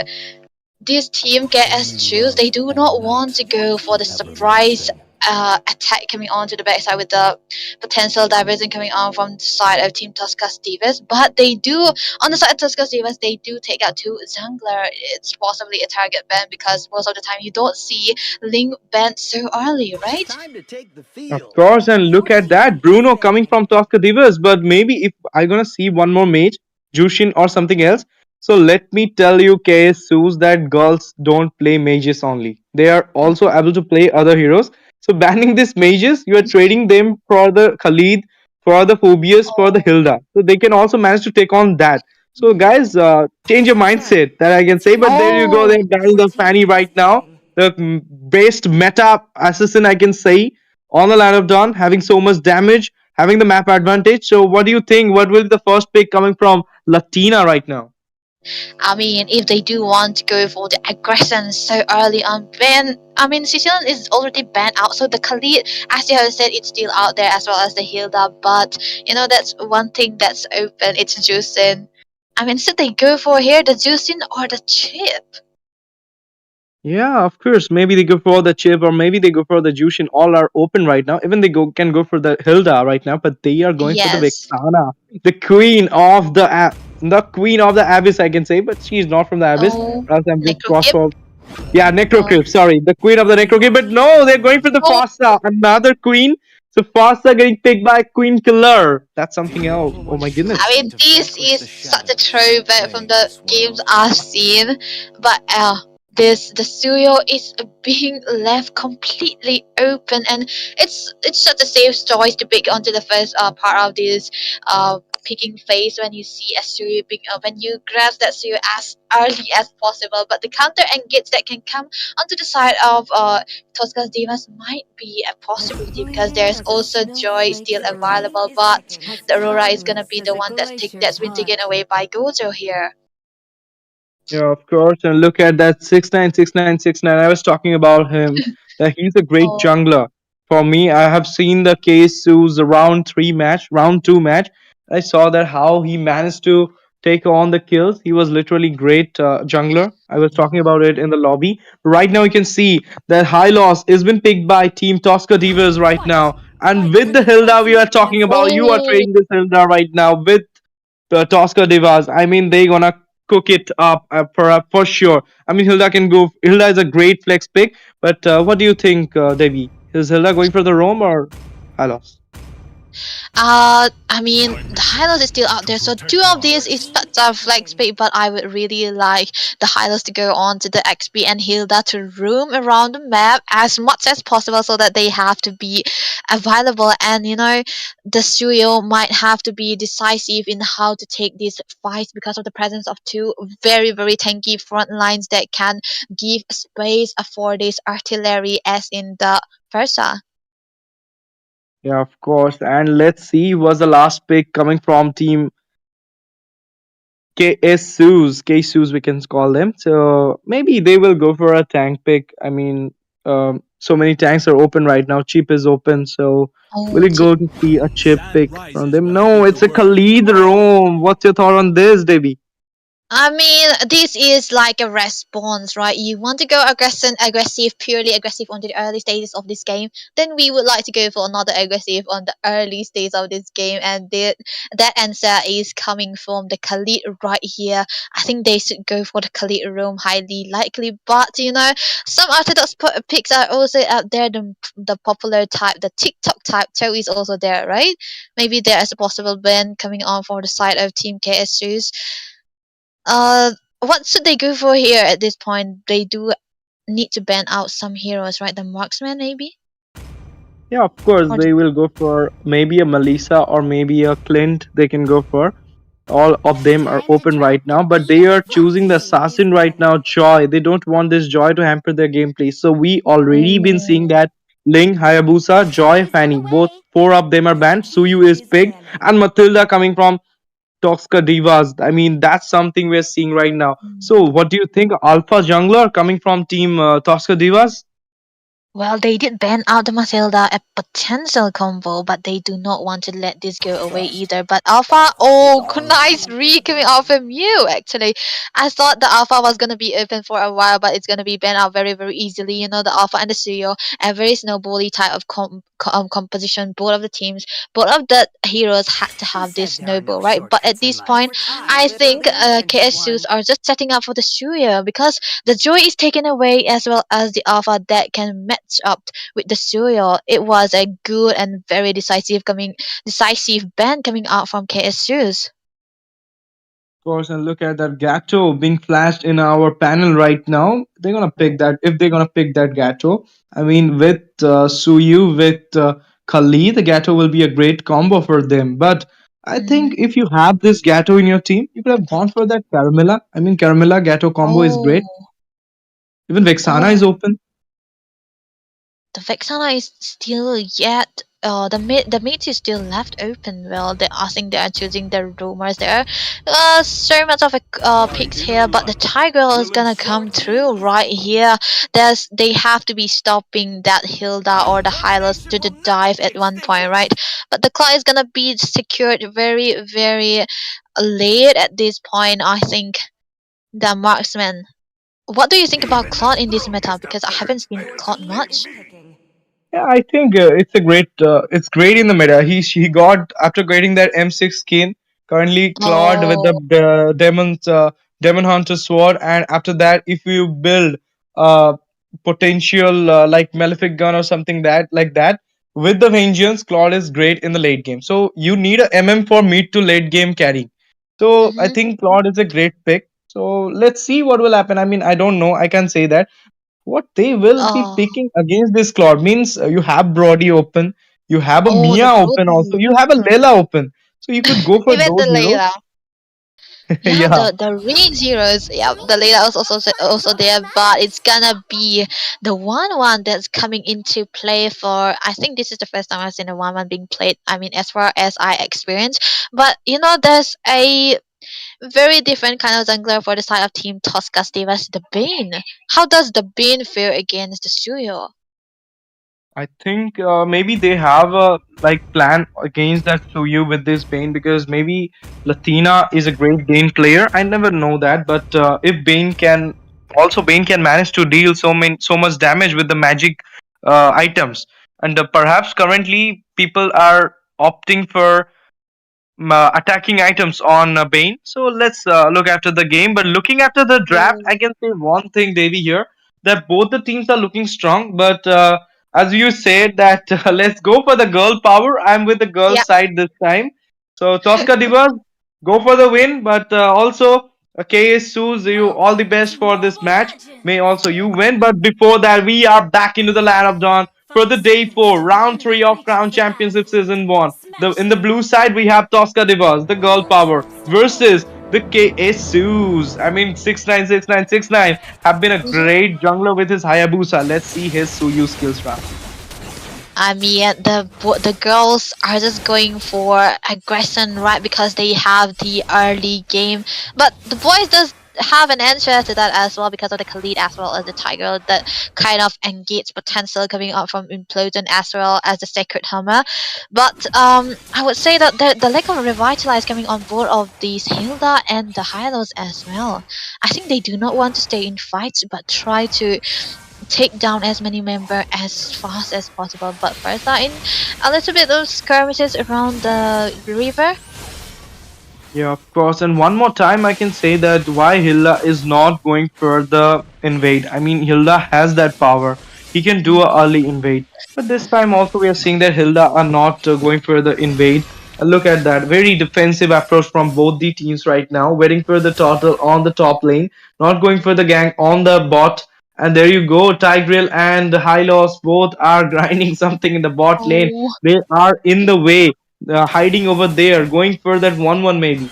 this team get as choose. They do not want to go for the surprise attack coming on to the backside with the potential diversion coming on from the side of Team Tuska's Divas. But they do, on the side of Tuska's Divas, they do take out two jungler. It's possibly a target ban because most of the time you don't see Link ban so early, right? Of course, and look at that. Bruno coming from Tosca Divas. But maybe if I'm gonna see one more mage, Jushin or something else. So let me tell you, KSUs, that girls don't play mages only. They are also able to play other heroes. So banning these mages, you are trading them for the Khalid, for the Phobius, for the Oh, Hilda. So they can also manage to take on that. So guys, change your mindset that I can say. But there you go. They're oh, banning the Fanny right now. The best meta assassin I can say on the line of dawn, having so much damage, having the map advantage. So, what do you think? What will be the first pick coming from Latina right now? I mean, if they do want to go for the aggression so early on, ban. I mean, Sicilian is already banned out, so the Khalid, as you have said, it's still out there as well as the Hilda. But that's one thing that's open. It's Juicing. I mean, should they go for here the Juicing or the Chip? Yeah, of course. Maybe they go for the chip, or maybe they go for the Jushin. All are open right now. Even they can go for the Hilda right now, but they are going for the Yes. Vexana, the the queen of the abyss. I can say, but she's not from the abyss. Oh, Else I'm just Necro cross Kip. for. Yeah, Oh, Necrocrypt. Sorry, the queen of the Necrocrypt. But no, they're going for the oh. Fasta, another queen. So Fasta getting picked by Queen Killer. That's something else. Oh my goodness. I mean, this is such a throwback from the games I've seen, but this the studio is being left completely open, and it's such a safe choice to pick onto the first part of this picking phase when you see a studio being when you grab that studio as early as possible. But the counter engage that can come onto the side of Tosca's Divas might be a possibility because there's also Joy still available, but the Aurora is gonna be the one that's been taken away by Gojo here. Yeah, of course. And look at that 696969. I was talking about him. That he's a great Oh, jungler. For me, I have seen the Su's round two match. I saw that how he managed to take on the kills. He was literally great jungler. I was talking about it in the lobby. Right now, you can see that High Loss has been picked by Team Tosca Divas right now. And with the Hilda, we are talking about. You are oh, trading this Hilda right now with the Tosca Divas. I mean, they gonna cook it up for sure. I mean, Hilda can go. Hilda is a great flex pick, but what do you think, Devi? Is Hilda going for the roam or Hylos? I mean, the Hylos is still out there, so two of these is such a flex pick, but I would really like the Hylos to go on to the XP and Hilda to roam around the map as much as possible so that they have to be available. And the studio might have to be decisive in how to take these fights because of the presence of two very, very tanky front lines that can give space for this artillery, as in the Versa. Yeah, of course. And let's see, was the last pick coming from Team KSUs we can call them. So maybe they will go for a tank pick. I mean, so many tanks are open right now. Chip is open, so will Oh, it go to see a chip pick from them? No, it's a Khalid roam. What's your thought on this, Debbie? I mean, this is like a response, right? You want to go aggressive, purely aggressive on the early stages of this game. Then we would like to go for another aggressive on the early stage of this game, and that answer is coming from the Khalid right here. I think they should go for the Khalid room, highly likely. But some orthodox picks are also out there. The popular type, the TikTok type, Toe is also there, right? Maybe there is a possible ban coming on for the side of Team KSU's. What should they go for here at this point? They do need to ban out some heroes, right? The marksman, maybe? Yeah, of course, Or they will go for maybe a Melissa or maybe a Clint. They can go for. All of them are open right now, but they are choosing the assassin right now, Joy. They don't want this Joy to hamper their gameplay. So we already been seeing that Ling, Hayabusa, Joy, Fanny, both four of them are banned. Suyu is picked, and Matilda coming from Toxka Divas. I mean, that's something we're seeing right now. So what do you think? Alpha Jungler coming from team Toxka Divas? Well, they did ban out the Matilda, a potential combo, but they do not want to let this go away either. But Alpha, oh, nice read coming out from you, actually. I thought the Alpha was going to be open for a while, but it's going to be banned out very, very easily. The Alpha and the Suyo, a very snowbally type of composition, both of the teams, both of the heroes had to have this snowball, right? But at this point, I think KSUs are just setting up for the Suyo because the joy is taken away as well as the alpha that can match up with the serial. It was a good and very decisive band coming out from KSU's. Course, and look at that Gato being flashed in our panel right now. They're gonna pick that if they're gonna pick that Gato. I mean, with Suyu, with Kali, the Gato will be a great combo for them. But I think Mhm. if you have this Gato in your team, you could have gone for that Caramella. I mean, Caramella Gato combo is Oh, great. Even Vexana oh, is open. the Vexana is still yet. The mate is still left open. Well, I think they are choosing the rumors there. So much of a picks here, but the Tiger is gonna come through right here. They have to be stopping that Hilda or the Hylos to the dive at one point, right? But the Claw is gonna be secured very, very late at this point. I think the marksman. What do you think about Claude in this meta? Because I haven't seen Claude much. Yeah, I think it's a great. It's great in the meta. He got after getting that M6 skin. Currently, Claude with Oh. the Demon Hunter sword, and after that, if you build potential like Malefic gun or something that with the Vengeance, Claude is great in the late game. So you need a MM for mid to late game carry. So I Mm-hmm. think Claude is a great pick. So let's see what will happen. I mean, I don't know. I can say that what they will be Oh. picking against this Claude means you have Brody open, you have a Oh, Mia the open also, Brody. you have a Layla open. So you could go for Even the those heroes. Layla. Yeah, Yeah. the range heroes. Yeah, the Layla is also there, but it's gonna be the one that's coming into play for. I think this is the first time I've seen a one being played. I mean, as far as I experience, but there's a very different kind of jungler for the side of Team Tosca Stevas, the Bane. How does the Bane fare against the Suyo? I think maybe they have a like plan against that Suyu with this Bane because maybe Latina is a great Bane player. I never know that, but if Bane can manage to deal so much damage with the magic items, and perhaps currently people are opting for attacking items on Bane. So let's look after the game. But looking after the draft, I can say one thing, Davey, here that both the teams are looking strong. But as you said, that let's go for the girl power. I'm with the girl Yeah. side this time. So Tosca Divas, go for the win. But also, KS Suze, you all the best for this match. May also you win. But before that, we are back into the land of dawn for the day 4, round 3 of Crown Championship Season 1. In the blue side, we have Tosca Divas, the girl power, versus the KSUs. I mean, 696969 have been a great jungler with his Hayabusa. Let's see his Suyu skills round. I mean, the girls are just going for aggression, right? Because they have the early game, but the boys have an answer to that as well because of the Khalid as well as the Tiger that kind of engage potential coming out from Implosion as well as the Sacred Hammer. But I would say that the lack of revitalize coming on board of these Hilda and the Hylos as well. I think they do not want to stay in fights but try to take down as many members as fast as possible. But first are in a little bit of skirmishes around the river. Yeah, of course. And one more time, I can say that why Hilda is not going for the invade. I mean, Hilda has that power. He can do a early invade. But this time also we are seeing that Hilda are not going for the invade. Look at that. Very defensive approach from both the teams right now. Waiting for the turtle on the top lane. Not going for the gang on the bot. And there you go. Tigreal and Hylos both are grinding something in the bot lane. Oh. They are in the way, hiding over there, going for that 1-1 maybe.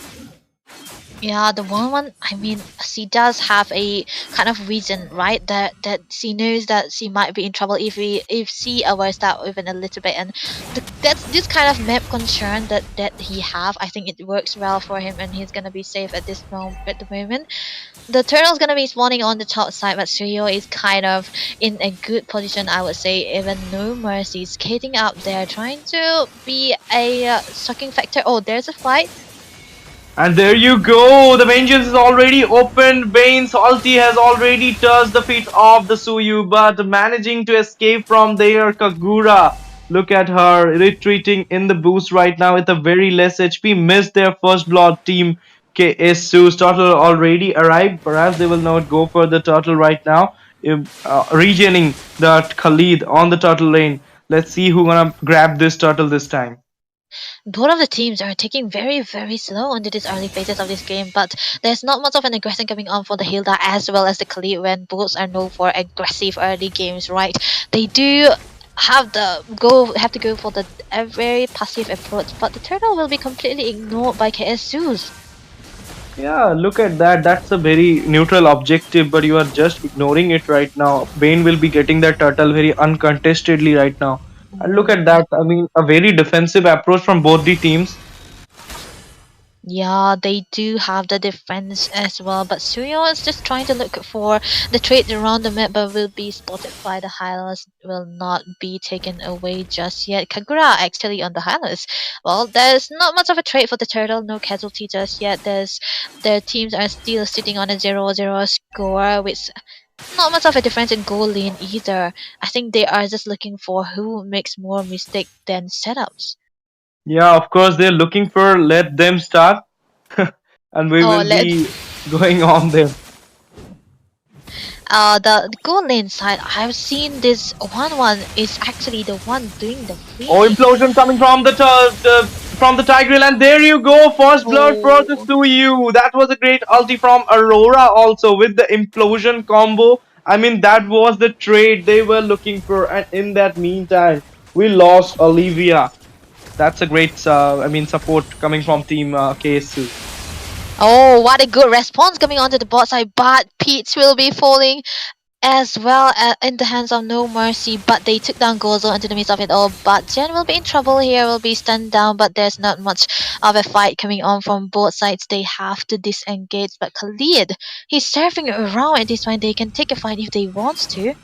Yeah, the one, I mean, she does have a kind of reason, right? That she knows that she might be in trouble if she avoids that even a little bit, and that's this kind of map concern that he have. I think it works well for him, and he's gonna be safe at this moment. At the moment, the turtle's gonna be spawning on the top side, but Suyo is kind of in a good position, I would say. Even No Mercy skating out there, trying to be a sucking factor. Oh, there's a fight. And there you go. The vengeance is already open. Bane's ulti has already touched the feet of the Suyu, but managing to escape from there, Kagura. Look at her retreating in the boost right now with a very less HP. Missed their first blood team. KSU's turtle already arrived. Perhaps they will not go for the turtle right now. Regening the Khalid on the turtle lane. Let's see who gonna grab this turtle this time. Both of the teams are taking very slow into these early phases of this game, but there's not much of an aggression coming on for the Hilda as well as the Khalid when both are known for aggressive early games, right? They do have to go for the a very passive approach, but the turtle will be completely ignored by KSU's. Yeah, look at that. That's a very neutral objective, but you are just ignoring it right now. Bane will be getting that turtle very uncontestedly right now. And look at that. I mean, a very defensive approach from both the teams. Yeah, they do have the defense as well, but Suyo is just trying to look for the trade around the map, but will be spotted by the Hylos, will not be taken away just yet. Kagura actually on the Hylos. Well, there's not much of a trade for the turtle, no casualty just yet. Their teams are still sitting on a 0-0 score with not much of a difference in goal lane either. I think they are just looking for who makes more mistake than setups. Yeah, of course, they're looking for let them start. And we Oh, will be going on there. the goal lane side, I've seen this one is actually the one doing the free. Oh, implosion coming from from the Tigreal, and there you go, first blood for the Oh. Suyu. That was a great ulti from Aurora also with the implosion combo. I mean, that was the trade they were looking for, and in that meantime, we lost Olivia. That's a great, I mean, support coming from Team KSU. Oh, what a good response coming onto the bot side, but Peach will be falling as well in the hands of No Mercy, but they took down Gozo into the midst of it all. But Jen will be in trouble here, will be stunned down, but there's not much of a fight coming on from both sides. They have to disengage, but Khalid, he's surfing around at this point. They can take a fight if they want to.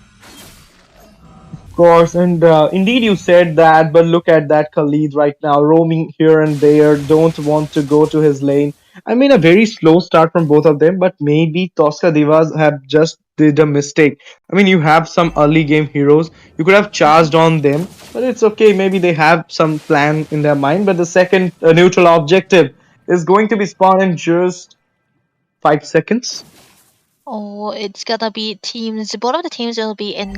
Course, and indeed you said that, but look at that Khalid right now, roaming here and there, don't want to go to his lane. I mean, a very slow start from both of them, but maybe Tosca Divas have just did a mistake. I mean, you have some early game heroes, you could have charged on them, but it's okay, maybe they have some plan in their mind. But the second neutral objective is going to be spawned in just 5 seconds. Oh, it's gonna be teams. Both of the teams will be in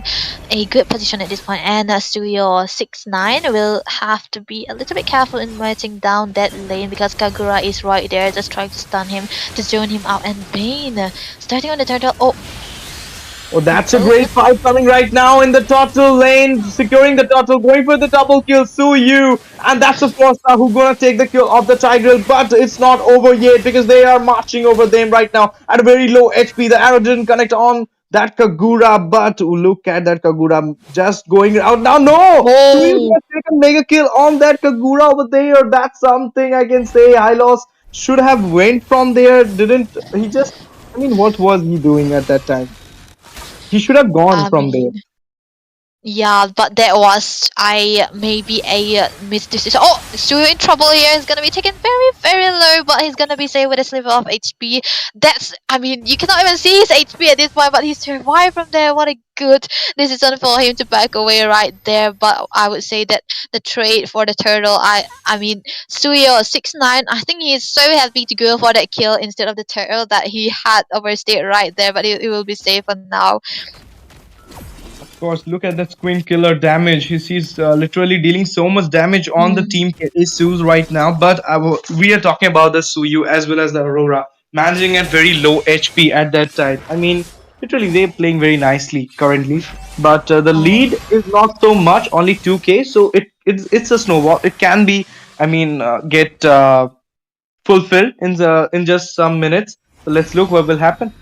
a good position at this point, and Studio 6-9 will have to be a little bit careful in merging down that lane because Kagura is right there, just trying to stun him, to zone him out. And Bane starting on the turtle. Oh, Oh, that's a great fight coming right now in the turtle lane, securing the turtle, going for the double kill, Suyu, and that's of course who's gonna take the kill of the Tigreal, but it's not over yet because they are marching over them right now at a very low HP. The arrow didn't connect on that Kagura, but look at that Kagura just going out now. No, Suyu oh, gonna take a mega kill on that Kagura over there. That's something I can say. Hylos should have went from there, didn't he? Just I mean, what was he doing at that time? He should have gone I from there. mean, yeah, but that was I maybe a missed decision. Oh, Stu in trouble here. He's gonna be taken very, very low, but he's gonna be saved with a sliver of HP. That's, I mean, you cannot even see his HP at this point, but he survived from there. What a good decision for him to back away right there. But I would say that the trade for the turtle, I mean, Suyo 6-9. I think he is so happy to go for that kill instead of the turtle that he had overstayed right there, but he will be safe for now. Of course, look at that Squint Killer damage. He's literally dealing so much damage on the team Su's right now. But we are talking about the Suyu as well as the Aurora managing at very low HP at that time. I mean, literally they're playing very nicely currently. But the lead is not so much, only 2k. So it's a snowball. It can be, I mean, get fulfilled in just some minutes. So let's look what will happen.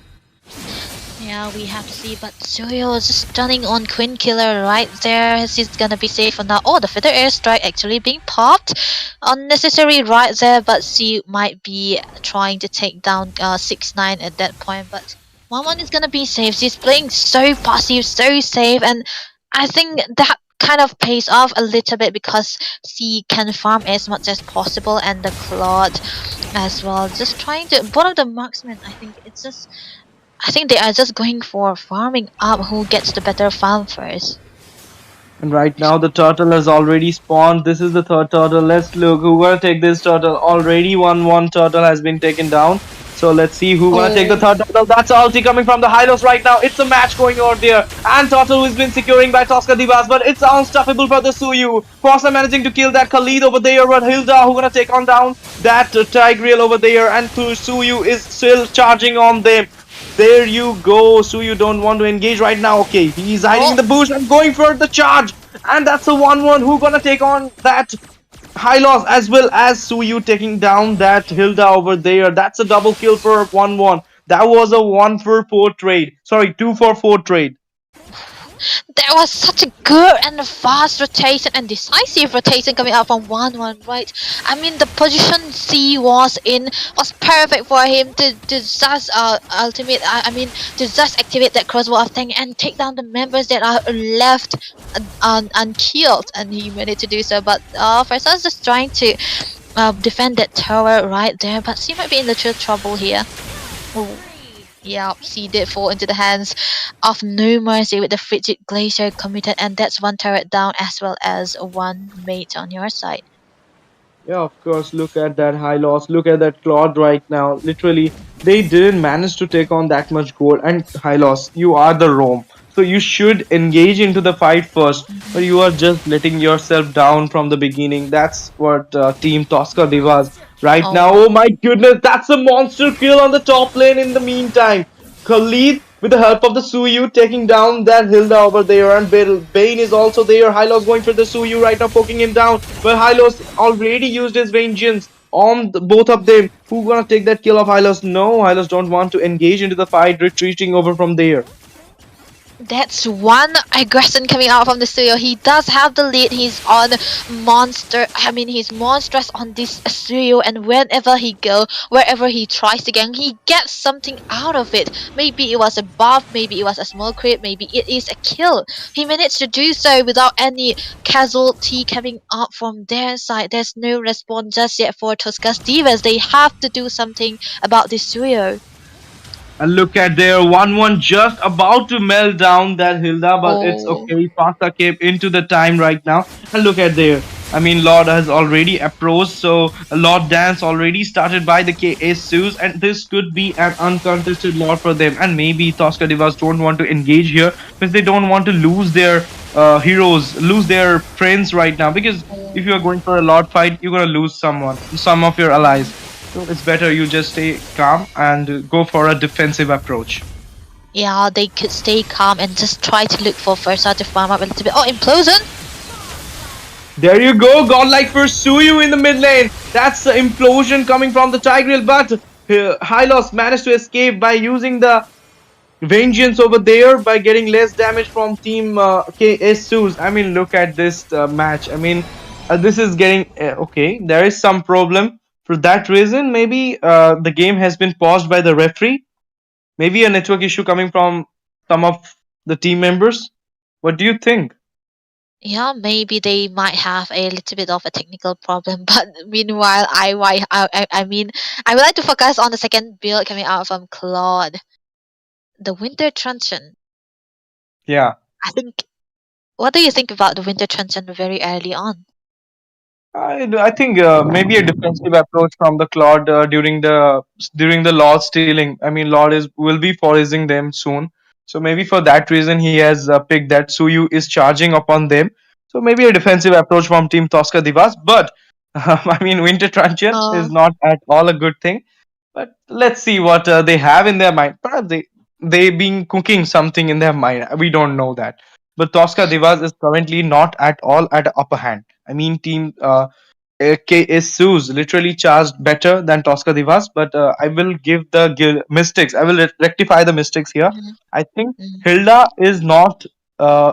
Yeah, we have to see, but Suryo is just stunning on Queen Killer right there. He's gonna be safe for now. Oh, the Feather Airstrike actually being popped. Unnecessary right there, but C might be trying to take down 6-9 at that point, but 1-1 is gonna be safe. She's playing so passive, so safe, and I think that kind of pays off a little bit because she can farm as much as possible, and the Claude as well. Just trying to, both of the marksmen, I think they are just going for farming up who gets the better farm first. And right now the turtle has already spawned. This is the third turtle. Let's look who gonna take this turtle. Already one turtle has been taken down. So let's see who gonna take the third turtle. That's ulti coming from the Hylos right now. It's a match going on there. And turtle has been securing by Tosca Divas, but it's unstoppable for the Suyu. Fossa managing to kill that Khalid over there, but Hilda who gonna take on down that Tigreal over there, and Suyu is still charging on them. There you go. Suyu don't want to engage right now. Okay, he's hiding in the bush and going for the charge. And that's a 1-1. Who gonna take on that high loss as well as Suyu taking down that Hilda over there. That's a double kill for 1-1. That was a 1-for-4 trade. Sorry, 2-for-4 trade. There was such a good and fast rotation and decisive rotation coming out from 1-1, right? I mean, the position C was in was perfect for him to just ultimate. I mean, to just activate that crossbow thing and take down the members that are left unkilled, and he managed to do so. But Faisal is just trying to defend that tower right there, but she might be in little trouble here. Ooh. Yeah, she did fall into the hands of No Mercy with the Frigid Glacier committed, and that's one turret down as well as one mate on your side. Yeah, of course. Look at that high loss. Look at that Claude right now. Literally, they didn't manage to take on that much gold. And high loss, you are the Rome. So you should engage into the fight first. But you are just letting yourself down from the beginning. That's what Team Tosca Divas right now. Oh my goodness, that's a monster kill on the top lane in the meantime. Khalid, with the help of the Suyu, taking down that Hilda over there, and Bane is also there. Hylos going for the Suyu right now, poking him down. But Hylos already used his vengeance on both of them. Who gonna take that kill of Hylos? No, Hylos don't want to engage into the fight, retreating over from there. That's one aggression coming out from the studio. He does have the lead. He's on monster. I mean, he's monstrous on this studio, and whenever he go, wherever he tries to gang, he gets something out of it. Maybe it was a buff, maybe it was a small crit, maybe it is a kill. He managed to do so without any casualty coming up from their side. There's no response just yet for Tosca's Divas. They have to do something about this studio. And look at there, 1-1 just about to melt down that Hilda, but it's okay. Pasta came into the time right now. And look at there. I mean, Lord has already approached, so Lord Dance already started by the KS Sus, and this could be an uncontested Lord for them. And maybe Tosca Divas don't want to engage here because they don't want to lose their heroes, lose their friends right now. Because if you are going for a Lord fight, you're gonna lose someone, some of your allies. So it's better you just stay calm and go for a defensive approach. Yeah, they could stay calm and just try to look for Versa to farm up a little bit. Oh, Implosion! There you go, godlike for Suyu in the mid lane. That's the implosion coming from the Tigreal, but Hylos managed to escape by using the vengeance over there by getting less damage from Team KS Sus. I mean, look at this match. I mean, this is getting okay. There is some problem. For that reason, maybe the game has been paused by the referee. Maybe a network issue coming from some of the team members. What do you think? Yeah, maybe they might have a little bit of a technical problem, but meanwhile, I mean, I would like to focus on the second build coming out from Claude, the Winter Truncheon. Yeah. I think. What do you think about the Winter Truncheon very early on? I think maybe a defensive approach from the Claude during the Lord stealing. I mean, Lord is will be foraging them soon, so maybe for that reason he has picked that Suyu is charging upon them. So maybe a defensive approach from Team Tosca Divas. But I mean, Winter Truncheon Uh, is not at all a good thing. But let's see what they have in their mind. Perhaps they been cooking something in their mind. We don't know that. But Tosca Divas is currently not at all at the upper hand. I mean, Team KS Sues literally charged better than Tosca Divas, but I will give the mistakes. I will rectify the mistakes here. mhm, I think mhm, Hilda is not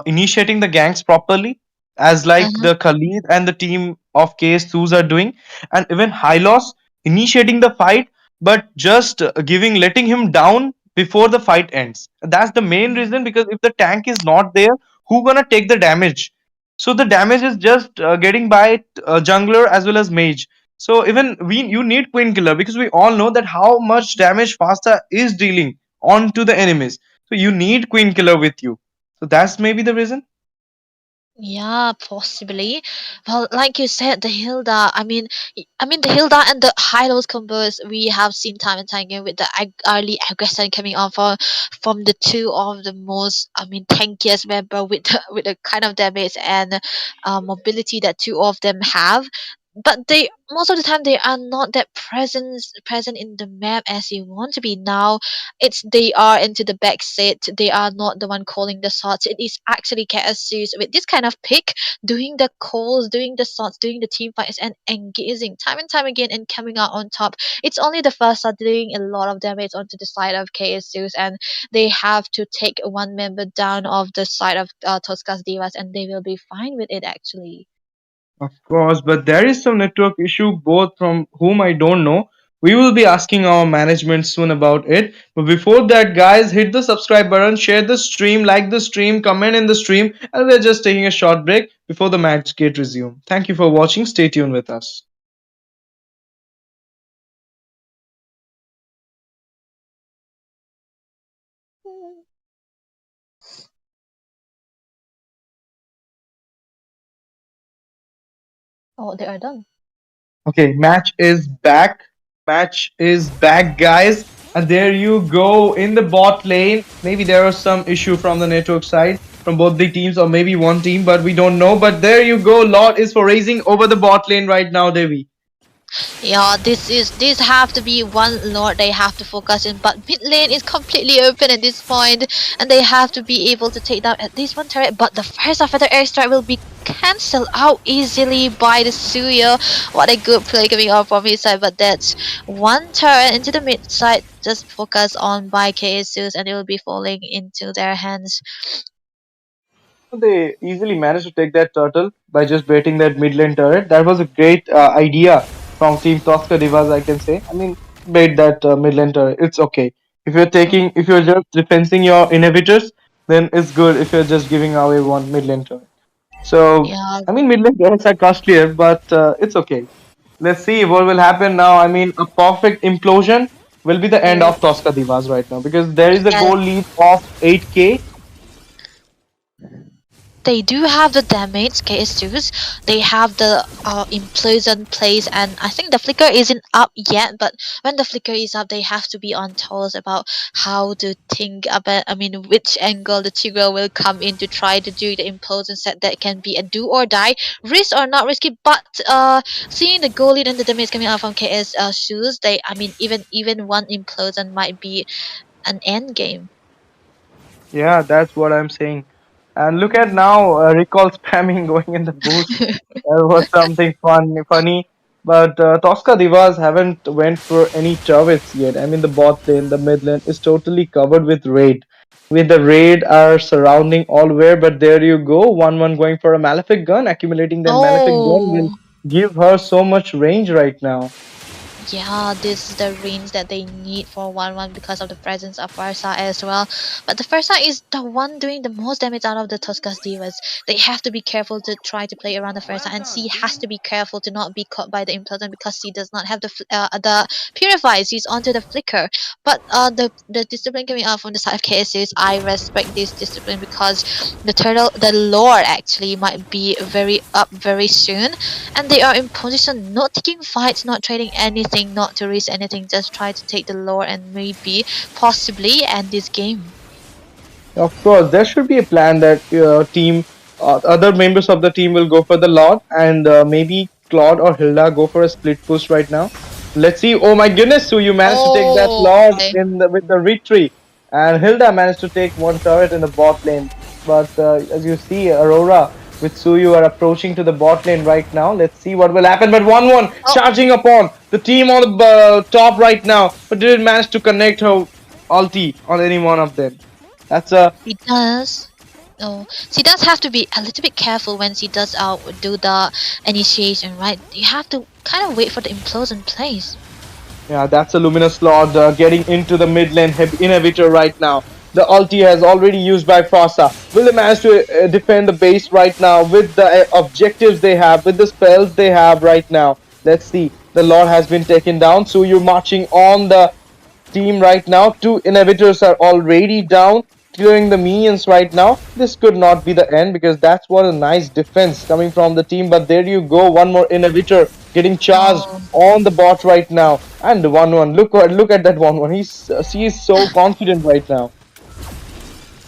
initiating the ganks properly, as like uh-huh, the Khalid and the team of KS Sues are doing, and even Hylos initiating the fight, but just letting him down before the fight ends. That's the main mhm. reason, because if the tank is not there, who gonna take the damage? So the damage is just getting by jungler as well as mage. So even you need queen killer, because we all know that how much damage Fasta is dealing onto the enemies. So you need queen killer with you. So that's maybe the reason. Yeah, possibly. Well, like you said, the Hilda. I mean the Hilda and the Hylos combos we have seen time and time again with the early aggression coming on from the two of the most, tankiest member with with the kind of damage and mobility that two of them have. But they most of the time they are not that present in the map as you want to be now. It's they are into the back seat. They are not the one calling the shots. It is actually KSUs with this kind of pick doing the calls, doing the shots, doing the team fights, and engaging time and time again and coming out on top. It's only the first are doing a lot of damage onto the side of KSUs, and they have to take one member down of the side of Tosca's Divas, and they will be fine with it actually. Of course, but there is some network issue, both from whom I don't know. We will be asking our management soon about it. But before that, guys, hit the subscribe button, share the stream, like the stream, comment in the stream, and we're just taking a short break before the match get resumed. Thank you for watching. Stay tuned with us. Oh, they are done. Okay, match is back. Match is back, guys. And there you go in the bot lane. Maybe there was some issue from the network side from both the teams, or maybe one team, but we don't know. But there you go. Lord is for raising over the bot lane right now, Devi. Yeah, this have to be one lord they have to focus in, but mid lane is completely open at this point, and they have to be able to take down at least one turret. But the first of the airstrike will be cancelled out easily by the Suya. What a good play coming out from his side, but that's one turret into the mid side, just focused on by KSUs, and it will be falling into their hands. They easily managed to take that turtle by just baiting that mid lane turret. That was a great idea from Team Tosca Divas, I can say. I mean, bait that mid lane turret. It's okay. If you're just defending your inhibitors, then it's good if you're just giving away one mid lane turret. So, Yeah, I mean, mid lane turrets are costlier, but it's okay. Let's see what will happen now. I mean, a perfect implosion will be the end oh, of Tosca Divas right now, because there is a yeah. goal lead of 8k. They do have the damage KS2s. They have the implosion plays, and I think the flicker isn't up yet. But when the flicker is up, they have to be on toes about how to think about. I mean, which angle the Tigreal will come in to try to do the implosion set that can be a do or die, risk or not risky. But seeing the goal lead and the damage coming out from KS shoes, they I mean even one implosion might be an end game. Yeah, that's what I'm saying. And look at now, recall spamming going in the boost. That was something funny. But Tosca Divas haven't went for any turrets yet. I mean, the bot lane, the mid lane is totally covered with raid. With the raid are surrounding allwhere, but there you go, 1-1 going for a malefic gun. Accumulating that malefic gun will Oh. give her so much range right now. Yeah, this is the range that they need for 1-1 because of the presence of Farsa as well. But the Farsa is the one doing the most damage out of the Tuskers Divas. They have to be careful to try to play around the Farsa, and C has to be careful to not be caught by the Implosion because C does not have the Purify. She's onto the Flicker. But the discipline coming out from the side of KSUs, I respect this discipline because the lore actually might be very up very soon, and they are in position, not taking fights, not trading anything, not to risk anything, just try to take the lore and maybe possibly end this game. Of course, there should be a plan that other members of the team will go for the Lord, and maybe Claude or Hilda go for a split push right now. Let's see. Oh my goodness, so you managed to take that Oh, Lord okay. with the retreat, and Hilda managed to take one turret in the bot lane. But as you see, Aurora with Suyu are approaching to the bot lane right now. Let's see what will happen. But 1-1 Oh, charging upon the team on the top right now, but didn't manage to connect her ulti on any one of them. That's a she does. Oh, she does have to be a little bit careful when she does do the initiation, right? You have to kind of wait for the implosion place. Yeah, that's a Luminous Lord getting into the mid lane inhibitor right now. The ulti has already used by Frossa. Will they manage to defend the base right now with the objectives they have, with the spells they have right now? Let's see. The Lord has been taken down, so you're marching on the team right now. Two inhibitors are already down, clearing the minions right now. This could not be the end because that's what a nice defense coming from the team. But there you go, one more inhibitor getting charged Oh. on the bot right now, and the 1-1. Look at that 1-1. She is so confident right now.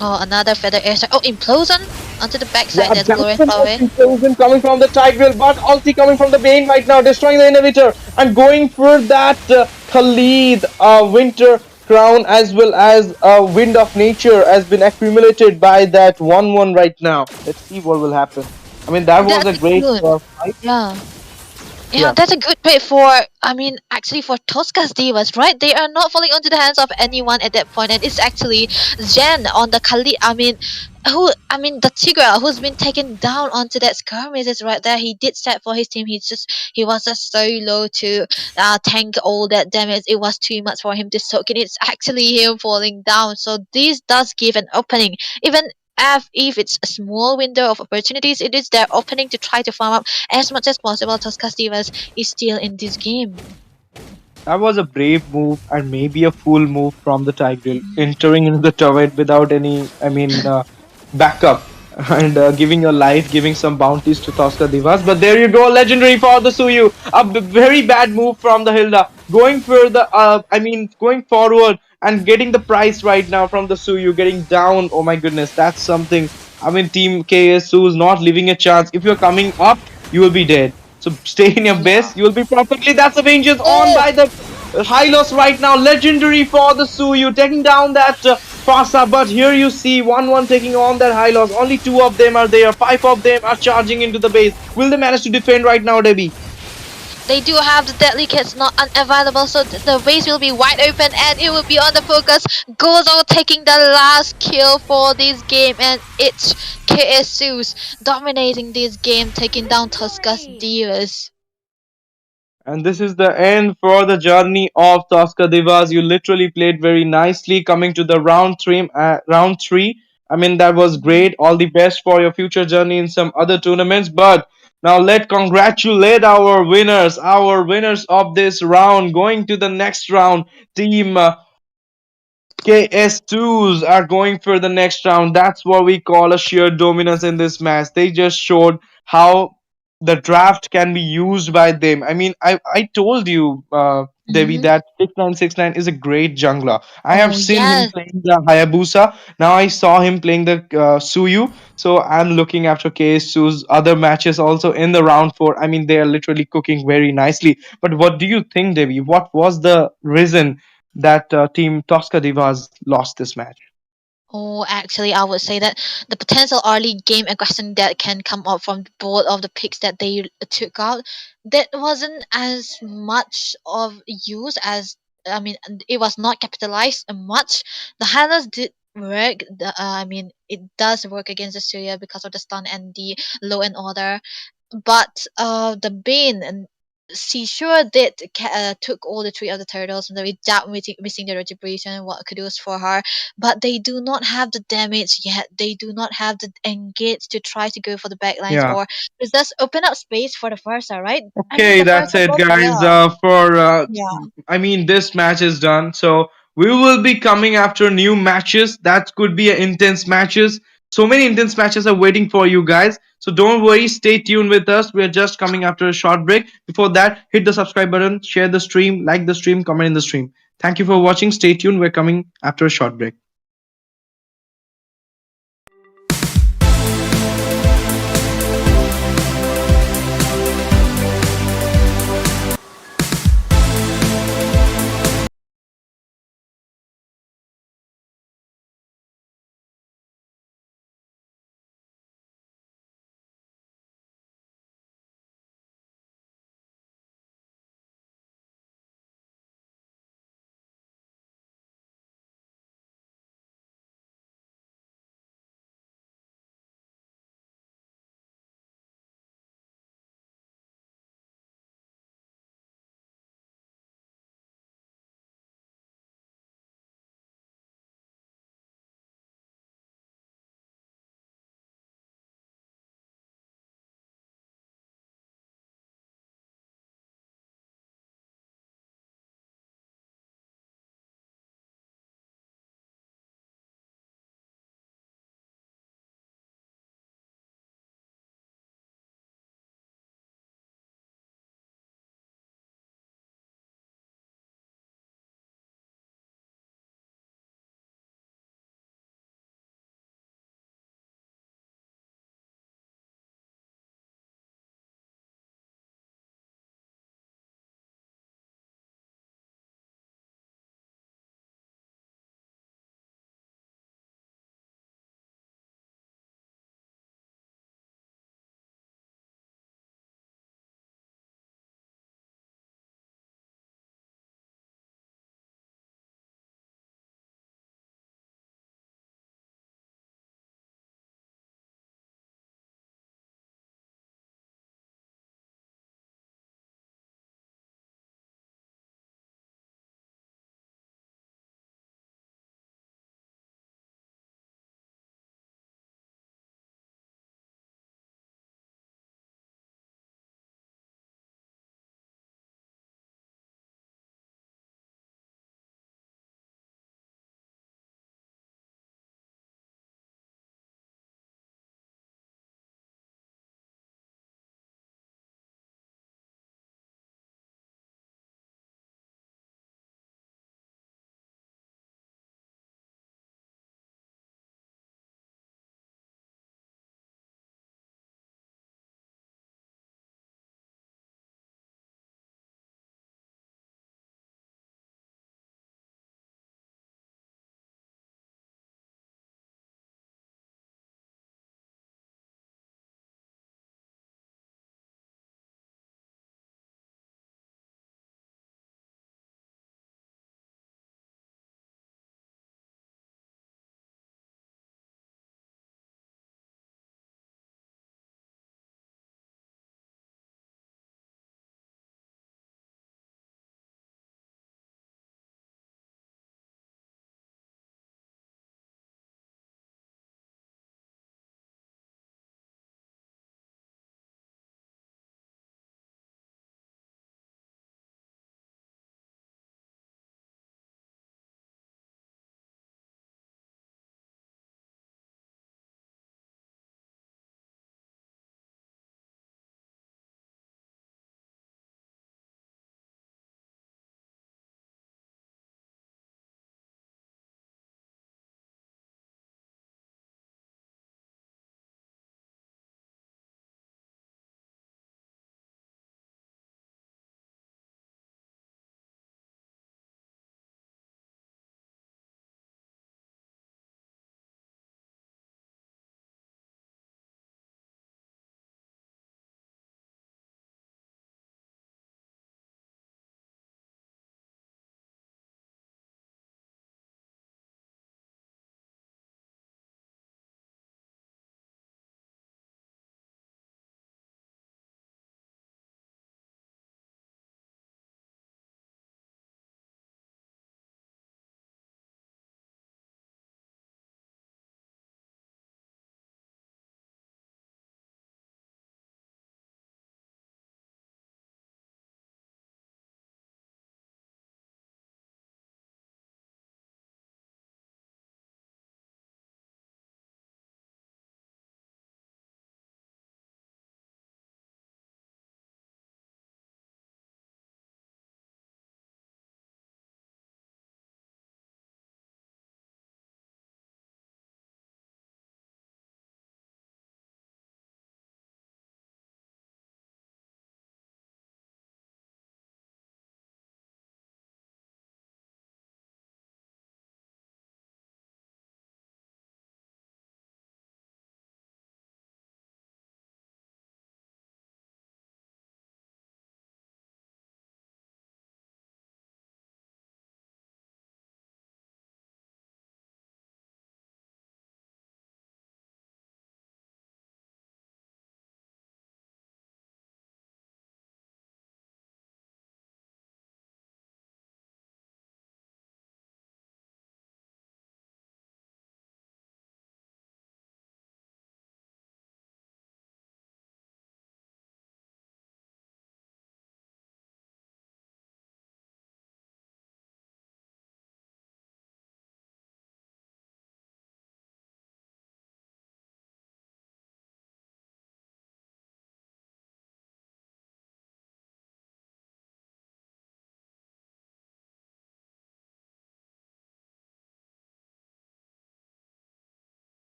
Oh, another feather airstrike. Oh, implosion onto the backside. Yeah, There's that's glorious the power. most implosion coming from the Tigreal, but ulti coming from the Bane right now, destroying the inhibitor and going for that Khalid Winter Crown as well as Wind of Nature has been accumulated by that 1-1 right now. Let's see what will happen. I mean, that was That's a great good. fight. Yeah. Yeah, Yeah. that's a good pick for, I mean, actually for Tosca's Divas, right? They are not falling onto the hands of anyone at that point, and it's actually Jen on the Khalid. The Tigra who's been taken down onto that skirmish is right there. He did set for his team. He was just so low to tank all that damage. It was too much for him to soak in. It's actually him falling down. So this does give an opening, even if it's a small window of opportunities. It is their opening to try to farm up as much as possible. Tosca Stevens is still in this game. That was a brave move and maybe a fool move from the Tigreal, entering into the turret without any, backup and giving your life, giving some bounties to Tosca Divas. But there you go, legendary for the Suyu. Very bad move from the Hilda, going for the, going forward and getting the price right now from the Suyu, getting down. Oh my goodness, that's something. I mean, Team KSU is not leaving a chance. If you're coming up, you will be dead. So stay in your Yeah. base. You will be perfectly. That's Avengers on Oh, by the Hylos right now. Legendary for the Suyu taking down that Fasa. But here you see 1-1 taking on that Hylos. Only two of them are there. Five of them are charging into the base. Will they manage to defend right now, Debbie? they do have the deadly kits not unavailable, so the base will be wide open and it will be on the focus. Gozo taking the last kill for this game, and it's KSU's dominating this game, taking down Tuska's Divas. And this is the end for the journey of Tosca Divas. You literally played very nicely, coming to the round three. Round three. I mean, that was great. All the best for your future journey in some other tournaments. But now let congratulate our winners of this round, going to the next round. Team KS2s are going for the next round. That's what we call a sheer dominance in this match. They just showed how the draft can be used by them. I mean, I told you, Devi, Mm-hmm. that 6969 is a great jungler. I have Oh seen him yes. playing the Hayabusa. Now I saw him playing the Suyu. So I'm looking after KS2's other matches also in the round four. I mean, they are literally cooking very nicely. But what do you think, Devi? What was the reason that team Tosca Divas lost this match? Oh, actually, I would say that the potential early game aggression that can come up from both of the picks that they took out, that wasn't as much of use as, it was not capitalized much. The highlights did work. It does work against the Syria because of the stun and the low end order. But the Bane she sure did took all the three other turtles and without missing the retribution and what kudos for her, but they do not have the damage yet. They do not have the engage to try to go for the backlines, Yeah. or does that open up space for the Versa, right? I mean, Okay, the that's Versa it, both, guys. yeah. Yeah. I mean, this match is done. So we will be coming after new matches. That could be a intense matches. So many intense matches are waiting for you guys. So don't worry. Stay tuned with us. We are just coming after a short break. Before that, hit the subscribe button, share the stream, like the stream, comment in the stream. Thank you for watching. Stay tuned. We're coming after a short break.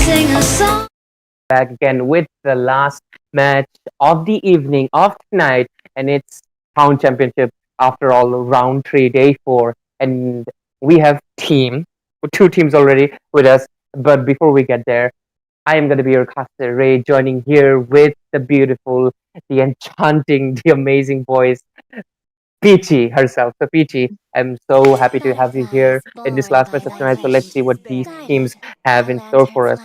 sing a song. Back again with the last match of the evening, of tonight, and it's Town Championship after all, round three, day four. And we have two teams already with us. But before we get there, I am going to be your caster, Ray, joining here with the beautiful, the enchanting, the amazing voice, Peachy herself. So, Peachy, I'm so happy to have you here in this last match of tonight. So, let's see what these teams have in store for us.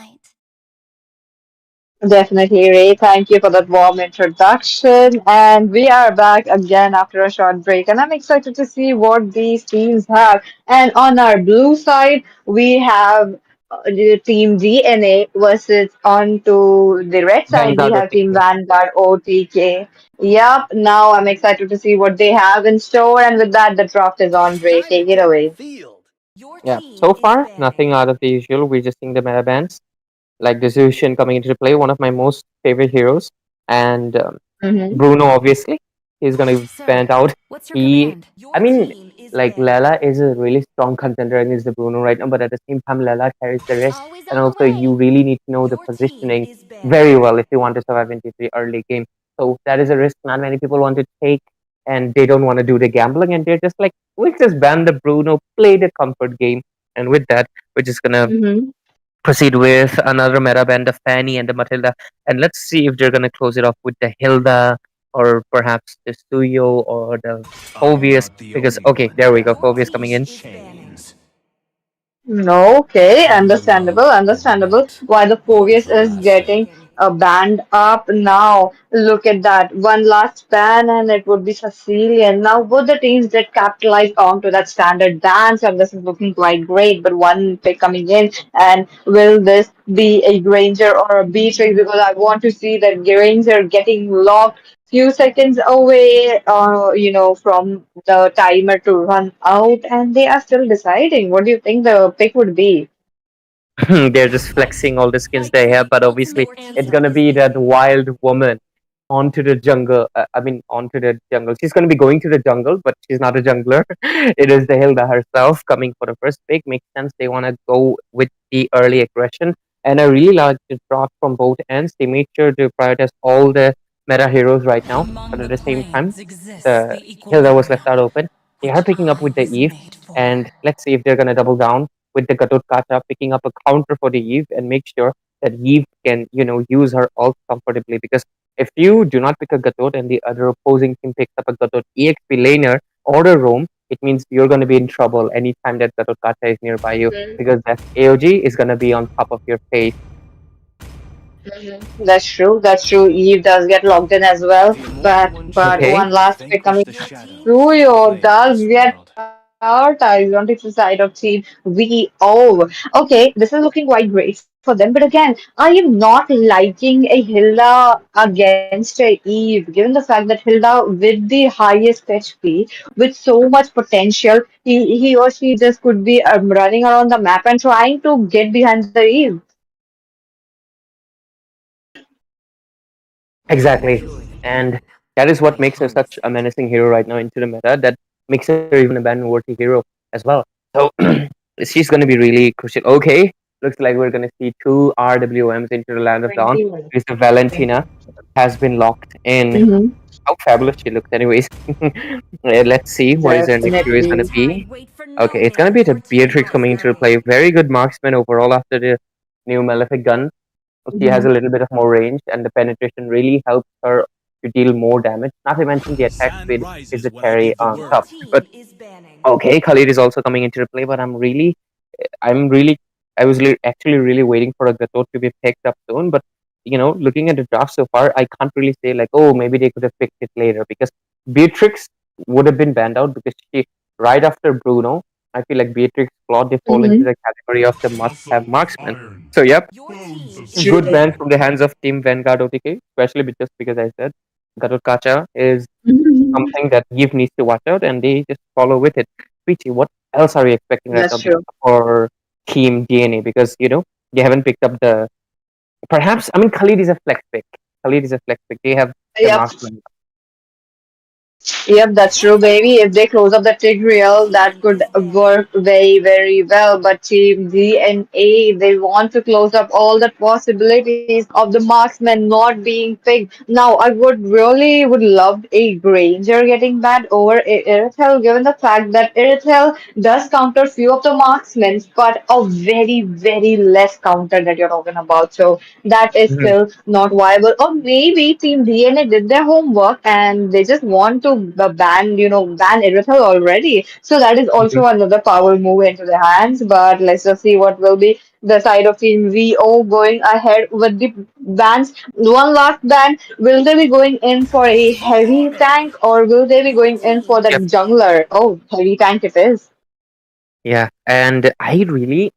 Definitely, Ray. Thank you for that warm introduction. And we are back again after a short break. And I'm excited to see what these teams have. And on our blue side, we have the team DNA versus on to the red side, we Vanguard of have team Vanguard OTK. Yep, now I'm excited to see what they have in store. And with that, the draft is on, Ray. Take it away. Yeah, so far, nothing out of the usual. We're just seeing the meta bands, like the Zushin coming into play, one of my most favorite heroes. And Mm-hmm. Bruno, obviously, he's going to stand out. He, I mean, like Lela is a really strong contender against the Bruno right now, but at the same time, Lela carries the risk. And also, you really need to know the positioning very well if you want to survive into the early game. So that is a risk not many people want to take, and they don't want to do the gambling, and they're just like, we'll just ban the Bruno, play the comfort game. And with that, we're just gonna Mm-hmm. proceed with another meta band, the Fanny and the Matilda. And let's see if they're going to close it off with the Hilda or perhaps the Suyo or the Phobius. Because, okay, there we go. Phobius coming in. Okay, understandable, understandable. Why the Phobius is getting banned up now. Look at that. One last ban and it would be Sicilian. Now both the teams did capitalize onto that standard dance and this is looking quite great. But one pick coming in and will this be a Granger or a Beatrix? Because I want to see that Granger getting locked few seconds away, from the timer to run out, and they are still deciding. What do you think the pick would be? They're just flexing all the skins they have, but obviously it's gonna be that wild woman onto the jungle. Onto the jungle. She's gonna be going to the jungle, but she's not a jungler. It is the Hilda herself coming for the first pick. Makes sense. They wanna go with the early aggression, and I really like the drop from both ends. They made sure to prioritize all the meta heroes right now, but at the same time, the Hilda was left out open. They are picking up with the Eve, and let's see if they're gonna double down with the Gatot Kacha, picking up a counter for the Eve and make sure that Eve can, use her ult comfortably. Because if you do not pick a Gatot and the other opposing team picks up a Gatot EXP laner or a roam, it means you're going to be in trouble anytime that Gatot Kacha is nearby you, because that AOG is going to be on top of your face. That's true. That's true. Eve does get logged in as well. But Okay. one last pick coming. Suyo does get prioritized onto the side of team VO. Okay, this is looking quite great for them. But again, I am not liking a Hilda against a Eve, given the fact that Hilda with the highest HP, with so much potential, he or she just could be running around the map and trying to get behind the Eve. Exactly. And that is what makes her such a menacing hero right now into the meta. That makes her even a ban worthy hero as well. So she's going to be really crucial. Okay, looks like we're going to see two RWMs into the land of dawn. Because the Valentina has been locked in. Mm-hmm. How fabulous she looks, anyways. Let's see what is their next hero is going to Definitely. be. Okay, it's going to be the Beatrix coming into the play. Very good marksman overall after the new Malefic gun. She has a little bit of more range, and the penetration really helps her to deal more damage. Not to mention the attack speed is the cherry on top. But okay, Khalid is also coming into the play, but I'm really, I was actually really waiting for a Gatot to be picked up soon. But looking at the draft so far, I can't really say like, oh, maybe they could have picked it later, because Beatrix would have been banned out because she right after Bruno. I feel like Beatrix Claude they fall into Mm-hmm. the category of the must-have marksman. So yep, good True. ban from the hands of Team Vanguard OTK, especially just because I said Gatot Kacha is Mhm. something that Give needs to watch out, and they just follow with it. Peachy, what else are you expecting right That's now true. for Team DNA? Because they haven't picked up the. Perhaps Khalid is a flex pick. Khalid is a flex pick. They have the Yep. marksman. Yep, that's true, baby. If they close up the Tigreal, that could work very, very well. But Team DNA, they want to close up all the possibilities of the marksman not being picked. Now, I would love a Granger getting banned over Irithel, given the fact that Irithel does counter few of the marksmen, but a very, very less counter that you're talking about. So that is Mhm. still not viable. Or maybe Team DNA did their homework and they just want to ban Irithel already. So that is Mhm. also another power move into their hands. But let's just see what will be the side of Team VO going ahead with the bans. One last ban. Will they be going in for a heavy tank or will they be going in for that Yep. jungler? Oh, heavy tank it is. Yeah, and I really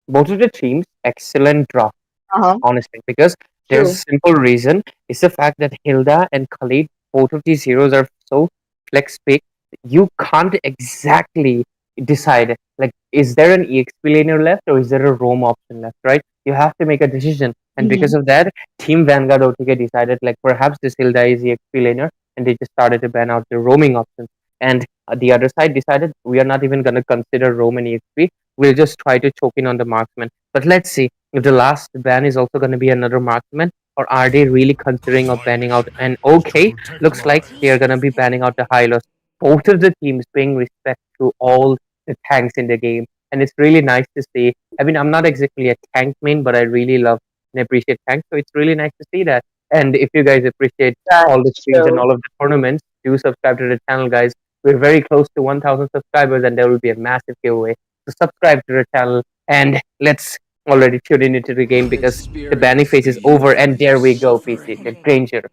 both of the teams excellent draft, Uh-huh. honestly, because there's a True. simple reason. It's the fact that Hilda and Khalid, both of these heroes are so flex pick. You can't exactly decide, like, is there an EXP laner left or is there a roam option left, right? You have to make a decision. And because Mhm. of that, Team Vanguard OTK decided, like, perhaps this Hilda is EXP laner, and they just started to ban out the roaming option. And the other side decided, we are not even going to consider roam and EXP. We'll just try to choke in on the marksman. But let's see if the last ban is also going to be another marksman, or are they really considering of banning out? And okay, looks like they are going to be banning out the Hylos. Both of the teams paying respect to all the tanks in the game, and it's really nice to see. I mean, I'm not exactly a tank main, but I really love and appreciate tanks, so it's really nice to see that. And if you guys appreciate all the That's streams and true. all of the tournaments, do subscribe to the channel, guys. We're very close to 1,000 subscribers, and there will be a massive giveaway. So subscribe to the channel, and let's already tune into the game because the banning phase is over. And there we go, PC. The Granger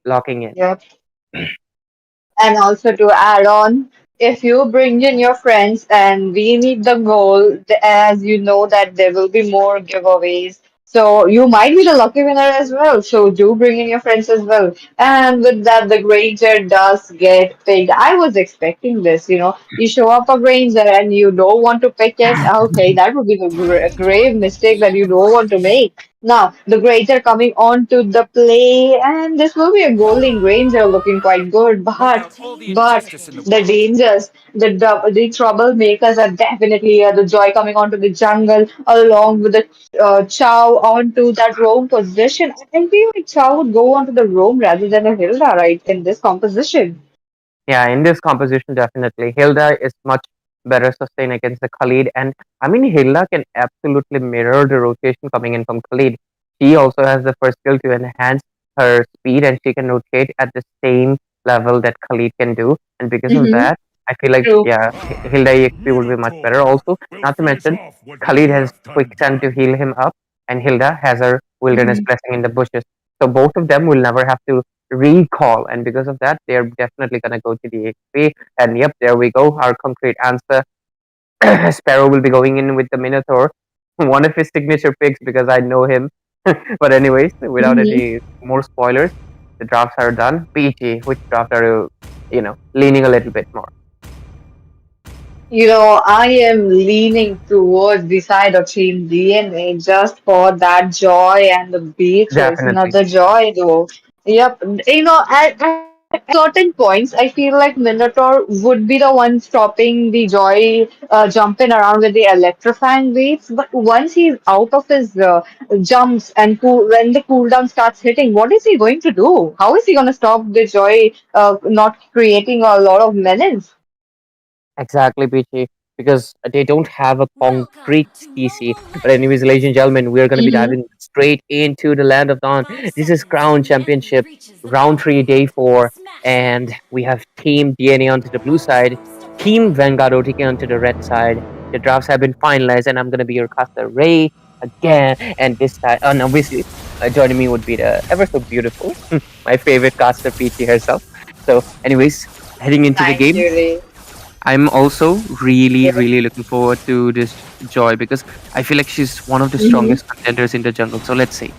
locking in. Yep. And also to add on, if you bring in your friends and we meet the goal, as you know that there will be more giveaways. So you might be the lucky winner as well. So do bring in your friends as well. And with that, the Granger does get picked. I was expecting this, You show up a Granger and you don't want to pick it. Okay, that would be the grave mistake that you don't want to make. Now, the grades are coming on to the play, and this will be a golden Granger looking quite good. But the dangers, the troublemakers are definitely here. The Joy coming onto the jungle along with the Chow onto that roam position. I feel like Chow would go onto the roam rather than a Hilda, right, in this composition. Yeah, in this composition, definitely. Hilda is much better sustained against the Khalid. And I mean, Hilda can absolutely mirror the rotation coming in from Khalid. She also has the first skill to enhance her speed, and she can rotate at the same level that Khalid can do. And because of Mm-hmm. that, I feel like, True. yeah, Hilda EXP would be much better. Also, not to mention, Khalid has quicksand to heal him up, and Hilda has her wilderness Mm-hmm. blessing in the bushes. So both of them will never have to recall, and because of that they're definitely going to go to the XP. And yep, there we go, our concrete answer. Sparrow will be going in with the Minotaur, one of his signature picks because I know him. But anyways, without Mm-hmm. any more spoilers, the drafts are done. PG, which draft are you, leaning a little bit more? I am leaning towards the side of Team DNA just for that joy and the beaches. Definitely. Another joy, though. Yep. At certain points, I feel like Minotaur would be the one stopping the joy jumping around with the electrifying waves. But once he's out of his jumps and when the cooldown starts hitting, what is he going to do? How is he going to stop the joy not creating a lot of menace? Exactly, BT, because they don't have a concrete CC. But anyways, ladies and gentlemen, we are going to be Mm-hmm. diving straight into the Land of Dawn. This is Crown Championship, round 3, day 4, and we have Team DNA onto the blue side, Team Vanguard OTK onto the red side. The drafts have been finalized, and I'm going to be your caster, Ray, again. And this time, and obviously, joining me would be the ever so beautiful, my favorite caster, PT herself. So, anyways, heading into the Thank game. you, Ray. I'm also really, really looking forward to this Joy because I feel like she's one of the Mm-hmm. strongest contenders in the jungle. So let's see.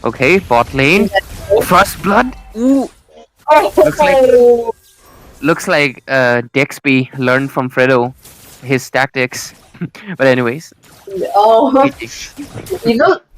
Okay, bot lane, That's good. first blood. Ooh, looks like Oh, Dexby learned from Fredo his tactics. But anyways, oh, GG.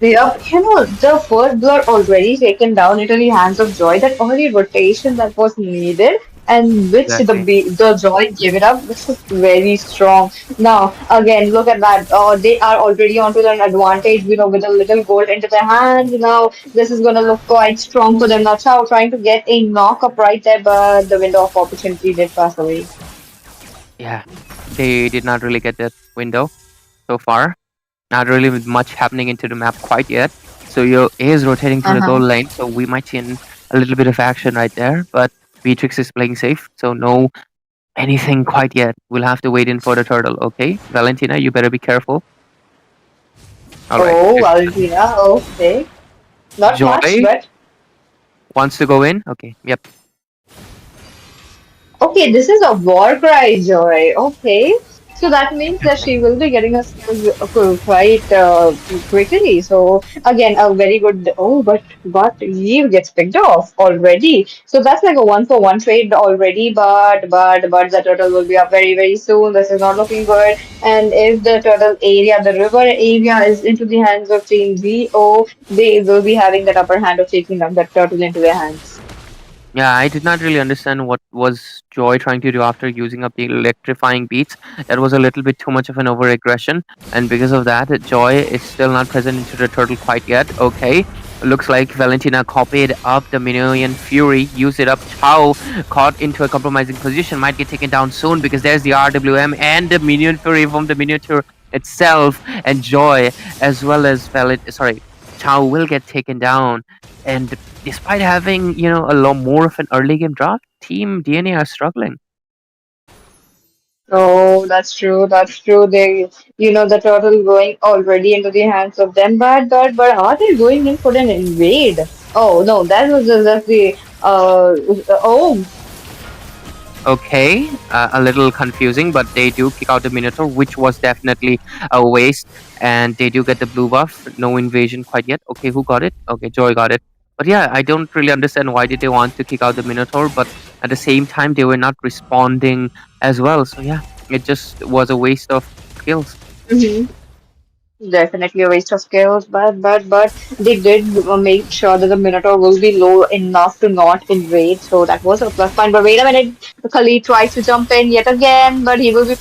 the first blood already taken down into the hands of Joy. That early rotation that was needed and which Exactly. the Joy gave it up, which is very strong. Now, again, look at that. They are already onto an advantage, with a little gold into their hands. Now, this is going to look quite strong for them. Now, Chow trying to get a knock up right there, but the window of opportunity did pass away. Yeah, they did not really get that window so far. Not really with much happening into the map quite yet. So Yo is rotating to the Uh-huh. goal lane, so we might see a little bit of action right there. But Beatrix is playing safe, so no anything quite yet. We'll have to wait in for the turtle. Okay, Valentina, you better be careful. All right, Oh, Valentina, okay. Not much, Joy but wants to go in. Okay, yep. okay, this is a war cry, Joy. Okay. So that means that she will be getting a skill quite quickly. So again, a very good. Oh, but Eve gets picked off already. So that's like a 1-for-1 trade already. But the turtle will be up very very soon. This is not looking good. And if the turtle area, the river area, is into the hands of Team ZO, they will be having that upper hand of taking up that turtle into their hands. Yeah, I did not really understand what was Joy trying to do after using up the electrifying beats. That was a little bit too much of an over aggression, and because of that, Joy is still not present into the turtle quite yet. Okay, looks like Valentina copied up the Minoan Fury, used it up. Chao caught into a compromising position, might get taken down soon because there's the RWM and the Minion Fury from the miniature itself, and Joy as well as Chao will get taken down. And despite having, a lot more of an early game draft, Team DNA are struggling. Oh, that's true. That's true. The turtle going already into the hands of them. But are they going in for an invade? Oh no, that was just the oh, Okay, a little confusing, but they do kick out the Minotaur, which was definitely a waste. And they do get the blue buff. No invasion quite yet. Okay, who got it? Okay, Joy got it. But yeah, I don't really understand why did they want to kick out the Minotaur, but at the same time, they were not responding as well. So yeah, it just was a waste of skills. mhm. Definitely a waste of skills. But they did make sure that the Minotaur will be low enough to not invade. So that was a plus point. But wait a minute, Khalid tries to jump in yet again, but he will be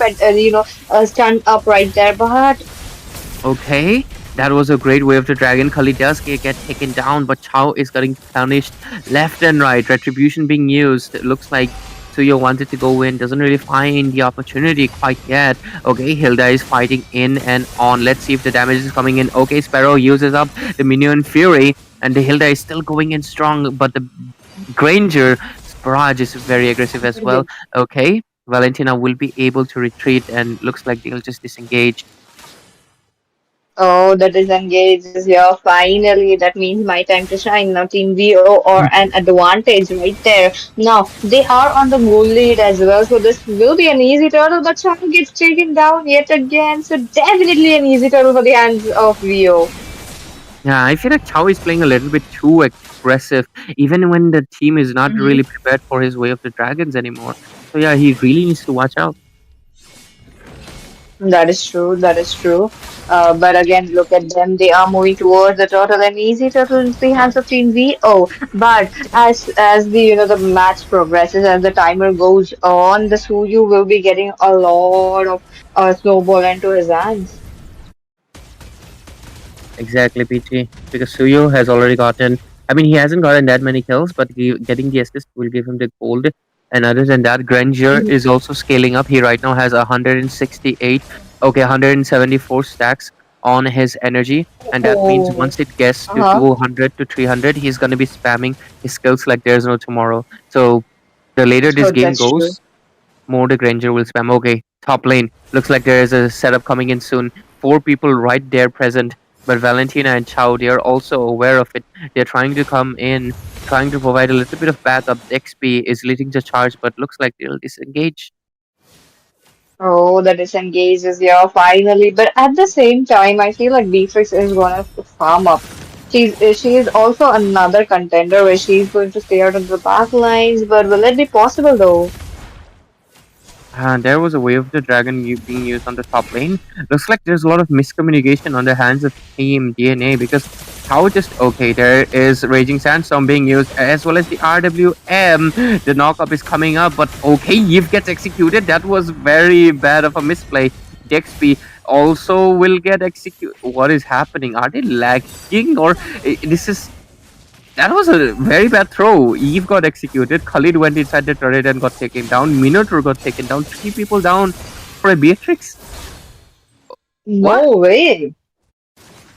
stand up right there. But Okay, that was a great wave to Dragon. Kali does get taken down, but Chao is getting punished left and right. Retribution being used. It looks like Suyo wanted to go in, doesn't really find the opportunity quite yet. Okay, Hilda is fighting in and on. Let's see if the damage is coming in. Okay, Sparrow uses up the Minion Fury, and the Hilda is still going in strong, but the Granger Barrage is very aggressive as well. Okay, Valentina will be able to retreat, and looks like they'll just disengage. oh, the disengage is here. Finally, that means my time to shine. Now, Team VO or an advantage right there. Now, they are on the goal lead as well, so this will be an easy turtle, but Chaka gets taken down yet again. So, definitely an easy turtle for the hands of VO. Yeah, I feel like Chao is playing a little bit too aggressive, even when the team is not really prepared for his way of the dragons anymore. So yeah, he really needs to watch out. That is true. That is true. But again, look at them. They are moving towards the turtle, an easy turtle into the hands of Team VO. But as the the match progresses, as the timer goes on, the Suyu will be getting a lot of snowball into his hands. Exactly, PG. Because Suyo has already gotten. I mean, he hasn't gotten that many kills, but getting the assist will give him the gold. And other than that, Granger is also scaling up. He right now has 168, okay, 174 stacks on his energy. And that means Oh, once it gets to uh-huh. 200 to 300, he's going to be spamming his skills like there's no tomorrow. So the later this Oh, game that's true. goes, more the Granger will spam. Okay, top lane. Looks like there is a setup coming in soon. Four people right there present. But Valentina and Chao, they are also aware of it. They're trying to come in, trying to provide a little bit of backup. XP is leading the charge, but looks like they'll disengage. Oh, the disengage is here finally. But at the same time, I feel like Beatrix is gonna farm up. She is also another contender where she's going to stay out of the back lines. But will it be possible though? And there was a wave of the dragon being used on the top lane. Looks like there's a lot of miscommunication on the hands of Team DNA because Chow just okay. There is Raging Sandstorm being used as well as the RWM. The knockup is coming up, but okay, Yves gets executed. That was very bad of a misplay. DXP also will get executed. What is happening? Are they lagging or this is that was a very bad throw. Eve got executed. Khalid went inside the turret and got taken down. Minotaur got taken down. 3 people down for a Beatrix. What? No way.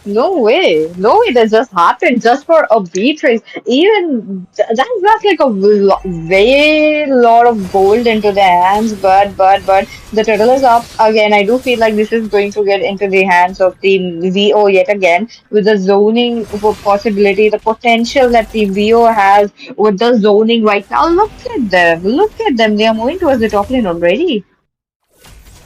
No way. No way that just happened just for a beat race. Even that's like a way lot of gold into their hands. But the turtle is up again. I do feel like this is going to get into the hands of Team VO yet again with the zoning possibility, the potential that Team VO has with the zoning right now. Look at them. Look at them. They are moving towards the top lane already.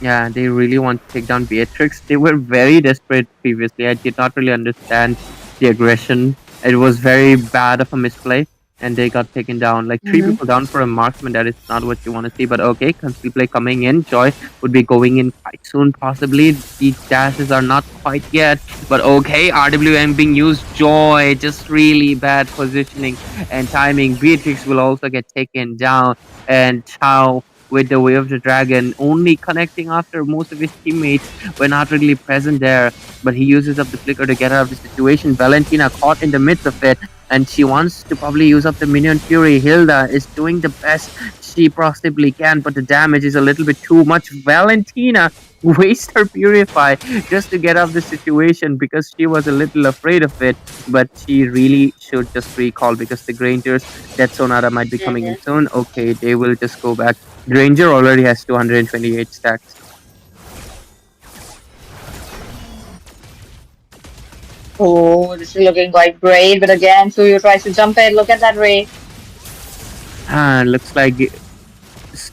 Yeah, they really want to take down Beatrix. They were very desperate previously. I did not really understand the aggression. It was very bad of a misplay, and they got taken down. Like 3 people down for a marksman, that is not what you want to see. But okay, conceal play coming in. Joy would be going in quite soon, possibly. The dashes are not quite yet. But okay, RWM being used. Joy, just really bad positioning and timing. Beatrix will also get taken down. And Chow with the Way of the Dragon, only connecting after most of his teammates were not really present there. But he uses up the flicker to get out of the situation. Valentina caught in the midst of it, and she wants to probably use up the minion fury. Hilda is doing the best she possibly can, but the damage is a little bit too much. Valentina waste her purify just to get out of the situation because she was a little afraid of it, but she really should just recall because the Grangers, that Sonata might be coming in soon. Okay, they will just go back. Granger already has 228 stacks. Oh, this is looking quite great. But again, Suyu tries to jump in. Look at that Ray. Looks like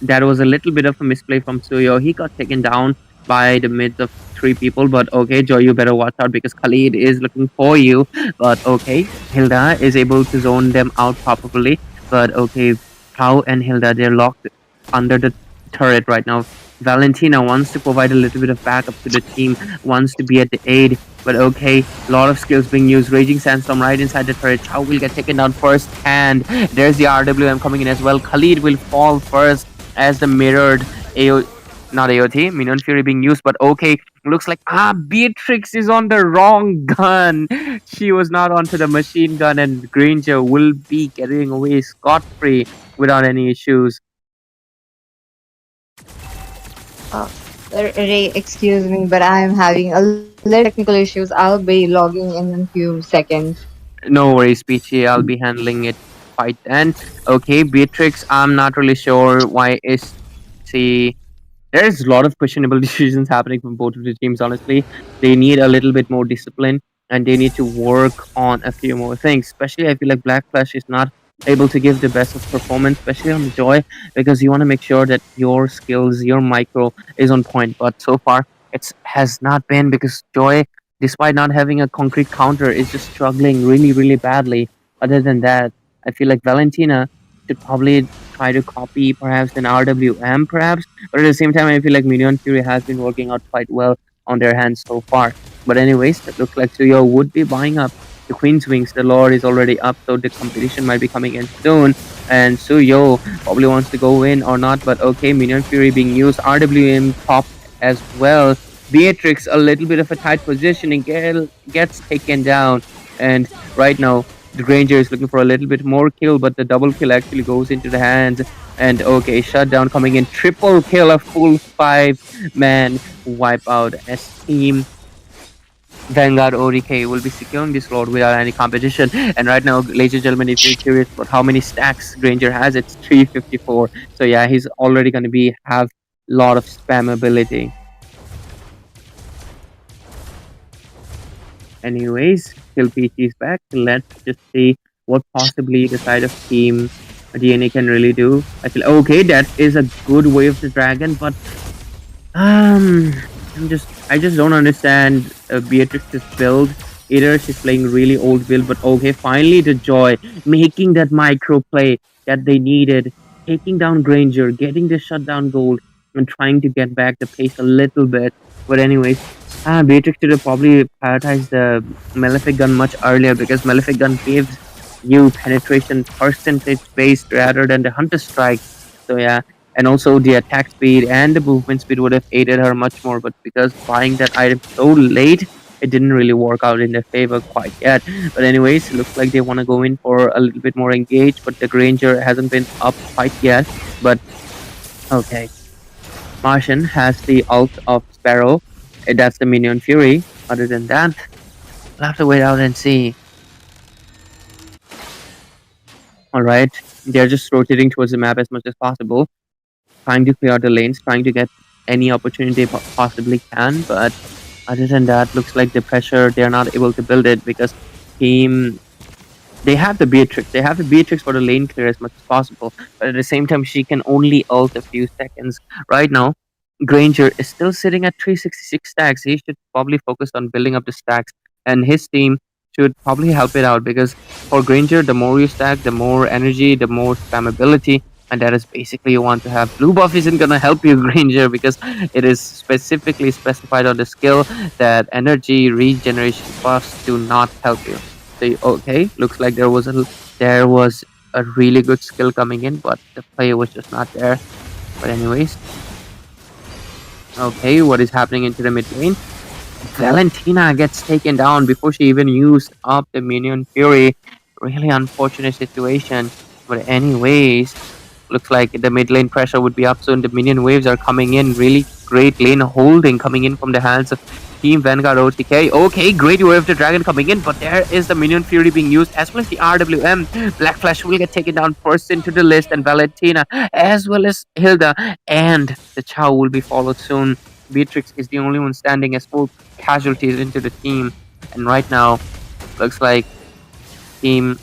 that was a little bit of a misplay from Suyo. He got taken down by the midst of 3 people, but okay, Joy, you better watch out because Khalid is looking for you. But okay, Hilda is able to zone them out properly. But okay, Pau and Hilda, they're locked under the turret right now. Valentina wants to provide a little bit of backup to the team, wants to be at the aid, but okay, a lot of skills being used. Raging Sandstorm right inside the turret. Chow will get taken down first, and there's the RWM coming in as well. Khalid will fall first as the mirrored not AOT, Minion Fury being used, but okay, looks like Beatrix is on the wrong gun. She was not onto the machine gun, and Granger will be getting away scot-free without any issues. Ray, excuse me, but I am having a little technical issues. I'll be logging in a few seconds. No worries, Peachy. I'll be handling it quite then. Okay, Beatrix, I'm not really sure why is she. There's a lot of questionable decisions happening from both of the teams, honestly. They need a little bit more discipline and they need to work on a few more things. Especially, I feel like Black Flash is not able to give the best of performance, especially on the Joy, because you want to make sure that your skills, your micro is on point. But so far, it has not been because Joy, despite not having a concrete counter, is just struggling really, really badly. Other than that, I feel like Valentina should probably try to copy perhaps an RWM, perhaps. But at the same time, I feel like Minion Fury has been working out quite well on their hands so far. But anyways, it looks like Suyo would be buying up the Queen's Wings. The Lord is already up, so the competition might be coming in soon. And Suyo probably wants to go in or not, but okay, Minion Fury being used. RWM top as well. Beatrix, a little bit of a tight position, and gets taken down. And right now, the Granger is looking for a little bit more kill, but the double kill actually goes into the hands. And okay, shutdown coming in. Triple kill, a full 5-man wipeout as Team Vanguard ODK will be securing this load without any competition. And right now, ladies and gentlemen, if you're curious about how many stacks Granger has, it's 354. So yeah, he's already going to have a lot of spam ability. Anyways, still PT is back. Let's just see what possibly the side of Team DNA can really do. I feel okay, that is a good Way of the Dragon, but I just don't understand Beatrix's build. Either she's playing really old build, but okay, finally the Joy making that micro play that they needed, taking down Granger, getting the shutdown gold, and trying to get back the pace a little bit. But anyways, Beatrix should have probably prioritized the Malefic gun much earlier because Malefic gun gives you penetration percentage based rather than the Hunter Strike. So yeah, and also the attack speed and the movement speed would have aided her much more. But because buying that item so late, it didn't really work out in their favor quite yet. But anyways, looks like they want to go in for a little bit more engaged. But the Granger hasn't been up quite yet. But okay. Martian has the ult of Sparrow. That's the minion Fury. Other than that, we'll have to wait out and see. Alright, they're just rotating towards the map as much as possible, trying to clear out the lanes, trying to get any opportunity they possibly can. But other than that, looks like the pressure, they're not able to build it because team they have the Beatrix. They have the Beatrix for the lane clear as much as possible, but at the same time, she can only ult a few seconds. Right now, Granger is still sitting at 366 stacks. He should probably focus on building up the stacks, and his team should probably help it out because for Granger, the more you stack, the more energy, the more spammability. And that is basically you want to have. Blue buff isn't gonna help you, Granger, because it is specifically specified on the skill that energy regeneration buffs do not help you. So okay, looks like there was a really good skill coming in, but the play was just not there. But anyways, okay, what is happening into the mid lane? Valentina gets taken down before she even used up the minion fury. Really unfortunate situation. But anyways, looks like the mid lane pressure would be up soon. The minion waves are coming in. Really great lane holding coming in from the hands of Team Vanguard OTK. Okay, great wave the dragon coming in, but there is the minion fury being used as well as the RWM. Black Flash will get taken down first into the list, and Valentina as well as Hilda and the Chow will be followed soon. Beatrix is the only one standing as full casualties into the team, and right now looks like team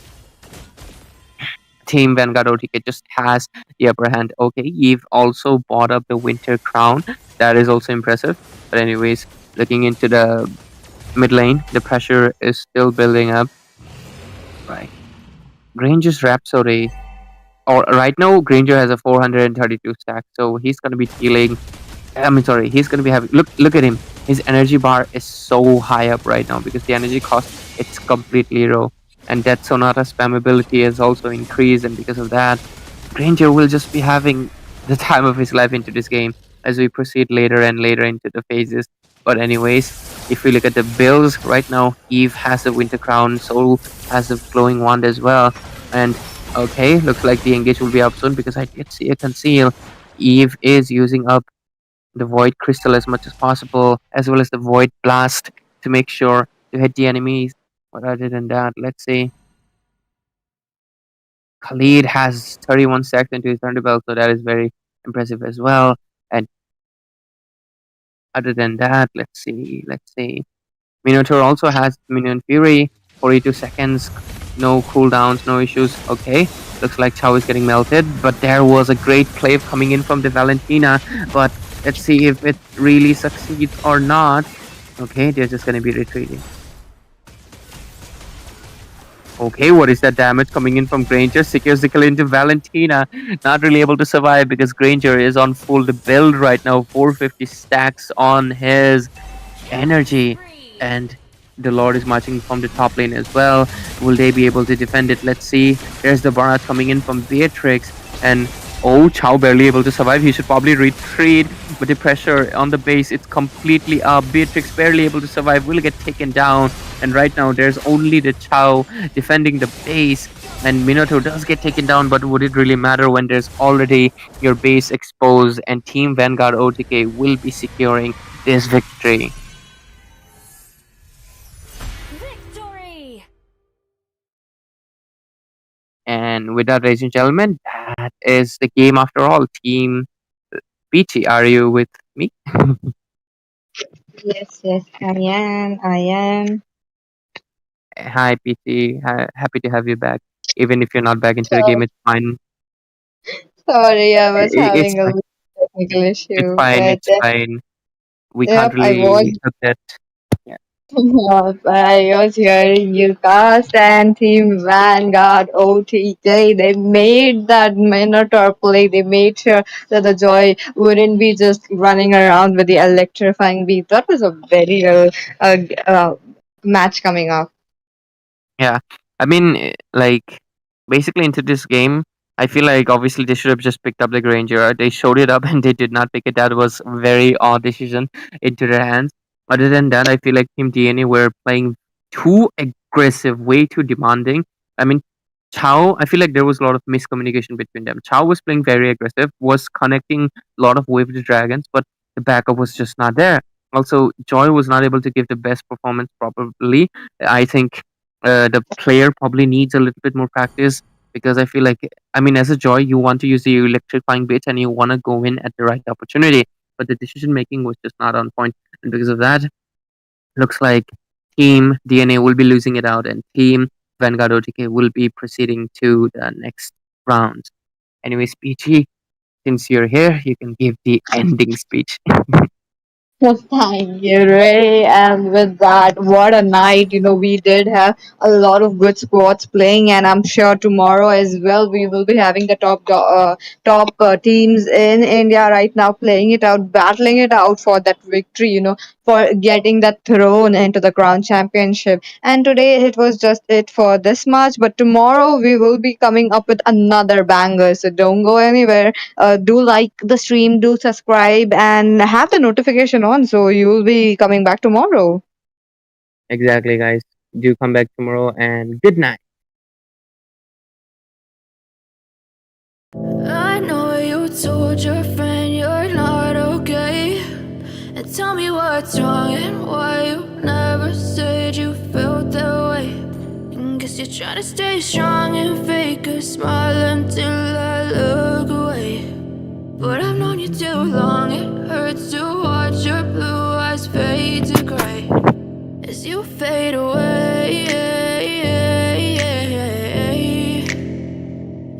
Team Vanguard OTK just has the upper hand. Okay, Eve also bought up the Winter Crown. That is also impressive. But anyways, looking into the mid lane, the pressure is still building up. Right. Granger's Rhapsody. Or right now, Granger has a 432 stack, so he's gonna be dealing. I mean, sorry, he's gonna be having. Look at him. His energy bar is so high up right now because the energy cost it's completely low, and that Sonata spammability has also increased, and because of that, Granger will just be having the time of his life into this game as we proceed later and later into the phases. But anyways, if we look at the builds right now, Eve has the Winter Crown, Soul has the Glowing Wand as well, and okay, looks like the engage will be up soon because I did see a conceal. Eve is using up the Void Crystal as much as possible, as well as the Void Blast to make sure to hit the enemies. But other than that, let's see. Khalid has 31 stacks into his Thunderbelt, so that is very impressive as well. And other than that, let's see. Minotaur also has Minion Fury, 42 seconds, no cooldowns, no issues. Okay, looks like Chow is getting melted, but there was a great play coming in from the Valentina, but let's see if it really succeeds or not. Okay, they're just gonna be retreating. Okay, what is that damage coming in from Granger? Secures the kill into Valentina. Not really able to survive because Granger is on full build right now. 450 stacks on his energy, and the Lord is marching from the top lane as well. Will they be able to defend it? Let's see. There's the Barat coming in from Beatrix, and oh, Chow barely able to survive. He should probably retreat, but the pressure on the base, it's completely up. Beatrix barely able to survive, will get taken down, and right now there's only the Chow defending the base, and Minotaur does get taken down, but would it really matter when there's already your base exposed, and Team Vanguard OTK will be securing this victory. Victory! And with that, ladies and gentlemen, that is the game after all. Team Peachy, are you with me? Yes, yes, I am. I am. Hi, Peachy. Happy to have you back. Even if you're not back into the So game, it's fine. sorry, I was It's having a fine. little technical It's issue, fine. but It's fine. We can't yep, I was. really look at. Yeah. I was hearing you cast and Team Vanguard OTK. They made that Minotaur play. They made sure that the Joy wouldn't be just running around with the electrifying beat. That was a very match coming up. Yeah, I mean, like basically into this game, I feel like obviously they should have just picked up the Granger. They showed it up and they did not pick it. That was a very odd decision into their hands. Other than that, I feel like Team DNA were playing too aggressive, way too demanding. I mean, Chao, I feel like there was a lot of miscommunication between them. Chao was playing very aggressive, was connecting a lot of wave dragons, but the backup was just not there. Also, Joy was not able to give the best performance properly. I think the player probably needs a little bit more practice because I feel like, I mean, as a Joy, you want to use the electrifying bit and you want to go in at the right opportunity, but the decision making was just not on point, and because of that, looks like Team DNA will be losing it out, and Team Vanguard OTK will be proceeding to the next round. Anyways, PG, since you're here, you can give the ending speech. Thank you, Ray. And with that, what a night. We did have a lot of good squads playing, and I'm sure tomorrow as well we will be having the top teams in India right now playing it out, battling it out for that victory, for getting that throne into the crown championship. And today it was just it for this match, but tomorrow we will be coming up with another banger. So don't go anywhere. Do like the stream, do subscribe, and have the notification on so you will be coming back tomorrow. Exactly, guys. Do come back tomorrow, and good night. I know you told your friend you're not okay. And tell me what's wrong and why you never said you felt that way. And guess you're trying to stay strong and fake a smile until I look away. But I've known you too long, it hurts to watch your blue eyes fade to gray as you fade away.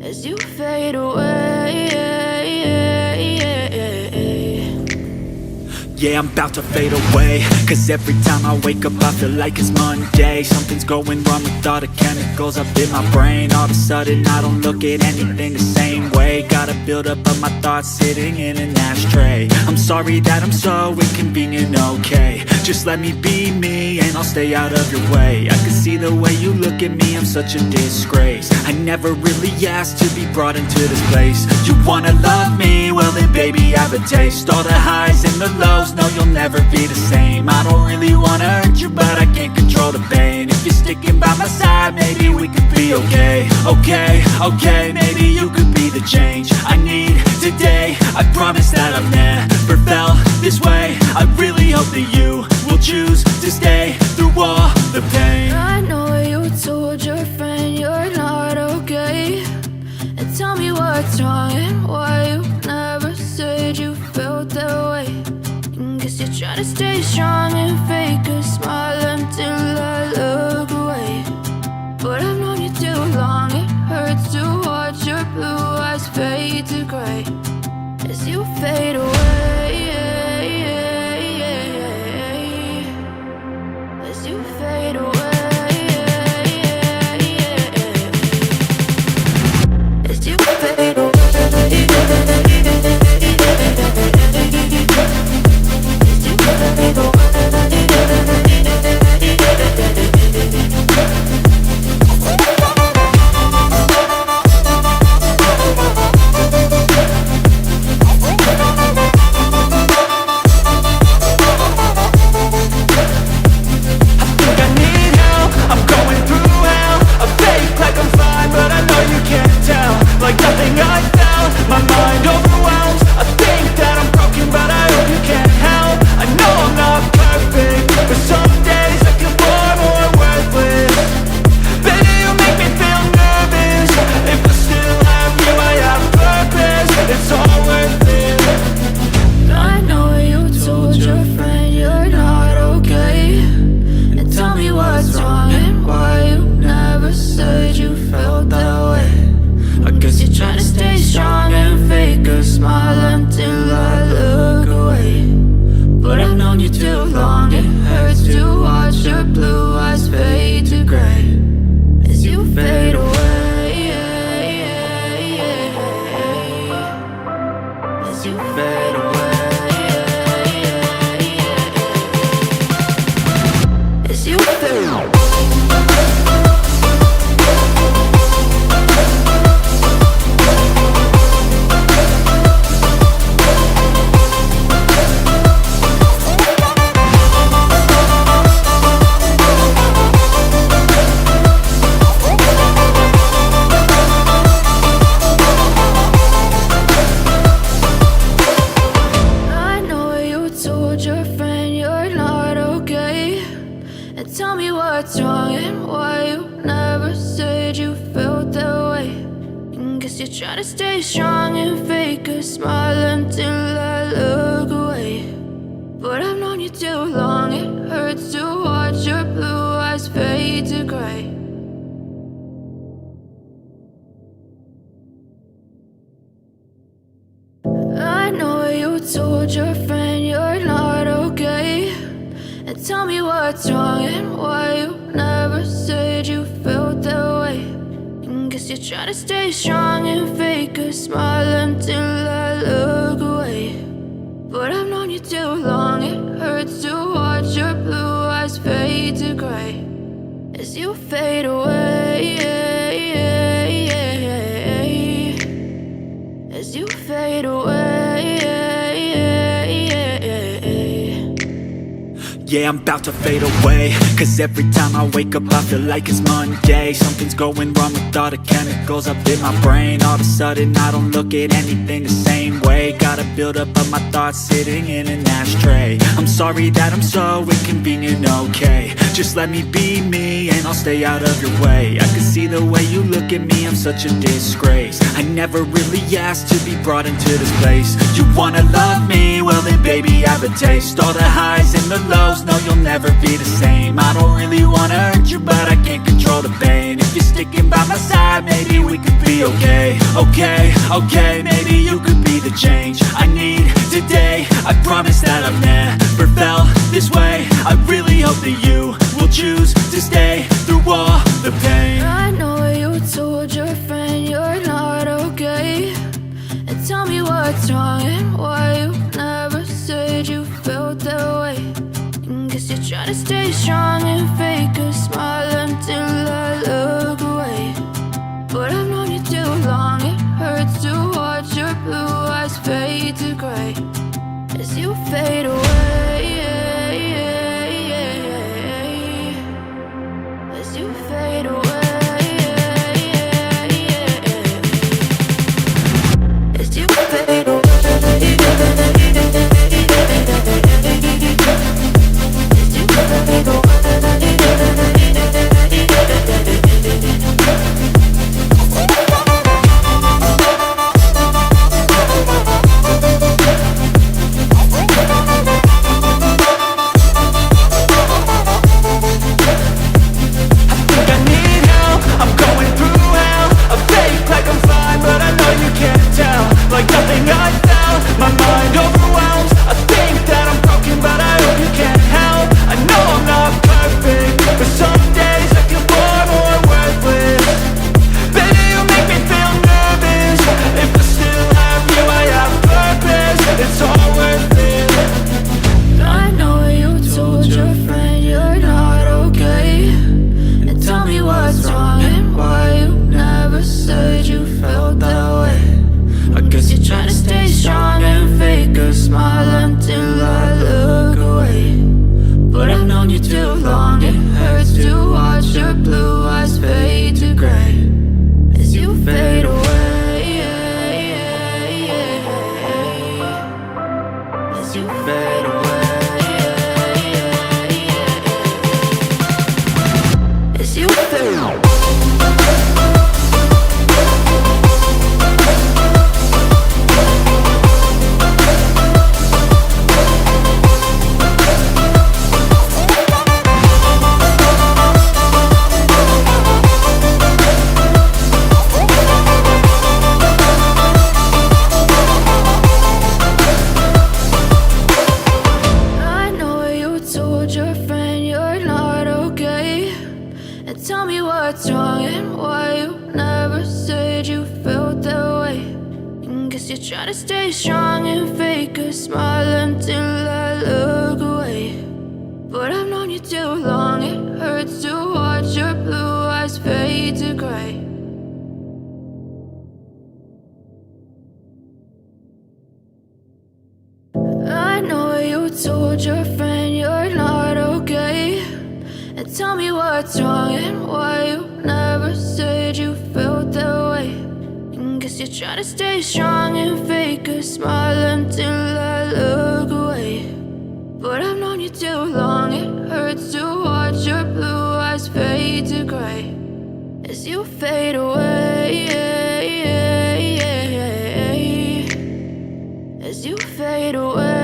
As you fade away. Yeah, I'm about to fade away, cause every time I wake up I feel like it's Monday. Something's going wrong with all the chemicals up in my brain. All of a sudden I don't look at anything the same way. Gotta build up of my thoughts sitting in an ashtray. I'm sorry that I'm so inconvenient, okay. Just let me be me and I'll stay out of your way. I can see the way you look at me, I'm such a disgrace. I never really asked to be brought into this place. You wanna love me? Well then baby I have a taste. All the highs and the lows, no you'll never be the same. I don't really wanna hurt you but I can't control the pain. If you're sticking by my side, maybe we could be okay. Okay, maybe you could be the change I need today. I promise that I've never felt this way. I really hope that you will choose to stay through all the pain. I know you told your friend you're not okay. And tell me what's wrong and why you never said you felt that way. And guess you're trying to stay strong and fake a smile until I look away. But I've known you too long, it hurts to watch your blue eyes fade to gray as you fade away. As you fade away. As you fade away. as you fade away. As you fade. I know you told your friend you're not okay, and tell me what's wrong and why you never said you felt that way. And guess you're trying to stay strong and fake a smile until I look away. But I've known you too long, it hurts to watch your blue eyes fade to gray. I know you told your friend you're not okay, and tell me what's wrong and why you never said you felt that way. And guess you're trying to stay strong and fake a smile until I look away. But I've known you too long, it hurts to watch your blue eyes fade to gray. As you fade away, as you fade away. Yeah, I'm about to fade away, cause every time I wake up I feel like it's Monday. Something's going wrong with all the chemicals up in my brain. All of a sudden I don't look at anything the same way. Gotta build up of my thoughts sitting in an ashtray. I'm sorry that I'm so inconvenient, okay. Just let me be me and I'll stay out of your way. I can see the way you look at me, I'm such a disgrace. I never really asked to be brought into this place. You wanna love me? Well then baby I have a taste. All the highs and the lows, no you'll never be the same. I don't really wanna hurt you but I can't control the pain. If you're sticking by my side maybe we could be okay. Okay, maybe you could be the change I need today. I promise that I've never felt this way. I really hope that you will choose to stay through all the pain. I know you told your friend you're not okay, and tell me what's wrong and why you never said you felt that way. And guess you're trying to stay strong and fake a smile until I look away. But I've known you too long, it hurts to watch your blue eyes fade to gray. As you fade away, as you fade away, as you fade away. Like nothing I felt, my mind overwhelms. I think that I'm broken, but I hope you can't help. I know I'm not perfect, but some days I feel far more worthless. Baby, you make me feel nervous. If I still have you, I have purpose. It's all worth it. I know you told your friend you're not okay, and tell me what's wrong and why you never said you felt that way. I guess you're trying to stay strong and fake a smile until I look away. But I've known you too long, it hurts to watch your blue eyes fade to gray. As you fade away, as you fade away, as you fade away. try to stay strong and fake a smile until I look away. But I've known you too long, it hurts to watch your blue eyes fade to gray. I know you told your friend you're not okay, and tell me what's wrong and why you never said you felt that way. And guess you try to stay strong and fake a smile until I look away. But I've known you too long, it hurts to watch your blue eyes fade to gray as you fade away, as you fade away.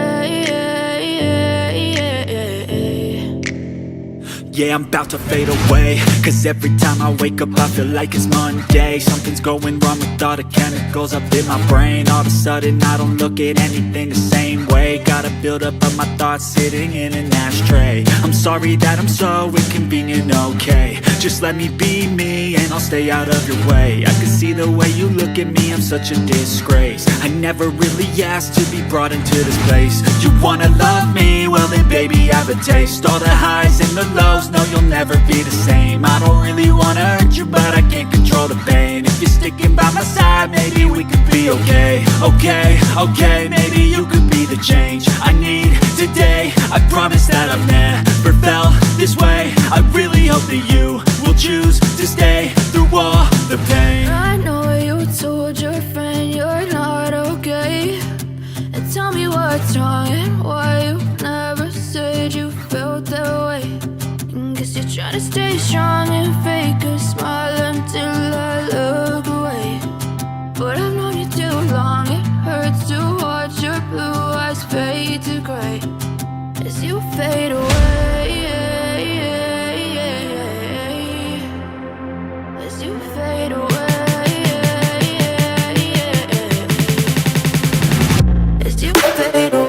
Yeah, I'm about to fade away, cause every time I wake up I feel like it's Monday. Something's going wrong with all the chemicals up in my brain. All of a sudden I don't look at anything the same way. Gotta build up of my thoughts sitting in an ashtray. I'm sorry that I'm so inconvenient, okay. Just let me be me and I'll stay out of your way. I can see the way you look at me, I'm such a disgrace. I never really asked to be brought into this place. You wanna love me? Well then baby I have a taste. All the highs and the lows, no you'll never be the same. I don't really wanna hurt you but I can't control the pain. If you're sticking by my side maybe we could be okay. Okay, maybe you could be the change I need today. I promise that I've never felt this way. I really hope that you will choose to stay through all the pain. I know you told your friend you're not okay, and tell me what's wrong and why you never said you felt that way. And guess you try to stay strong and fake a smile until I look away. But I've known you too long, it hurts to watch your blue eyes fade to gray as you fade away, as you fade away, as you fade away.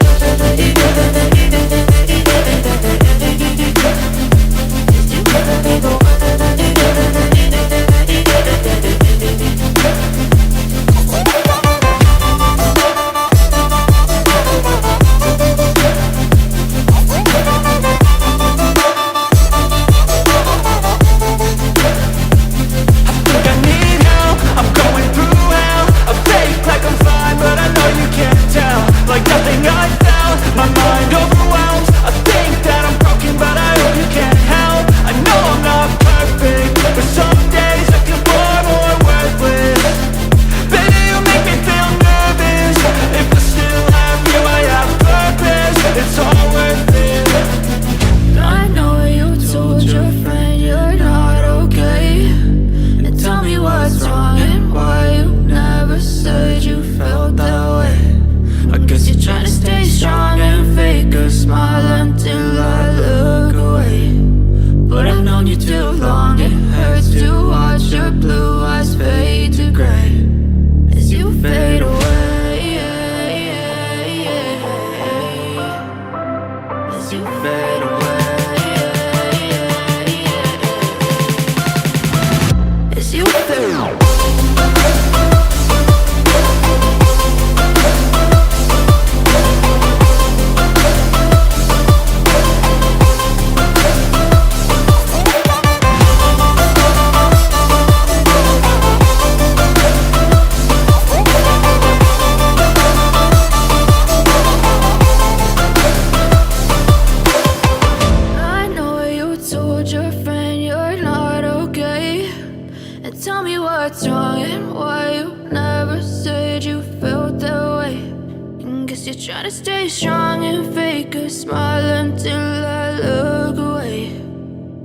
Try to stay strong and fake a smile until I look away.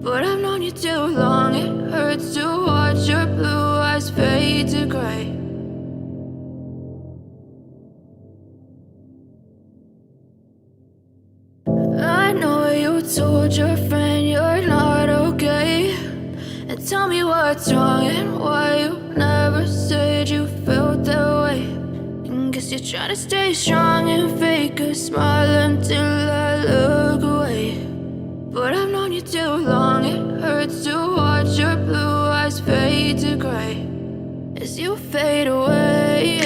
But I've known you too long, it hurts to watch your blue eyes fade to gray. I know you told your friend you're not okay, and tell me what's wrong and why you never said you felt that way. And guess you try to stay strong and fake a smile until I look away. But I've known you too long, it hurts to watch your blue eyes fade to gray as you fade away,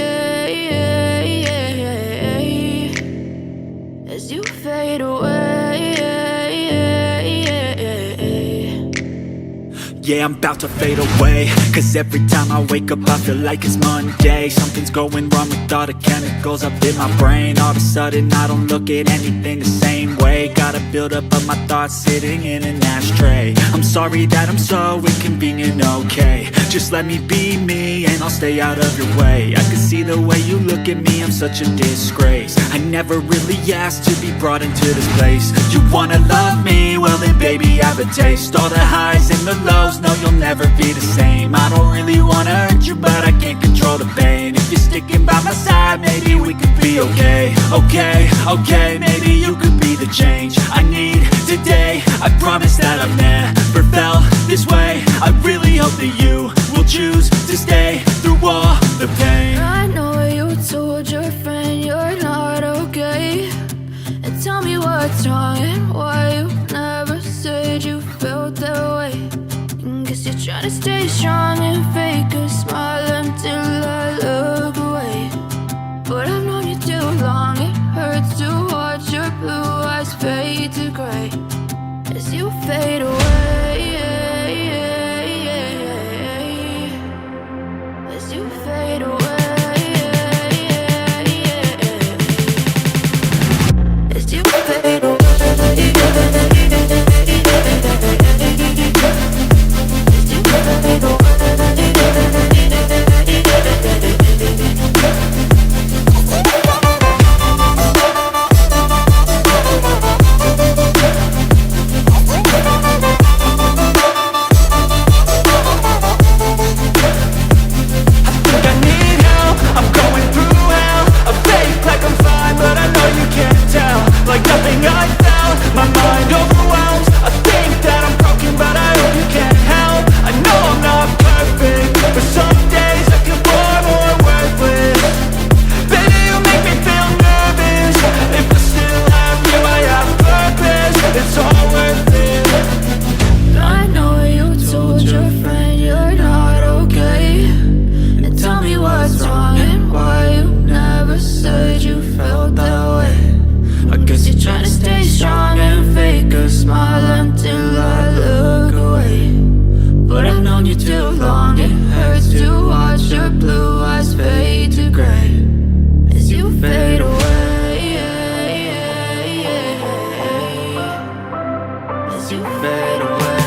Yeah, I'm about to fade away, cause every time I wake up I feel like it's Monday. Something's going wrong with all the chemicals up in my brain. All of a sudden I don't look at anything the same way. Gotta build up of my thoughts sitting in an ashtray. I'm sorry that I'm so inconvenient, okay. Just let me be me and I'll stay out of your way. I can see the way you look at me, I'm such a disgrace. I never really asked to be brought into this place. You wanna love me? Well then baby, have a taste. All the highs and the lows, no you'll never be the same. I don't really wanna hurt you, but I can't control the pain. If you're sticking by my side, maybe we could be okay. Okay, maybe you could be the change I need today. I promise that I've never felt this way. I really hope that you will choose to stay through all the pain. I know you told your friend you're not okay, and tell me what's wrong and why you never said you felt that way. Guess you're trying to stay strong and fake a smile until I look away. But I've known you too long, it hurts to watch your blue eyes fade to gray as you fade away. As you fade away. As you fade away. Like nothing I found, my mind overwhelms. I think that I'm broken, but I hope you can't help. I know I'm not perfect, but some days I feel far more worthless. Baby, you make me feel nervous. If I still have you, I have purpose. It's all worth it. I know you told your friend you're not okay, and tell me what's wrong and why you never said you felt that way. I guess you're trying to stay strong and fake a smile until I look away. But I've known you too long, it hurts to watch your blue eyes fade to gray as you fade away. As you fade away.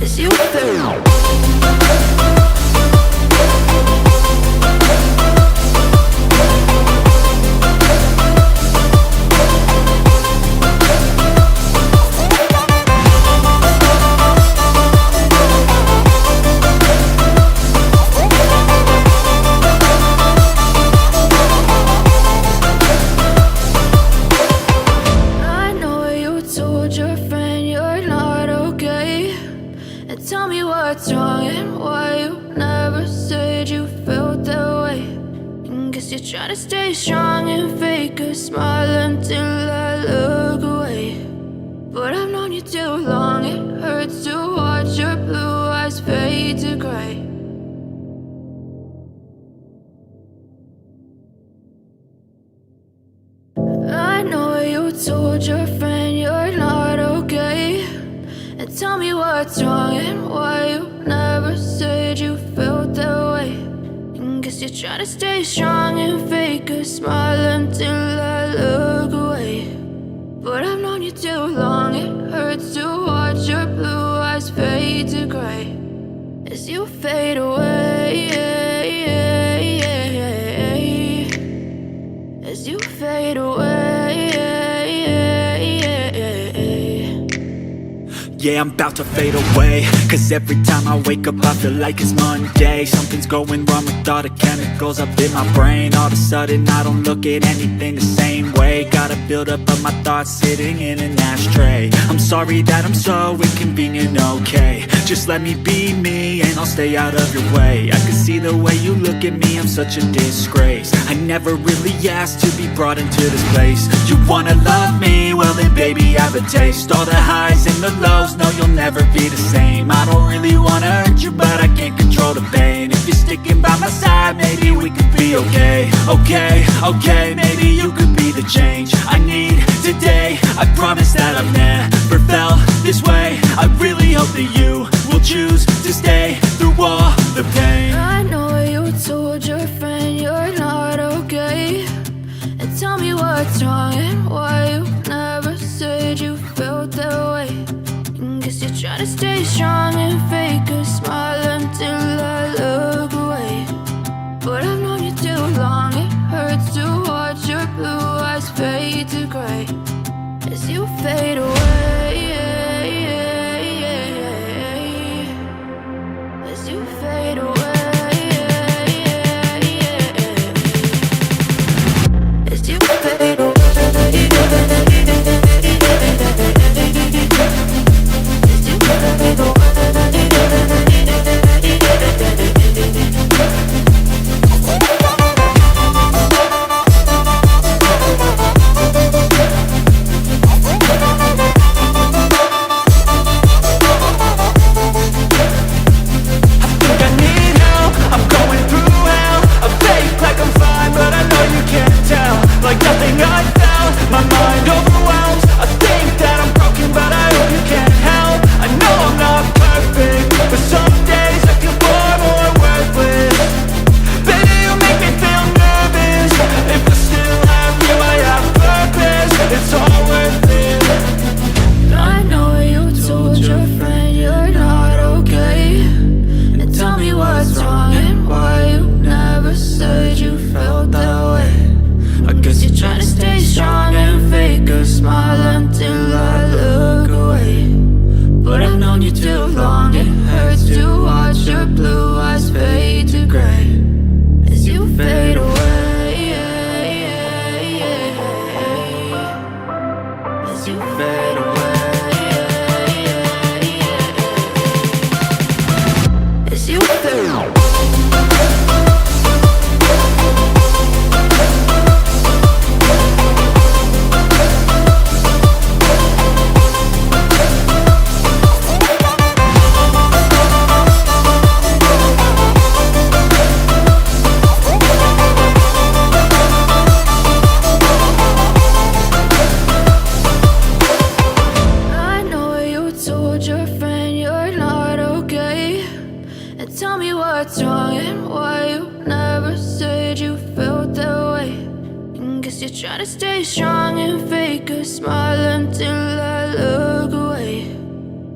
As you fade away. Tell me what's wrong and why you never said you felt that way. Guess you're trying to stay strong and fake a smile until I look away. But I've known you too long, it hurts to watch your blue eyes fade to gray. I know you told your friend you're not okay, and tell me what's wrong and why you never said you felt that way. Guess you're trying to stay strong and fake a smile until I look away. But I've known you too long, it hurts to watch your blue eyes fade to gray as you fade away. As you fade away. Yeah, I'm about to fade away, cause every time I wake up I feel like it's Monday. Something's going wrong with all the chemicals up in my brain. All of a sudden I don't look at anything the same way. Gotta build up of my thoughts sitting in an ashtray. I'm sorry that I'm so inconvenient, okay. Just let me be me and I'll stay out of your way. I can see the way you look at me, I'm such a disgrace. I never really asked to be brought into this place. You wanna love me? Well then baby, have a taste. All the highs and the lows, no you'll never be the same. I don't really wanna hurt you, but I can't control the pain. If you're sticking by my side, maybe we could be okay. Okay, maybe you could be the change I need today. I promise that I've never felt this way. I really hope that you will choose to stay through all the pain. I know you told your friend you're not okay, and tell me what's wrong and why you never said you felt that way. Guess you're trying to stay strong and fake a smile until I look away. But I've known you too long, it hurts to watch your blue eyes fade to gray as you fade away. As you fade away. As you fade away. Like nothing I felt, my mind overwhelms. I think that I'm broken, but I hope you can't help. I know I'm not perfect, but some days I feel far more worthless. Baby, you make me feel nervous. If I still have you, I have purpose. It's all worth it. I know you told your friend you're not okay, and tell me what's wrong and why you never said you felt that way. I guess you're trying to stay strong and fake a smile until I look away. But I've known you too long, it hurts to watch your blue eyes fade to gray as you fade away. As you fade away. As you fade away. Tell me what's wrong and why you never said you felt that way. Guess you're trying to stay strong and fake a smile until I look away.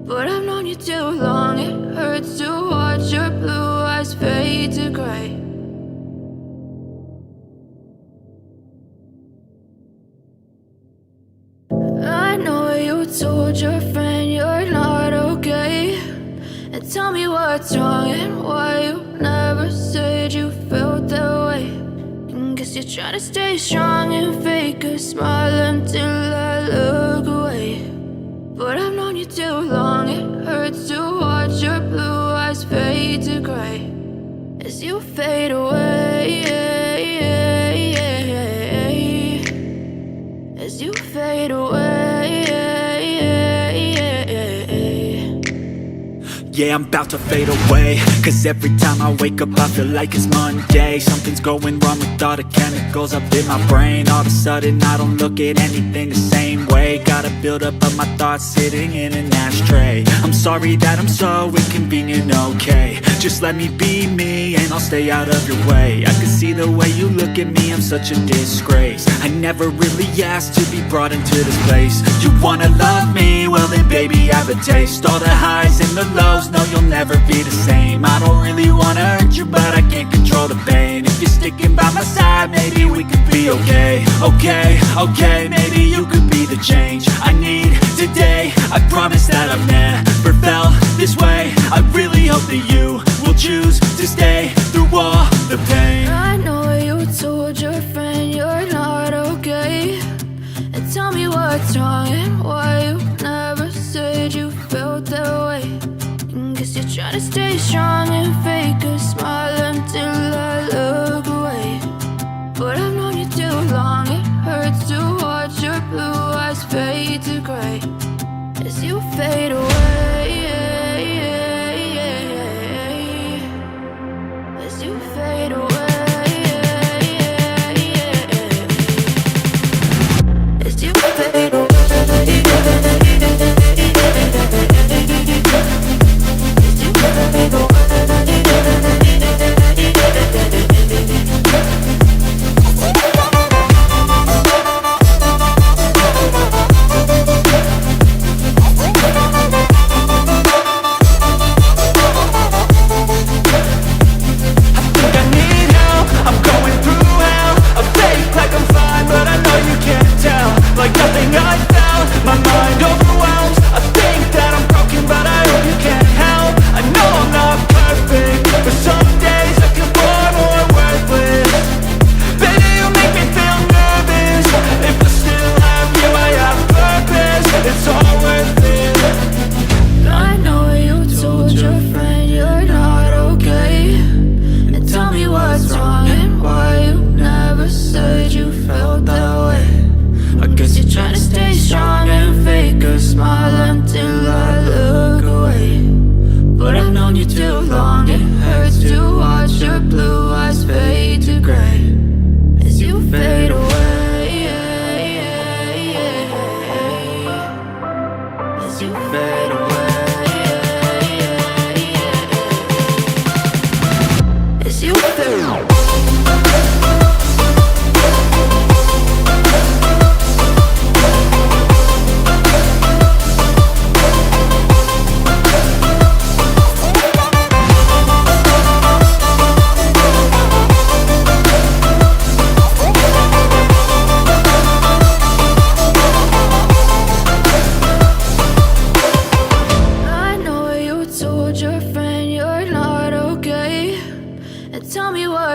But I've known you too long, it hurts to watch your blue eyes fade to gray. I know you told your friend you're not okay, and tell me what's wrong and why you never said you felt that way. Guess you're trying to stay strong and fake a smile until I look away. But I've known you too long, it hurts to watch your blue eyes fade to gray as you fade away. As you fade away. Yeah, I'm about to fade away, cause every time I wake up I feel like it's Monday. Something's going wrong with all the chemicals up in my brain. All of a sudden I don't look at anything the same way. Gotta build up of my thoughts sitting in an ashtray. I'm sorry that I'm so inconvenient, okay. Just let me be me and I'll stay out of your way. I can see the way you look at me, I'm such a disgrace. I never really asked to be brought into this place. You wanna love me? Well then baby I have a taste. All the highs and the lows, no you'll never be the same. I don't really wanna hurt you but I can't control the pain. If you're sticking by my side maybe we could be okay. Okay, maybe you could be the change I need today. I promise that I've never felt this way. I really hope that you will choose to stay through all the pain. I know you told your friend you're not okay, and tell me what's wrong and why you never said you felt that way. Guess you're trying to stay strong and fake a smile until I look away. But I've known you too long, it hurts to watch your blue eyes fade to gray as you fade away. As you fade away.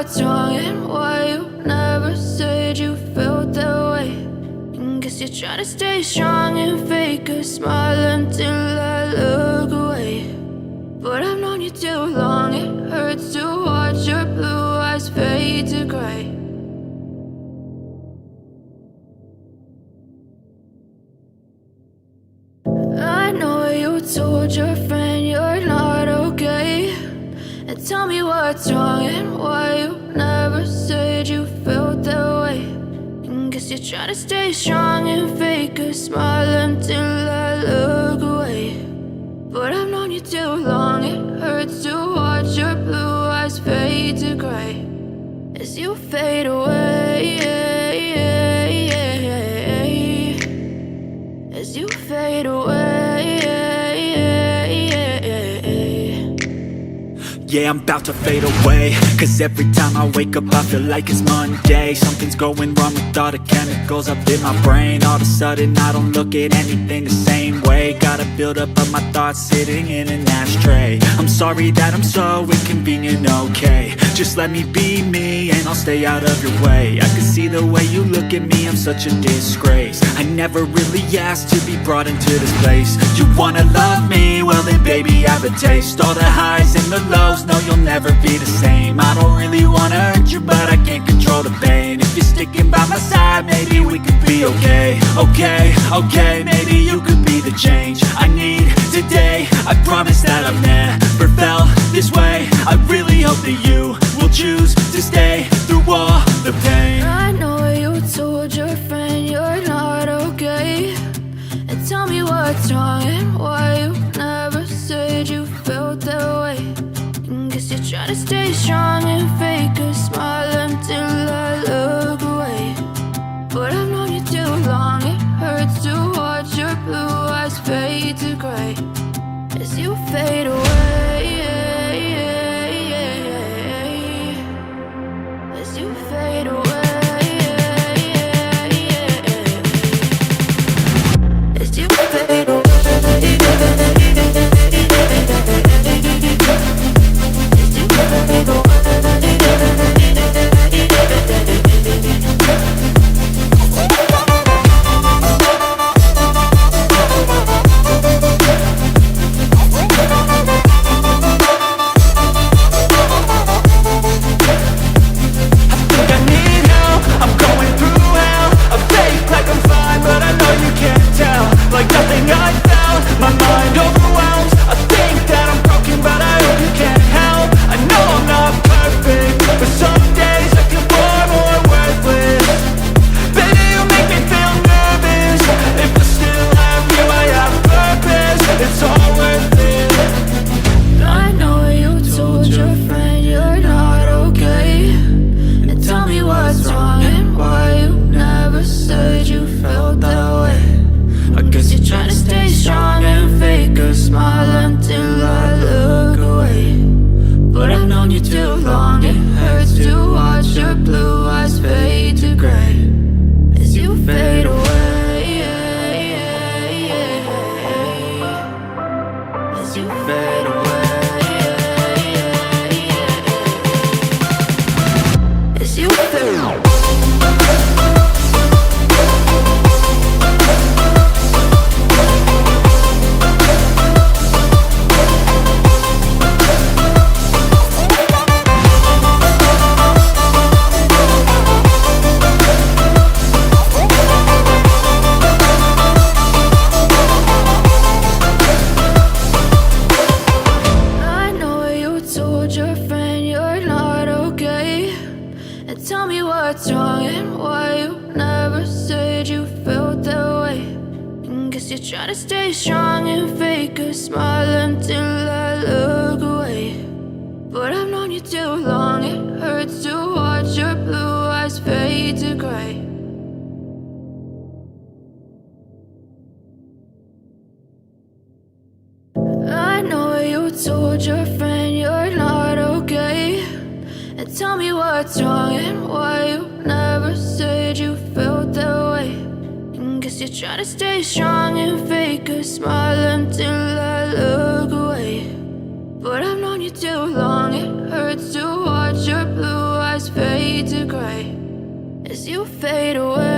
what's wrong and why you never said you felt that way. Guess you're trying to stay strong and fake a smile until I look away. But I've known you too long, it hurts to watch your blue eyes fade to gray. I know you told your friend you're not okay, and tell me what's wrong and why you never said you felt that way. Guess you're trying to stay strong and fake a smile until I look away. But I've known you too long, it hurts to watch your blue eyes fade to gray as you fade away, as you fade away. Yeah, I'm about to fade away, cause every time I wake up I feel like it's Monday. Something's going wrong with all the chemicals up in my brain. All of a sudden I don't look at anything the same way. Gotta build up of my thoughts sitting in an ashtray. I'm sorry that I'm so inconvenient, okay. Just let me be me and I'll stay out of your way. I can see the way you look at me, I'm such a disgrace. I never really asked to be brought into this place. You wanna love me? Well then baby have a taste. All the highs and the lows, no you'll never be the same. I don't really wanna hurt you but I can't control the pain. If you're sticking by my side maybe we could be okay. Okay, maybe you could be the change I need today. I promise that I've never felt this way. I really hope that you will choose to stay through all the pain. I know you told your friend you're not okay, and tell me what's wrong and why you never said you felt that way. Guess you're trying to stay strong and fake a smile until I look away. But I've known you too long, it hurts to watch your blue eyes fade to gray as you fade away, as you fade away, as you fade away. as you fade away.